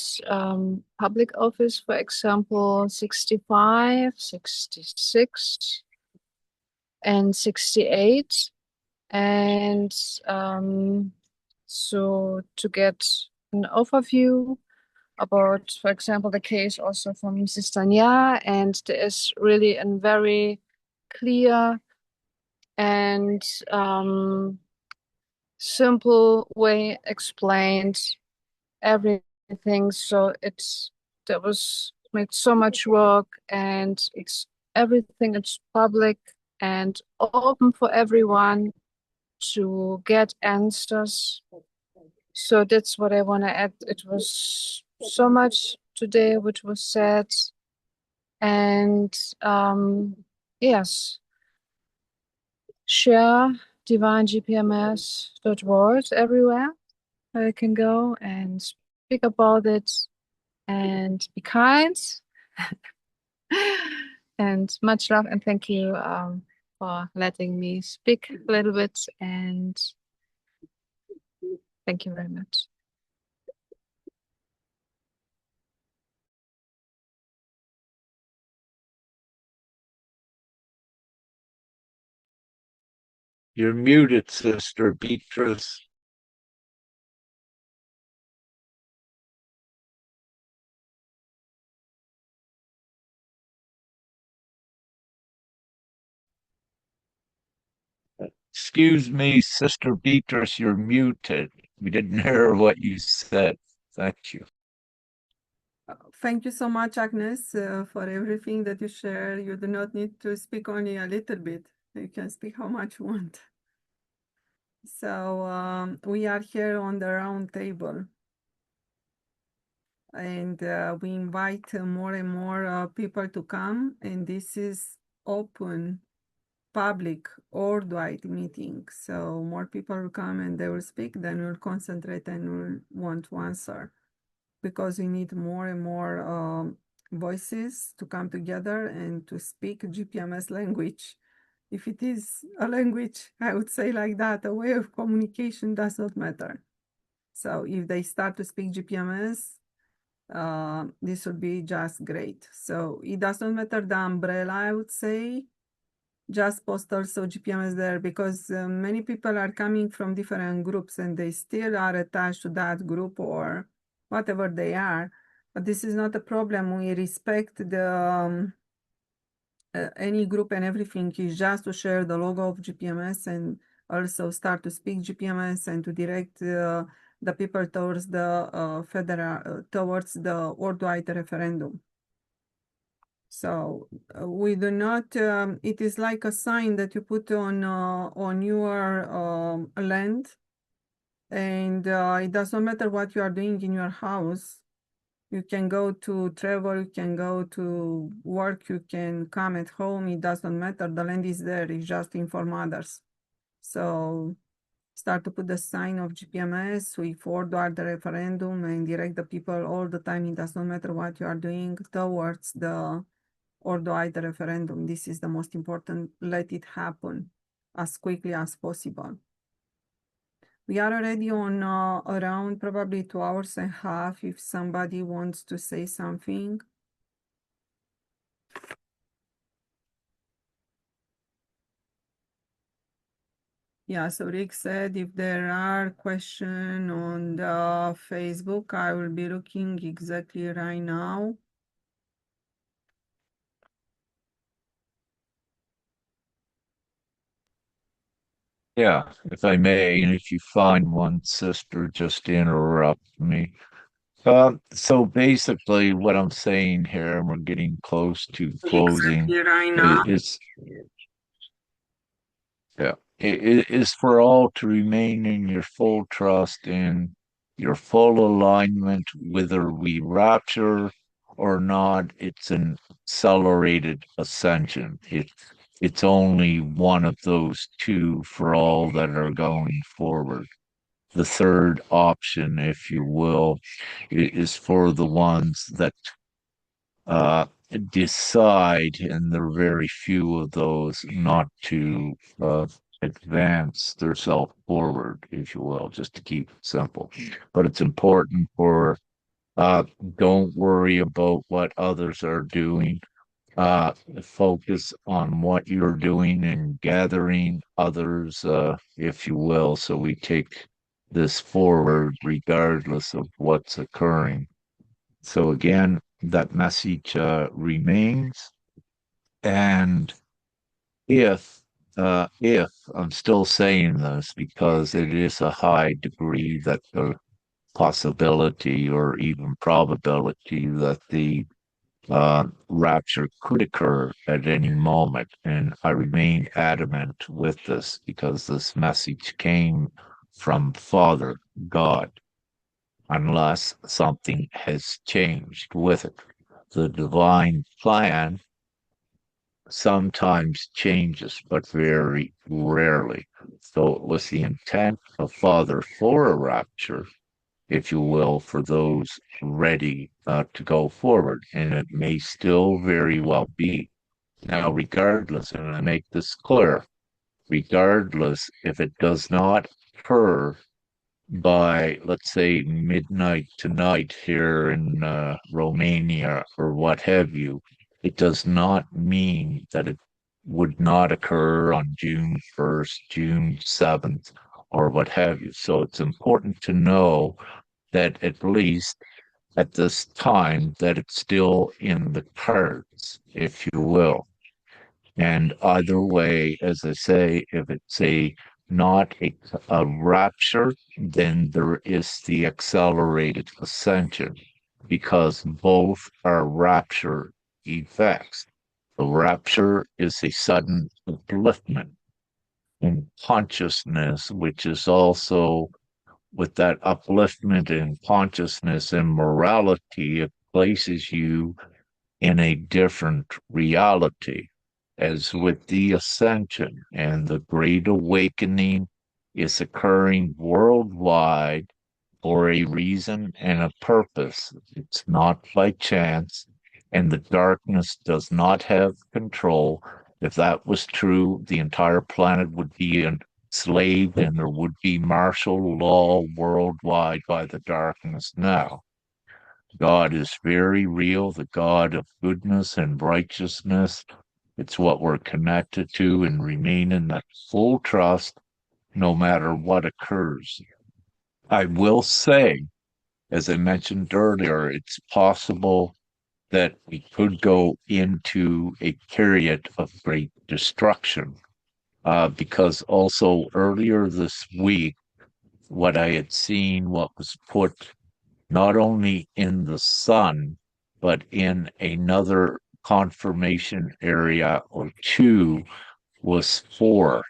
Public Office, for example, 65, 66, and 68. And so to get an overview about, for example, the case also from Sister Nya, and there is really a very clear and simple way explained everything. So there was made so much work, and it's everything. It's public and open for everyone to get answers. So that's what I want to add. It was so much today which was said, and yes, share Divine-gpms.world everywhere where you can go and speak about it and be kind. And much love, and thank you for letting me speak a little bit, and thank you very much. You're muted, Sister Beatrice. Excuse me, Sister Beatrice, you're muted. We didn't hear what you said. Thank you. Thank you so much, Agnes, for everything that you share. You do not need to speak only a little bit. You can speak how much you want. So we are here on the round table, and we invite more and more people to come, and this is open, public, worldwide meeting. So more people will come and they will speak, then we'll concentrate and we'll want to answer, because we need more and more voices to come together and to speak GPMS language. If it is a language, I would say like that, a way of communication does not matter. So if they start to speak GPMS, this would be just great. So it does not matter the umbrella, I would say. Just post also GPMS there, because many people are coming from different groups and they still are attached to that group or whatever they are. But this is not a problem. We respect the any group, and everything is just to share the logo of GPMS and also start to speak GPMS and to direct the people towards the towards the worldwide referendum. So we do not. It is like a sign that you put on your land, and it does not matter what you are doing in your house. You can go to travel, you can go to work, you can come at home. It doesn't matter. The land is there. It's just to inform others. So start to put the sign of GPMS. We forward the referendum and direct the people all the time. It does not matter what you are doing towards the worldwide referendum. This is the most important. Let it happen as quickly as possible. We are already on around probably 2.5 hours if somebody wants to say something. Yeah, so Rick said if there are questions on the Facebook, I will be looking exactly right now. Yeah, if I may, and if you find one, Sister, just interrupt me. So basically, what I'm saying here, and we're getting close to closing, Exactly right now. is yeah, it is for all to remain in your full trust and your full alignment, whether we rapture or not. It's an accelerated ascension. It's only one of those two for all that are going forward. the third option, if you will, is for the ones that uh, decide, and there are very few of those, not to advance themselves forward, if you will, just to keep it simple. But it's important for uh, don't worry about what others are doing. Uh, Focus on what you're doing and gathering others, if you will, so we take this forward regardless of what's occurring. So again, that message remains. And if I'm still saying this because it is a high degree that the possibility or even probability that the rapture could occur at any moment. And I remain adamant with this because this message came from Father God, unless something has changed with it. The divine plan sometimes changes, but very rarely. So it was the intent of Father for a rapture, if you will, for those ready to go forward. And it may still very well be. Now, regardless, and I make this clear, regardless if it does not occur by, let's say, midnight tonight here in Romania or what have you, it does not mean that it would not occur on June 1st, June 7th, or what have you. So it's important to know that at least at this time that it's still in the cards, if you will. And either way, as I say, if it's not a rapture, then there is the accelerated ascension because both are rapture effects. The rapture is a sudden upliftment in consciousness, which is also with that upliftment in consciousness and morality, it places you in a different reality. As with the ascension and the great awakening is occurring worldwide for a reason and a purpose. It's not by chance, and the darkness does not have control. If that was true, the entire planet would be enslaved and there would be martial law worldwide by the darkness now. God is very real, the God of goodness and righteousness. It's what we're connected to and remain in that full trust no matter what occurs. I will say, as I mentioned earlier, it's possible that we could go into a period of great destruction. Because also earlier this week, what I had seen, what was put not only in the sun, but in another confirmation area or two was four.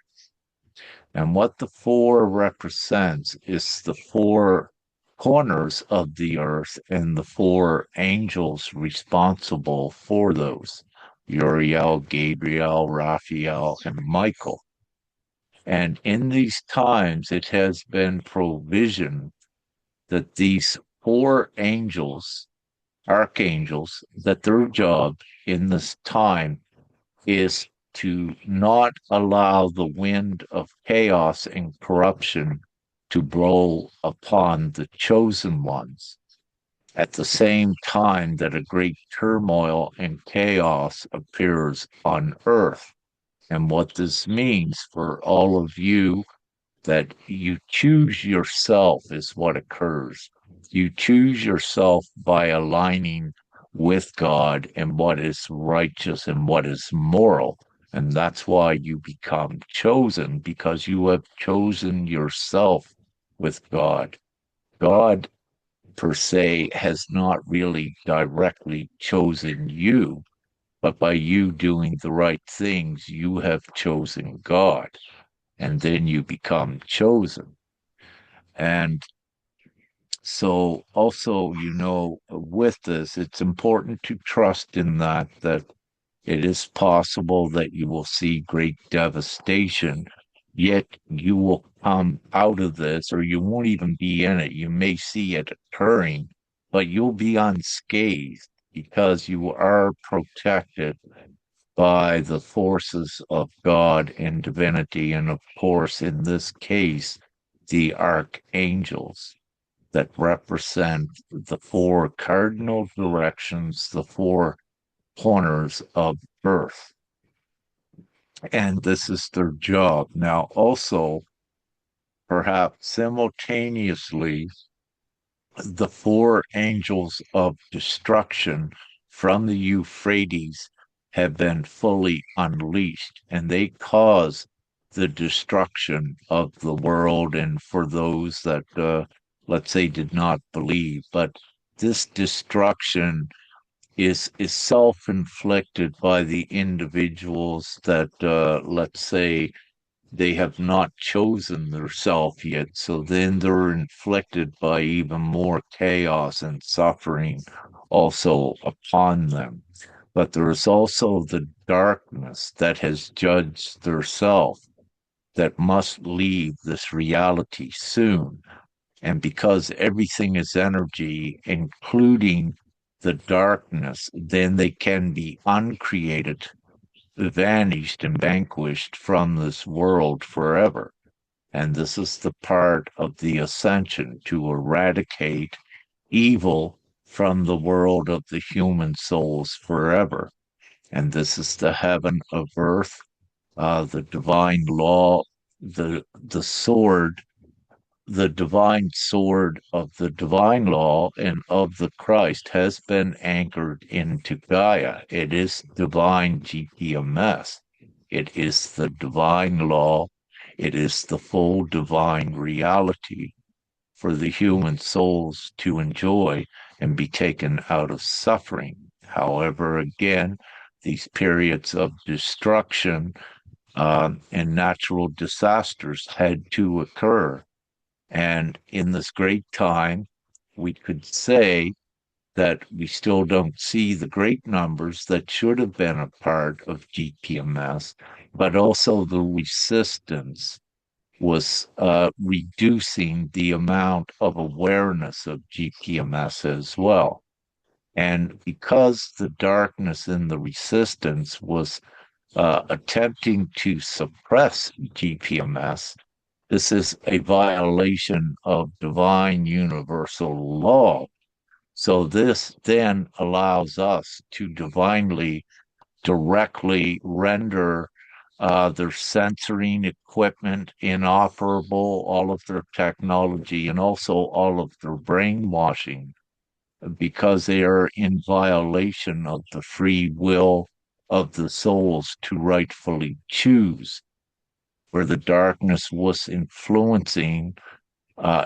And what the four represents is the four corners of the earth and the four angels responsible for those Uriel, Gabriel, Raphael, and Michael. And in these times, it has been provision that these four angels, archangels, that their job in this time is to not allow the wind of chaos and corruption to blow upon the chosen ones at the same time that a great turmoil and chaos appears on earth. And what this means for all of you that you choose yourself is what occurs. You choose yourself by aligning with God and what is righteous and what is moral. And that's why you become chosen, because you have chosen yourself with God. God, per se, has not really directly chosen you, but by you doing the right things, you have chosen God and then you become chosen. And so also, with this, it's important to trust in that it is possible that you will see great devastation. yet you will come out of this, or you won't even be in it. You may see it occurring, but you'll be unscathed because you are protected by the forces of God and divinity, and of course, in this case, the archangels that represent the four cardinal directions, the four corners of earth. And this is their job. Now, also, perhaps simultaneously, the four angels of destruction from the Euphrates have been fully unleashed, and they cause the destruction of the world. And for those that, let's say, did not believe, but this destruction is self-inflicted by the individuals that, let's say, they have not chosen their self yet. So then they're inflicted by even more chaos and suffering also upon them. But there is also the darkness that has judged their self that must leave this reality soon. And because everything is energy, including the darkness, then they can be uncreated, vanished, and vanquished from this world forever. And this is the part of the ascension, to eradicate evil from the world of the human souls forever. And this is the heaven of earth, the divine law, the sword, the divine sword of the divine law and of the Christ has been anchored into Gaia. It is divine GPMS. It is the divine law. It is the full divine reality for the human souls to enjoy and be taken out of suffering. However, again, these periods of destruction and natural disasters had to occur. And in this great time, we could say that we still don't see the great numbers that should have been a part of GPMS, but also the resistance was reducing the amount of awareness of GPMS as well. And because the darkness and the resistance was attempting to suppress GPMS, this is a violation of divine universal law. So this then allows us to divinely, directly render their censoring equipment inoperable, all of their technology, and also all of their brainwashing, because they are in violation of the free will of the souls to rightfully choose, where the darkness was influencing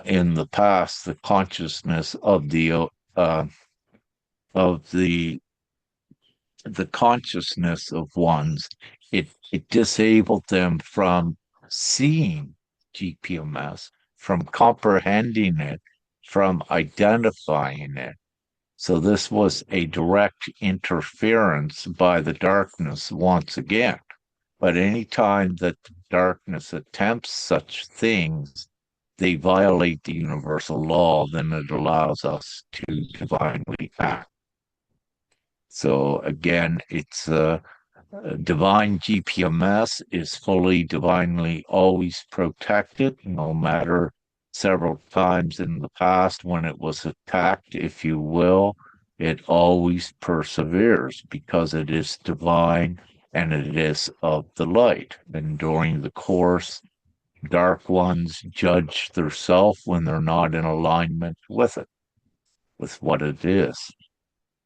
in the past the consciousness uh, of the consciousness of ones. It disabled them from seeing GPMS, from comprehending it, from identifying it. So this was a direct interference by the darkness once again. But any time that the darkness attempts such things, they violate the universal law, then it allows us to divinely act. So again, it's divine GPMS is fully divinely always protected, no matter several times in the past when it was attacked, if you will. It always perseveres because it is divine and it is of the light. And during the course, dark ones judge their self when they're not in alignment with it, with what it is.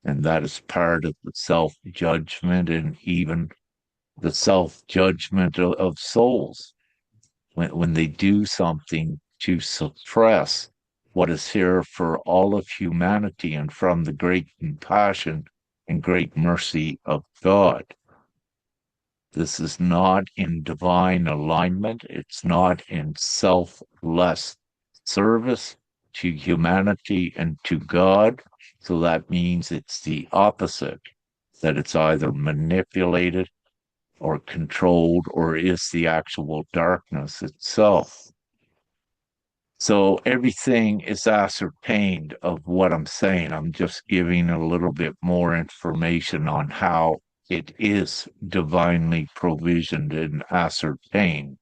And that is part of the self judgment and even the self judgment of souls when they do something to suppress what is here for all of humanity and from the great compassion and great mercy of God. This is not in divine alignment. It's not in selfless service to humanity and to God. So that means it's the opposite, that it's either manipulated or controlled or is the actual darkness itself. So everything is ascertained of what I'm saying. I'm just giving a little bit more information on how it is divinely provisioned and ascertained.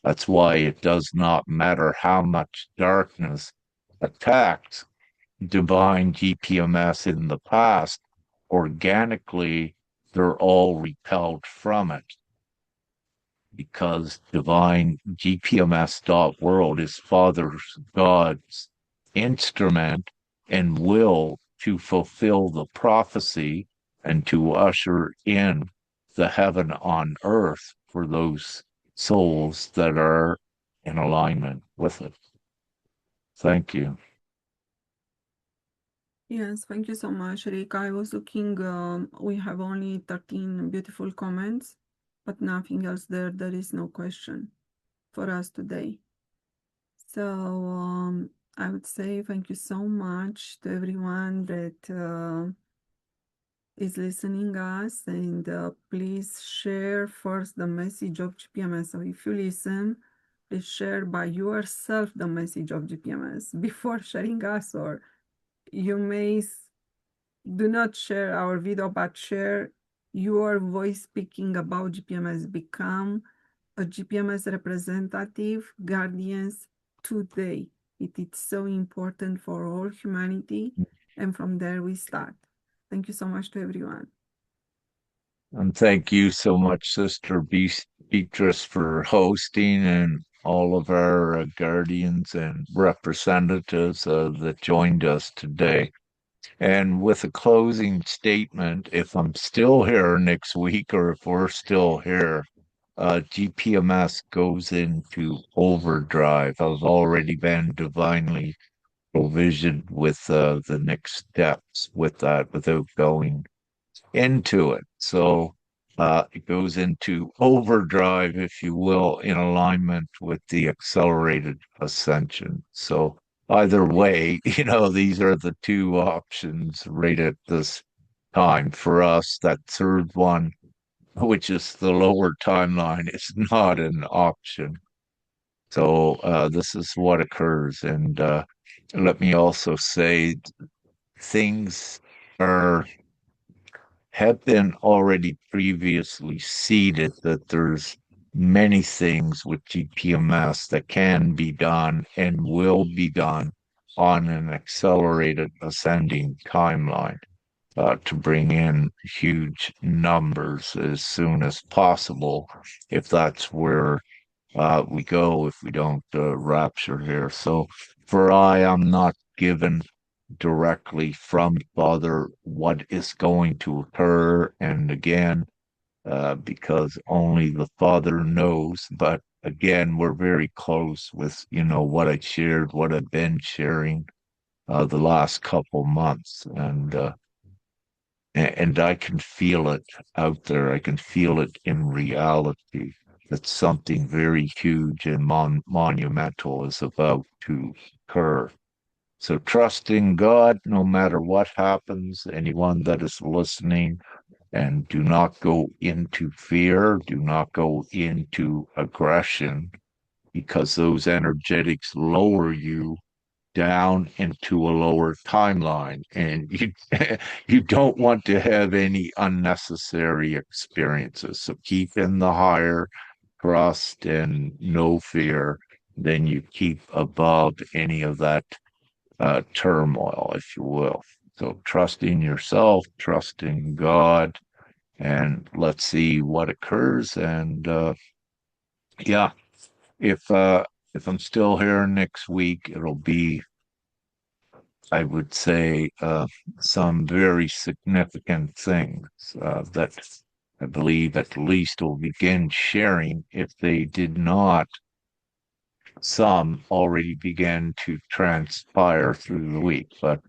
That's why it does not matter how much darkness attacked divine GPMS in the past, organically, they're all repelled from it because Divine-gpms.world is Father God's instrument and will to fulfill the prophecy and to usher in the heaven on earth for those souls that are in alignment with it. Thank you. Yes, thank you so much, Rick. I was looking, we have only 13 beautiful comments, but nothing else there. There is no question for us today. So I would say thank you so much to everyone that is listening us, and please share first the message of GPMS. So if you listen, please share by yourself the message of GPMS before sharing us, or you may do not share our video, but share your voice speaking about GPMS. Become a GPMS representative, guardians today. It is so important for all humanity, and from there we start. Thank you so much to everyone. And thank you so much, Sister Beatrice, for hosting and all of our guardians and representatives that joined us today. And with a closing statement, if I'm still here next week or if we're still here, GPMS goes into overdrive. I've already been divinely provisioned with the next steps with that without going into it. So it goes into overdrive, if you will, in alignment with the accelerated ascension. So either way, these are the two options right at this time for us. That third one, which is the lower timeline, is not an option. So this is what occurs. And let me also say things are have been already previously seeded that there's many things with GPMS that can be done and will be done on an accelerated ascending timeline to bring in huge numbers as soon as possible if that's where we go if we don't rapture here. So for I am not given directly from Father what is going to occur. And again, because only the Father knows. But again, we're very close with, what I shared, what I've been sharing the last couple months. And I can feel it out there. I can feel it in reality that something very huge and monumental is about to occur. So trust in God no matter what happens, anyone that is listening, and do not go into fear, do not go into aggression, because those energetics lower you down into a lower timeline. And you don't want to have any unnecessary experiences. So keep in the higher trust and no fear. Then you keep above any of that turmoil, if you will. So trusting yourself, trusting God, and let's see what occurs. And yeah, if I'm still here next week, it'll be, I would say, some very significant things that I believe at least will begin sharing if they did not some already began to transpire through the week. But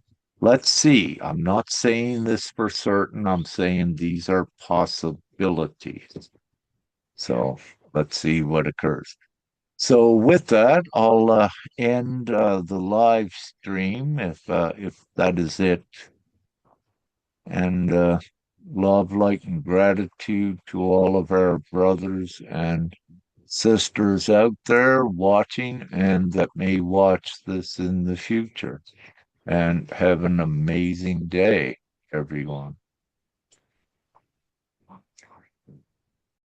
let's see. I'm not saying this for certain. I'm saying these are possibilities. So let's see what occurs. So with that, I'll end the live stream if that is it. And love, light, and gratitude to all of our brothers and sisters out there watching and that may watch this in the future. And have an amazing day, everyone.